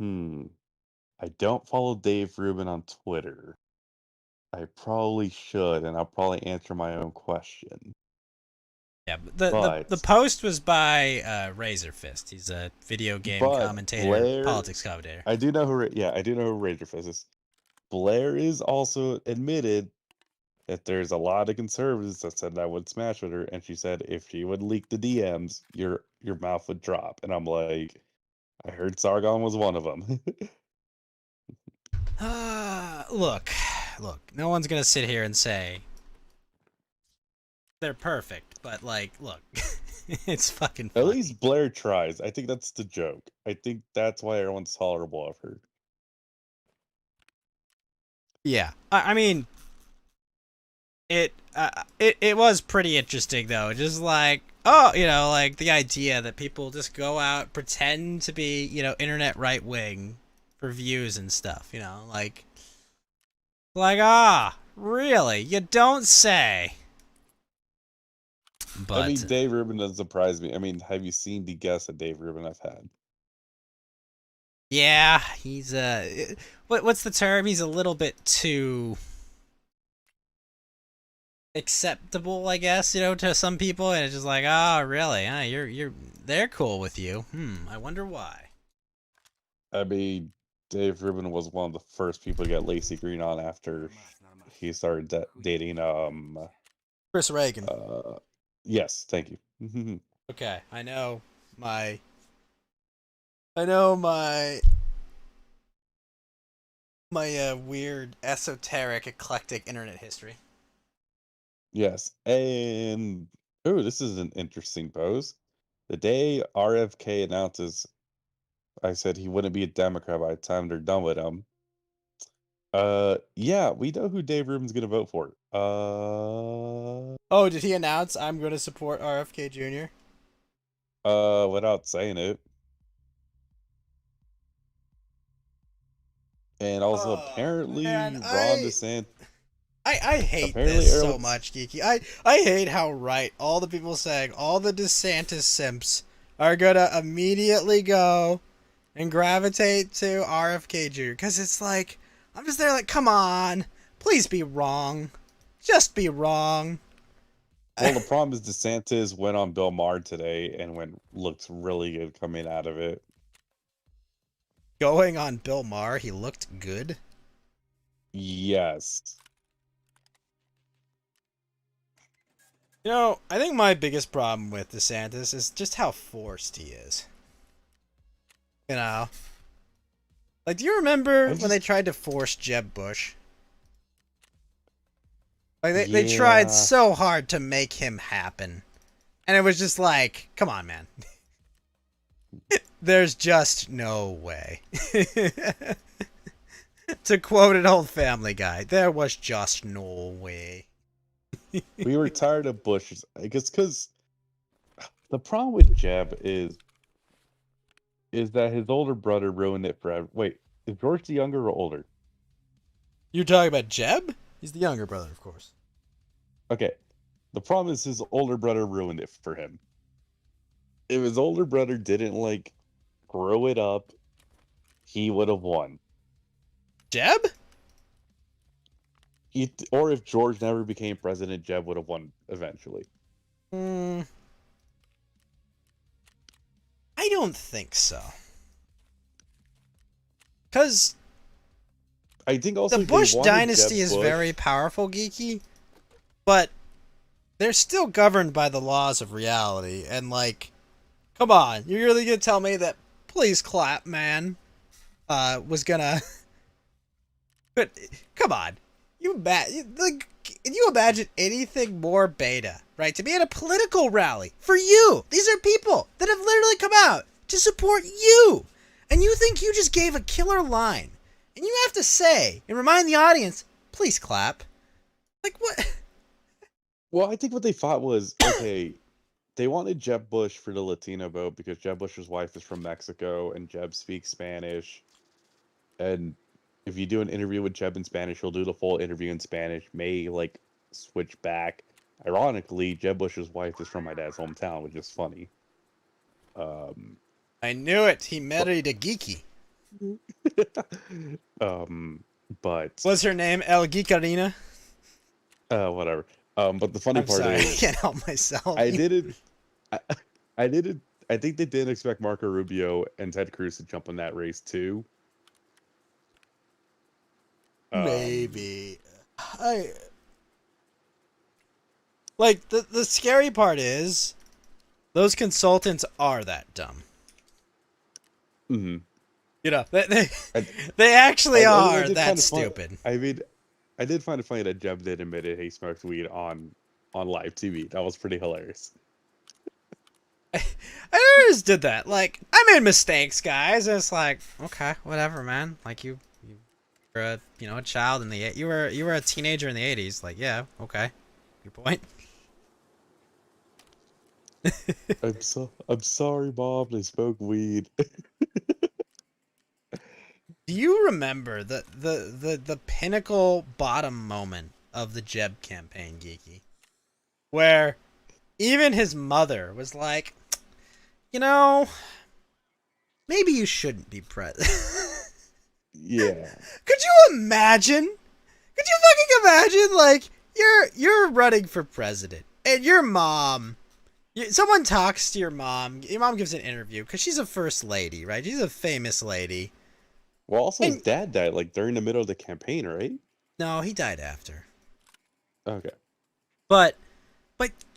I don't follow Dave Rubin on Twitter. I probably should, and I'll probably answer my own question. Yeah, but the post was by Razorfist. He's a video game commentator, politics commentator. I do know who Razorfist is. Blair is also admitted that there's a lot of conservatives that said I would smash with her, and she said if she would leak the DMs, your mouth would drop. And I'm like, I heard Sargon was one of them. Look, no one's gonna sit here and say they're perfect, but like, look, it's fucking At funny. least Blair tries. I think that's the joke. I think that's why everyone's tolerable of her. Yeah, I mean, it was pretty interesting though. Just like, oh, like the idea that people just go out, pretend to be, internet right wing for views and stuff. Like, really? You don't say. But I mean, Dave Rubin doesn't surprise me. I mean, have you seen the guests that Dave Rubin I've had? yeah, he's what's the term? He's a little bit too acceptable, I guess, to some people, and it's just like, oh, really? They're cool with you. I wonder why. I mean, Dave Rubin was one of the first people to get Lacey Green on after he started dating Chris Reagan. Yes, thank you. Okay, I know my weird esoteric eclectic internet history. Yes, and this is an interesting pose. The day RFK announces, I said he wouldn't be a Democrat by the time they're done with him. Yeah, we know who Dave Rubin's gonna vote for. Oh, did he announce I'm going to support RFK Jr.? Without saying it. And also, apparently, man, Ron DeSantis. I hate Apparently this so much, Geeky. I hate how right all the people saying, all the DeSantis simps are gonna immediately go and gravitate to RFK Jr. Because it's like, I'm just there like, come on, please be wrong. Just be wrong. Well, the problem is DeSantis went on Bill Maher today and looked really good coming out of it. Going on Bill Maher, he looked good? Yes. I think my biggest problem with DeSantis is just how forced he is. Like, do you remember when they tried to force Jeb Bush? Like, they tried so hard to make him happen. And it was just like, come on, man. There's just no way. To quote an old Family Guy, there was just no way. We were tired of Bush. I guess because the problem with Jeb is that his older brother ruined it forever. Wait, is George the younger or older? You're talking about Jeb? He's the younger brother, of course. Okay. The problem is his older brother ruined it for him. If his older brother didn't, grow it up, he would have won. Jeb? Or if George never became president, Jeb would have won eventually. I don't think so. Because I think also the Bush dynasty is very powerful, Geeky, but they're still governed by the laws of reality. And, come on, you're really going to tell me that Please Clap Man was gonna... But, come on. You imagine anything more beta, right? To be at a political rally for you. These are people that have literally come out to support you. And you think you just gave a killer line. And you have to say and remind the audience, please clap. Like, what? Well, I think what they thought was, okay, they wanted Jeb Bush for the Latino vote because Jeb Bush's wife is from Mexico and Jeb speaks Spanish. And if you do an interview with Jeb in Spanish, he'll do the full interview in Spanish, may, switch back. Ironically, Jeb Bush's wife is from my dad's hometown, which is funny. I knew it. He married a geeky. But... Was her name El Geekarina? Whatever. But the funny part sorry, is... I can't help myself. I think they didn't expect Marco Rubio and Ted Cruz to jump in that race, too. Maybe. The scary part is those consultants are that dumb. Mm-hmm. They actually are that stupid. I mean, I did find it funny that Jeb did admit it. He smoked weed on on live TV. That was pretty hilarious. I never understood that. Like, I made mistakes, guys. And it's like, okay, whatever, man. Like you were a a child in the you were a teenager in the 80s. Like, yeah, okay, your point. I'm sorry, Mom. They smoked weed. Do you remember the pinnacle bottom moment of the Jeb campaign, Geeky? Where even his mother was like, maybe you shouldn't be president. Yeah. Could you imagine? Could you fucking imagine? Like, you're running for president, and your mom, someone talks to your mom gives an interview, because she's a first lady, right? She's a famous lady. Well, also his dad died like during the middle of the campaign, right? No, he died after. Okay. But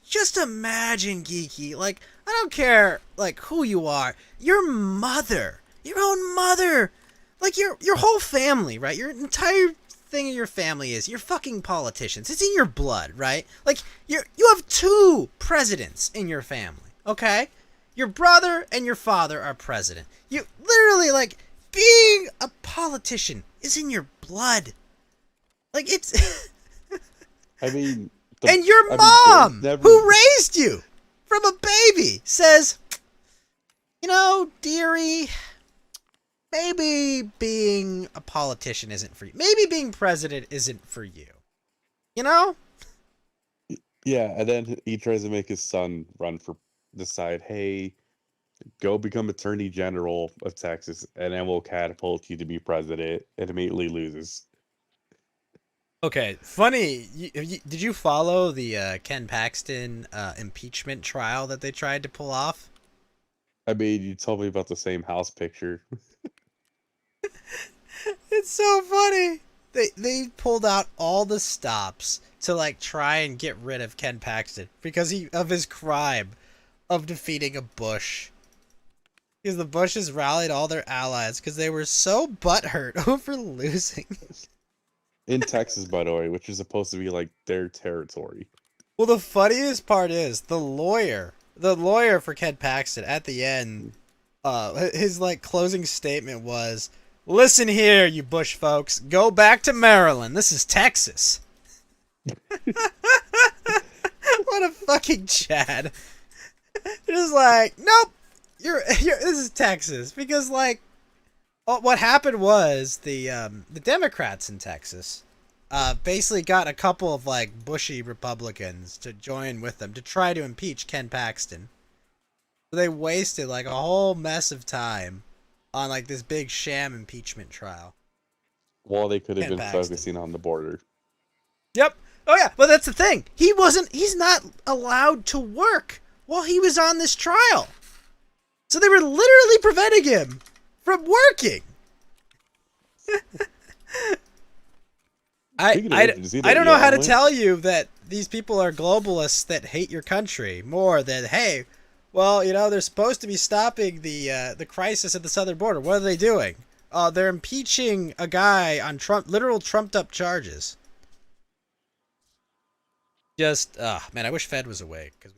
just imagine, Geeky, like, I don't care like who you are, your mother, your own mother, like your whole family, right? Your entire thing of your family is you're fucking politicians. It's in your blood, right? Like you have 2 presidents in your family, okay? Your brother and your father are president. You literally, like, being a politician is in your blood. Like, it's I mean, and your mom, who raised you from a baby, says, dearie, maybe being a politician isn't for you. Maybe being president isn't for you. Yeah, and then he tries to make his son decide, hey, go become Attorney General of Texas, and then we'll catapult you to be president, and immediately loses. Okay, funny. Did you follow the Ken Paxton impeachment trial that they tried to pull off? I mean, you told me about the same house picture. It's so funny. They pulled out all the stops to like try and get rid of Ken Paxton because of his crime of defeating a Bush. Because the Bushes rallied all their allies because they were so butthurt over losing. In Texas, by the way, which is supposed to be like their territory. Well, the funniest part is the lawyer for Ken Paxton at the end, his like closing statement was, "Listen here, you Bush folks, go back to Maryland. This is Texas." What a fucking Chad. Just like, nope, this is Texas, because like, what happened was the Democrats in Texas basically got a couple of like bushy Republicans to join with them to try to impeach Ken Paxton. So they wasted like a whole mess of time on like this big sham impeachment trial. Well, they could have Ken been Paxton. focusing on the border. Yep. Oh yeah, but that's the thing. He's not allowed to work while he was on this trial. So they were literally preventing him from working. I don't know how to tell you that these people are globalists that hate your country more than, hey, well, they're supposed to be stopping the crisis at the southern border. What are they doing? They're impeaching a guy on literal trumped up charges. Just, man, I wish Fed was awake because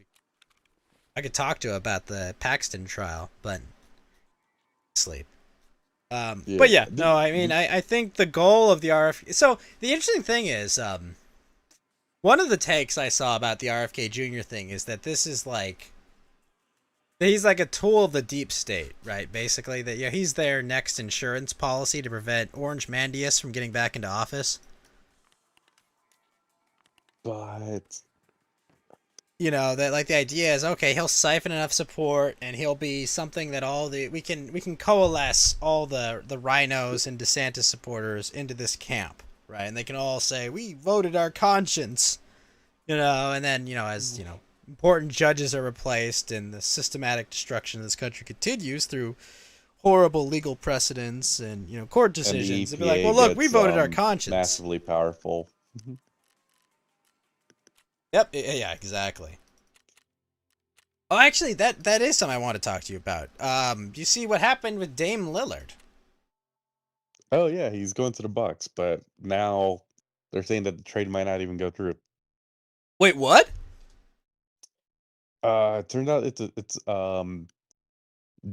I could talk to him about the Paxton trial, but sleep. Yeah. But yeah, no, I mean, I think the goal of the RFK. So the interesting thing is, one of the takes I saw about the RFK Jr. thing is that this is like, he's like a tool of the deep state, right? Basically, that he's their next insurance policy to prevent Orange Mandius from getting back into office. But that like the idea is, okay, he'll siphon enough support and he'll be something that we can coalesce all the rhinos and DeSantis supporters into this camp, right? And they can all say, we voted our conscience, and then, as, important judges are replaced and the systematic destruction of this country continues through horrible legal precedents and, court decisions. They'd be like, well, look, we voted our conscience. Massively powerful. Yep. Yeah, exactly. Oh, actually, that is something I want to talk to you about. You see what happened with Dame Lillard? Oh yeah, he's going to the Bucks, but now they're saying that the trade might not even go through. Wait, what? It turned out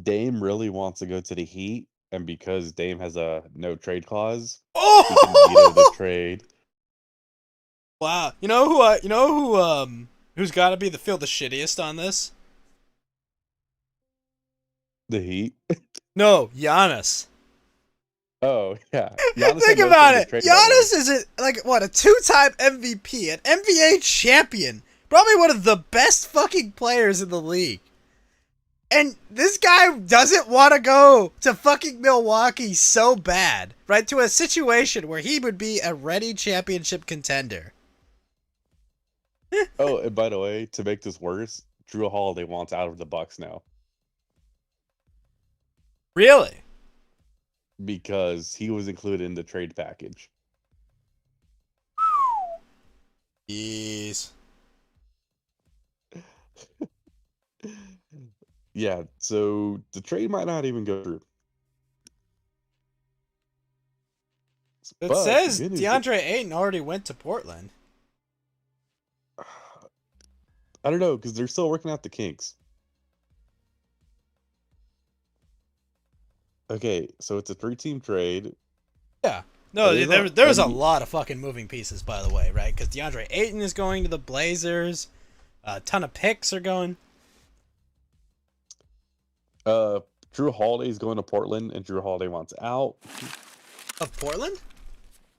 Dame really wants to go to the Heat, and because Dame has a no trade clause, he can veto the Oh! trade. Wow. Who's got to be feel the shittiest on this? The Heat. No, Giannis. Oh yeah, Giannis Think had no about say in the it. trade, by the way. Giannis is a two-time MVP, an NBA champion, probably one of the best fucking players in the league. And this guy doesn't want to go to fucking Milwaukee so bad, right? To a situation where he would be a ready championship contender. Oh, and by the way, to make this worse, Drew Holiday wants out of the Bucks now Really? because he was included in the trade package. Jeez. Yeah, so the trade might not even go through. It But the says good news DeAndre Ayton already went to Portland. I don't know because they're still working out the kinks. Okay, so it's a 3-team trade. Yeah. No, It is there's a and- lot of fucking moving pieces, by the way, right? Because DeAndre Ayton is going to the Blazers. A ton of picks are going. Drew Holiday's going to Portland, and Drew Holiday wants out. Of Portland?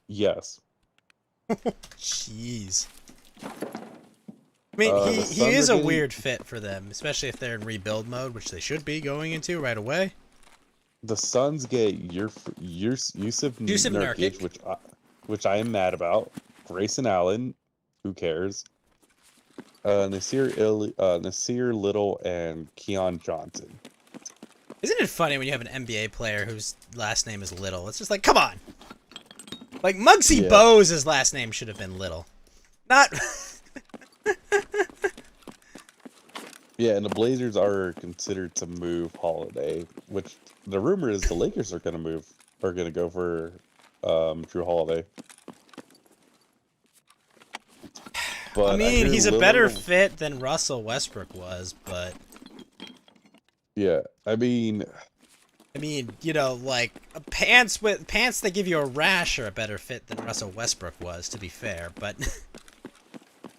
Yes. Jeez. I mean, The he Suns is are a getting- weird fit for them, especially if they're in rebuild mode, which they should be going into right away. The Suns get Yusuf Nurkic, Nurkic. which I am mad about. Grayson Allen, who cares? Nasir Little and Keon Johnson. Isn't it funny when you have an NBA player whose last name is Little? It's just like, come on. Like, Muggsy Yeah. Bogues' last name should have been Little. Not... Yeah, and the Blazers are considered to move Holiday, which the rumor is the Lakers are going to go for Drew Holiday. But I mean, hear he's a better Lillard- fit than Russell Westbrook was, but... Yeah, I mean, you know, like, pants that give you a rash are a better fit than Russell Westbrook was, to be fair, but...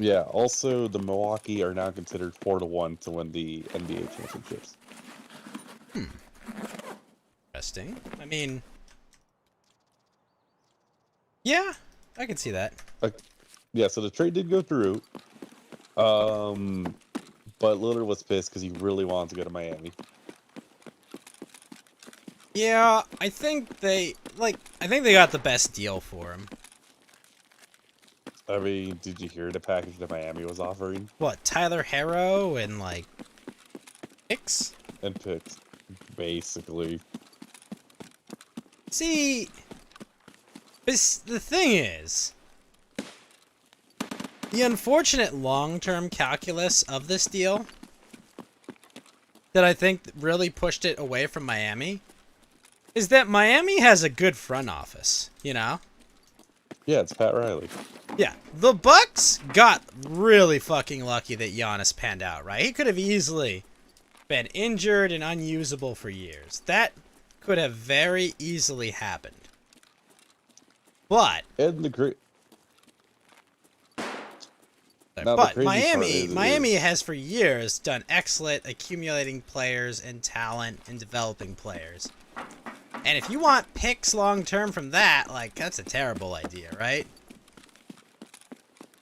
yeah. Also, the Milwaukee are now considered 4-1 to win the NBA championships. Interesting. I mean... Yeah, I can see that. Yeah, so the trade did go through. But Lillard was pissed because he really wanted to go to Miami. Yeah, I think they got the best deal for him. I mean, did you hear the package that Miami was offering? What, Tyler Harrow and, like, picks? And picks, basically. See, the thing is, the unfortunate long-term calculus of this deal that I think really pushed it away from Miami is that Miami has a good front office, you know? Yeah, it's Pat Riley. Yeah, the Bucks got really fucking lucky that Giannis panned out, right? He could have easily been injured and unusable for years. That could have very easily happened. But And the great. Now, the but crazy part Miami is- has for years done excellent accumulating players and talent and developing players. And if you want picks long term from that, like, that's a terrible idea, right?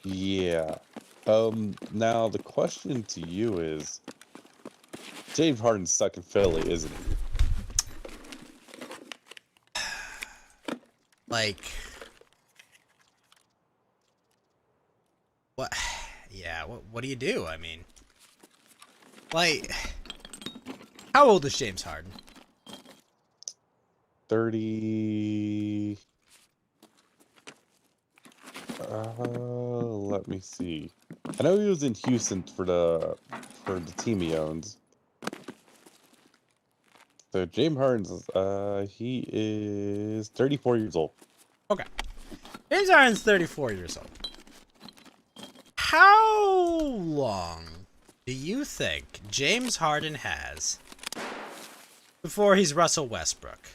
Yeah. Now the question to you is, James Harden's stuck in Philly, isn't he? Like, what? Yeah, what do you do? I mean, like, how old is James Harden? 30. Let me see. I know he was in Houston for the team he owns. So James Harden's he is 34 years old. Okay. James Harden's 34 years old. How long do you think James Harden has before he's Russell Westbrook?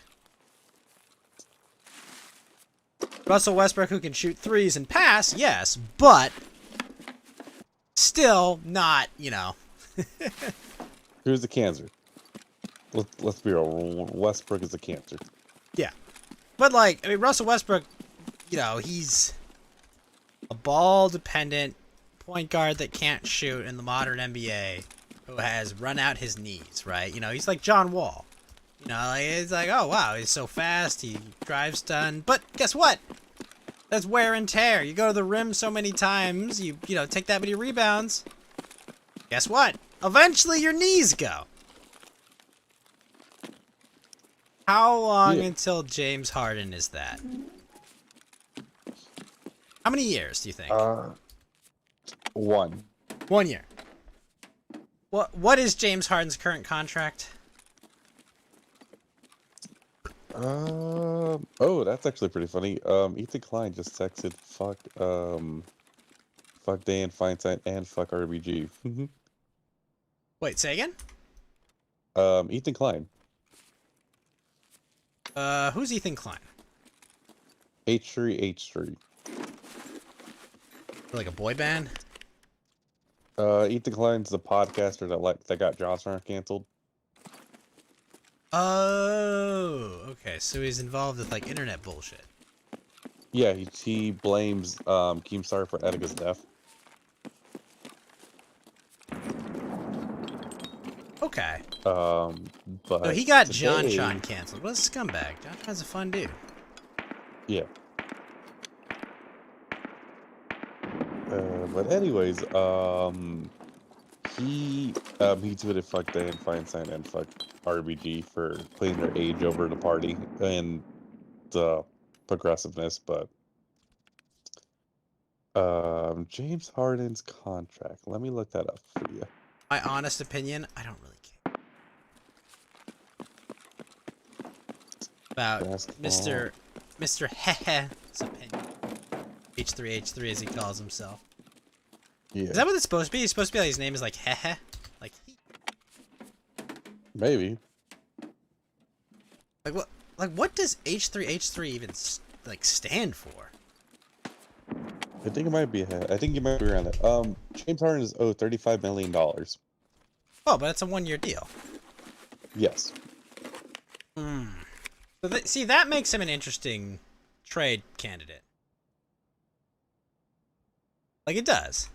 Russell Westbrook, who can shoot threes and pass, yes, but still not, you know. Here's the cancer. Let's be real. Westbrook is a cancer. Yeah. But, like, I mean, Russell Westbrook, you know, he's a ball-dependent point guard that can't shoot in the modern NBA who has run out his knees, right? You know, he's like John Wall. You know, like, it's like, oh, wow, he's so fast, he drives done. But guess what? That's wear and tear. You go to the rim so many times, you know, take that many rebounds. Guess what? Eventually your knees go. How long until James Harden is that? How many years do you think? 1. 1 year. What is James Harden's current contract? Oh, that's actually pretty funny. Ethan Klein just texted fuck Dan Feinstein and fuck RBG. Wait, say again? Ethan Klein. Who's Ethan Klein? H3H3. Like a boy band? Ethan Klein's the podcaster that got Johnson canceled. Oh, okay. So he's involved with like internet bullshit. Yeah, he blames Keemstar for Edgar's death. Okay. But So he got today, John Sean canceled. What a scumbag. John Sean's a fun dude. Yeah. But anyways, he tweeted fuck Dan Feinstein and fuck RBG for putting their age over the party and the progressiveness, but James Harden's contract. Let me look that up for you. My honest opinion, I don't really care about Basketball. Mr. Hehe's opinion. H3H3 as he calls himself. Yeah. Is that what it's supposed to be? He's supposed to be like his name is like Hehe? Like Maybe. Like what does H3H3 even like stand for? I think it might be. I think you might be around that. James Harden is owed $35 million. Oh, but it's a 1-year deal. Yes. So see, that makes him an interesting trade candidate. Like it does.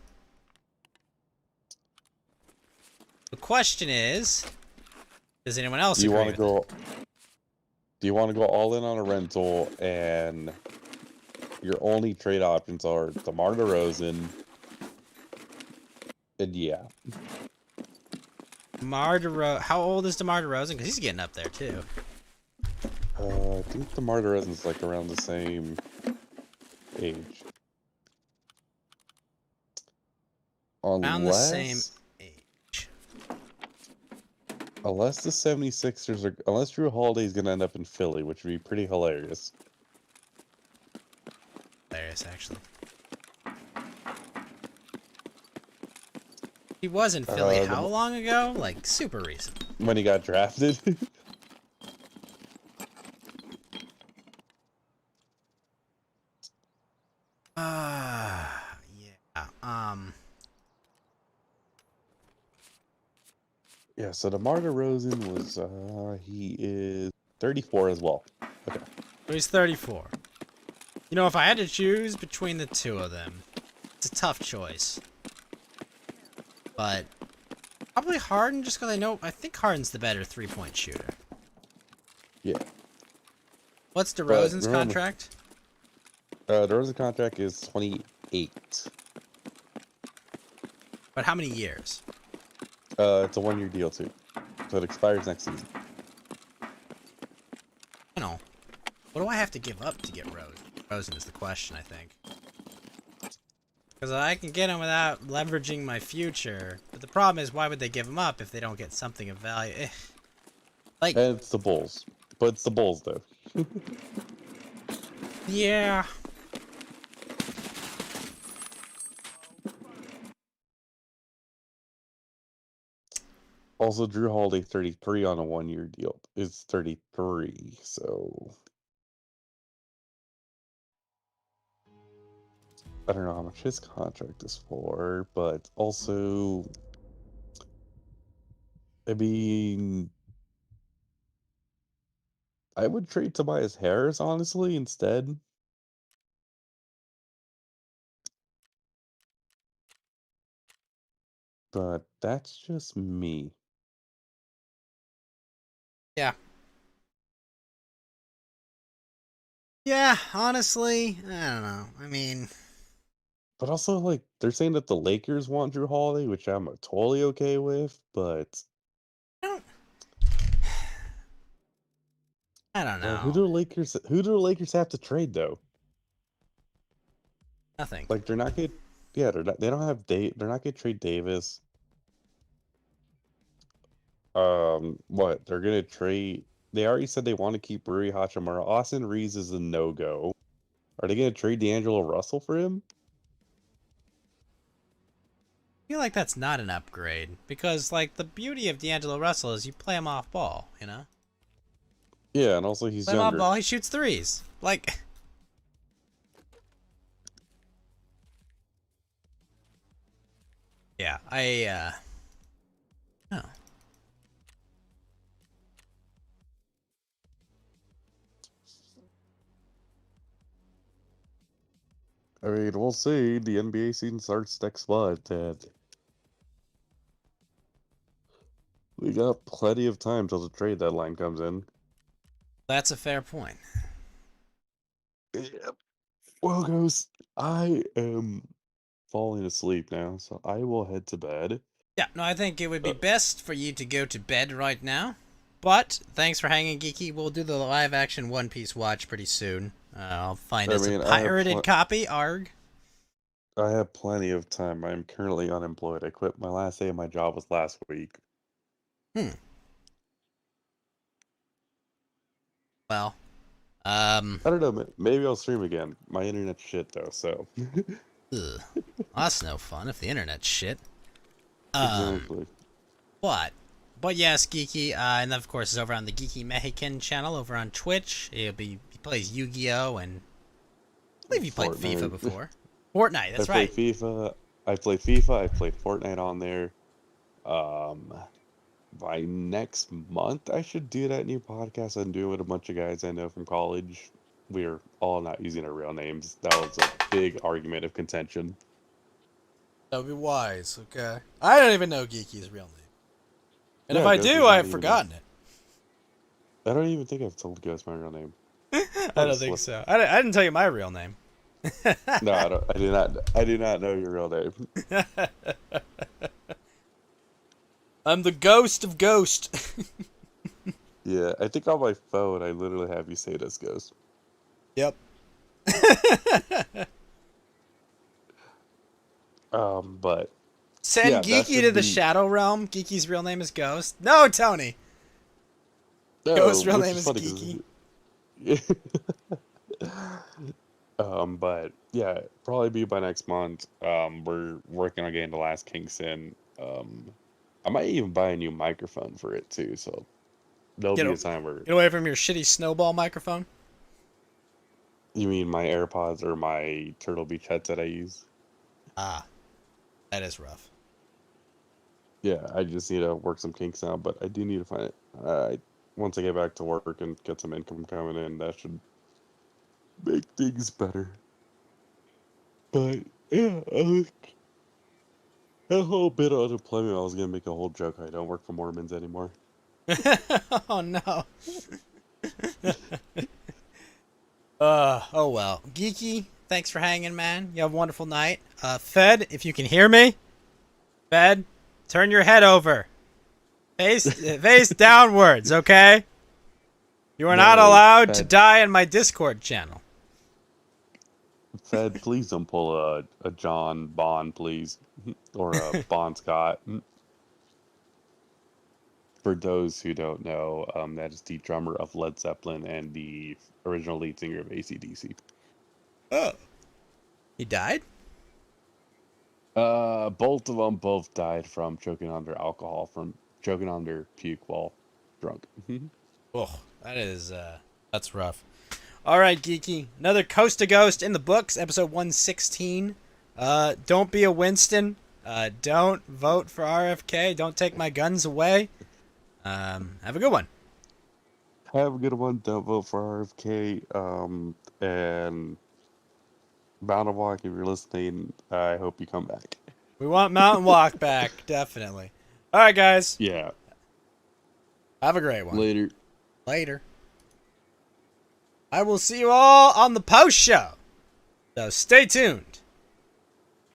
The question is, does anyone else agree with it? Do you want to go all in on a rental and your only trade options are DeMar DeRozan and yeah. How old is DeMar DeRozan? Because he's getting up there too. I think DeMar DeRozan's like around the same age. Around the same age. Unless the 76ers are... Unless Drew Holiday's going to end up in Philly, which would be pretty hilarious. Hilarious, actually. He was in Philly how long ago? Like, super recent. When he got drafted. Yeah. Yeah, so DeMar DeRozan was, he is 34 as well. Okay. So he's 34. You know, if I had to choose between the two of them, it's a tough choice. But probably Harden, just because I think Harden's the better three-point shooter. Yeah. What's DeRozan's contract? DeRozan's contract is 28. But how many years? It's a 1-year deal too, so it expires next season. You know, what do I have to give up to get Rosen is the question, I think. Because I can get him without leveraging my future. But the problem is, why would they give him up if they don't get something of value? Like, And it's the Bulls. But it's the Bulls, though. yeah. Also, Drew Holiday 33 on a 1-year deal. It's 33, so I don't know how much his contract is for, but also, I mean, I would trade Tobias Harris, honestly, instead. But that's just me. Yeah. Yeah, honestly, I don't know. I mean, But also, like, they're saying that the Lakers want Drew Holiday, which I'm totally okay with, but I don't who know. do the Lakers have to trade though? Nothing. Like, they're not gonna, yeah, they don't have they're not gonna trade Davis. What they're gonna trade? They already said they want to keep Rui Hachimura. Austin Reeves is a no-go. Are they gonna trade D'Angelo Russell for him? I feel like that's not an upgrade because, like, the beauty of D'Angelo Russell is you play him off ball, you know? Yeah, and also he's Play him off younger. ball, he shoots threes. Like, yeah, no. I mean, we'll see. The NBA season starts next month, and we got plenty of time till the trade deadline comes in. That's a fair point. Yep. Well, Ghost, I am falling asleep now, so I will head to bed. Yeah, no, I think it would be best for you to go to bed right now. But thanks for hanging, Geeky. We'll do the live action One Piece watch pretty soon. I'll find us a pirated copy. Arg. I have plenty of time. I'm currently unemployed. I quit. My last day of my job was last week. Well, I don't know. Maybe I'll stream again. My internet's shit though, so. ugh. That's no fun if the internet's shit. Exactly. But yes, Geeky, and of course is over on the Geeky Mexican channel over on Twitch. He plays Yu-Gi-Oh! And I believe he played FIFA before. Fortnite, that's right. I play FIFA. I played Fortnite on there. By next month, I should do that new podcast I'm doing with a bunch of guys I know from college. We're all not using our real names. That was a big argument of contention. That would be wise, okay? I don't even know Geeky's real name. And Yeah, if I Ghost do, doesn't I have even forgotten it. I don't even think I've told Ghost my real name. I don't think so. I didn't tell you my real name. No, I don't. I do not know your real name. I'm the ghost of Ghost. Yeah, I think on my phone I literally have you say this, Ghost. Yep. But Send yeah, Geeky to the Shadow Realm. Geeky's real name is Ghost. No, Tony. Ghost's real name is Geeky. But yeah, probably be by next month. We're working on getting the Last Kingston. I might even buy a new microphone for it too. So there'll be a time where. Get away from your shitty snowball microphone. You mean my AirPods or my Turtle Beach headset I use? Ah, that is rough. Yeah, I just need to work some kinks out, but I do need to find it. Once I get back to work and get some income coming in, that should make things better. But yeah, a whole bit of unemployment. I was gonna make a whole joke. I don't work for Mormons anymore. Oh no. Oh well. Geeky, thanks for hanging, man. You have a wonderful night. Fed, if you can hear me, Fed, turn your head over. Face downwards, okay? You are not allowed to die in my Discord channel. Fed, please don't pull a John Bond, please, or a Bon Scott. For those who don't know, that is the drummer of Led Zeppelin and the original lead singer of AC/DC. Oh, he died? Both of them died from choking on their alcohol from choking on their puke while drunk. Oh, that's rough. All right, Geeky. Another Coast to Ghost in the books, episode 116. Don't be a Winston. Don't vote for RFK. Don't take my guns away. Have a good one. Have a good one. Don't vote for RFK. And Mountain Walk, if you're listening, I hope you come back. We want Mountain Walk back, definitely. All right, guys. Yeah. Have a great one. Later. Later. I will see you all on the post show. So stay tuned.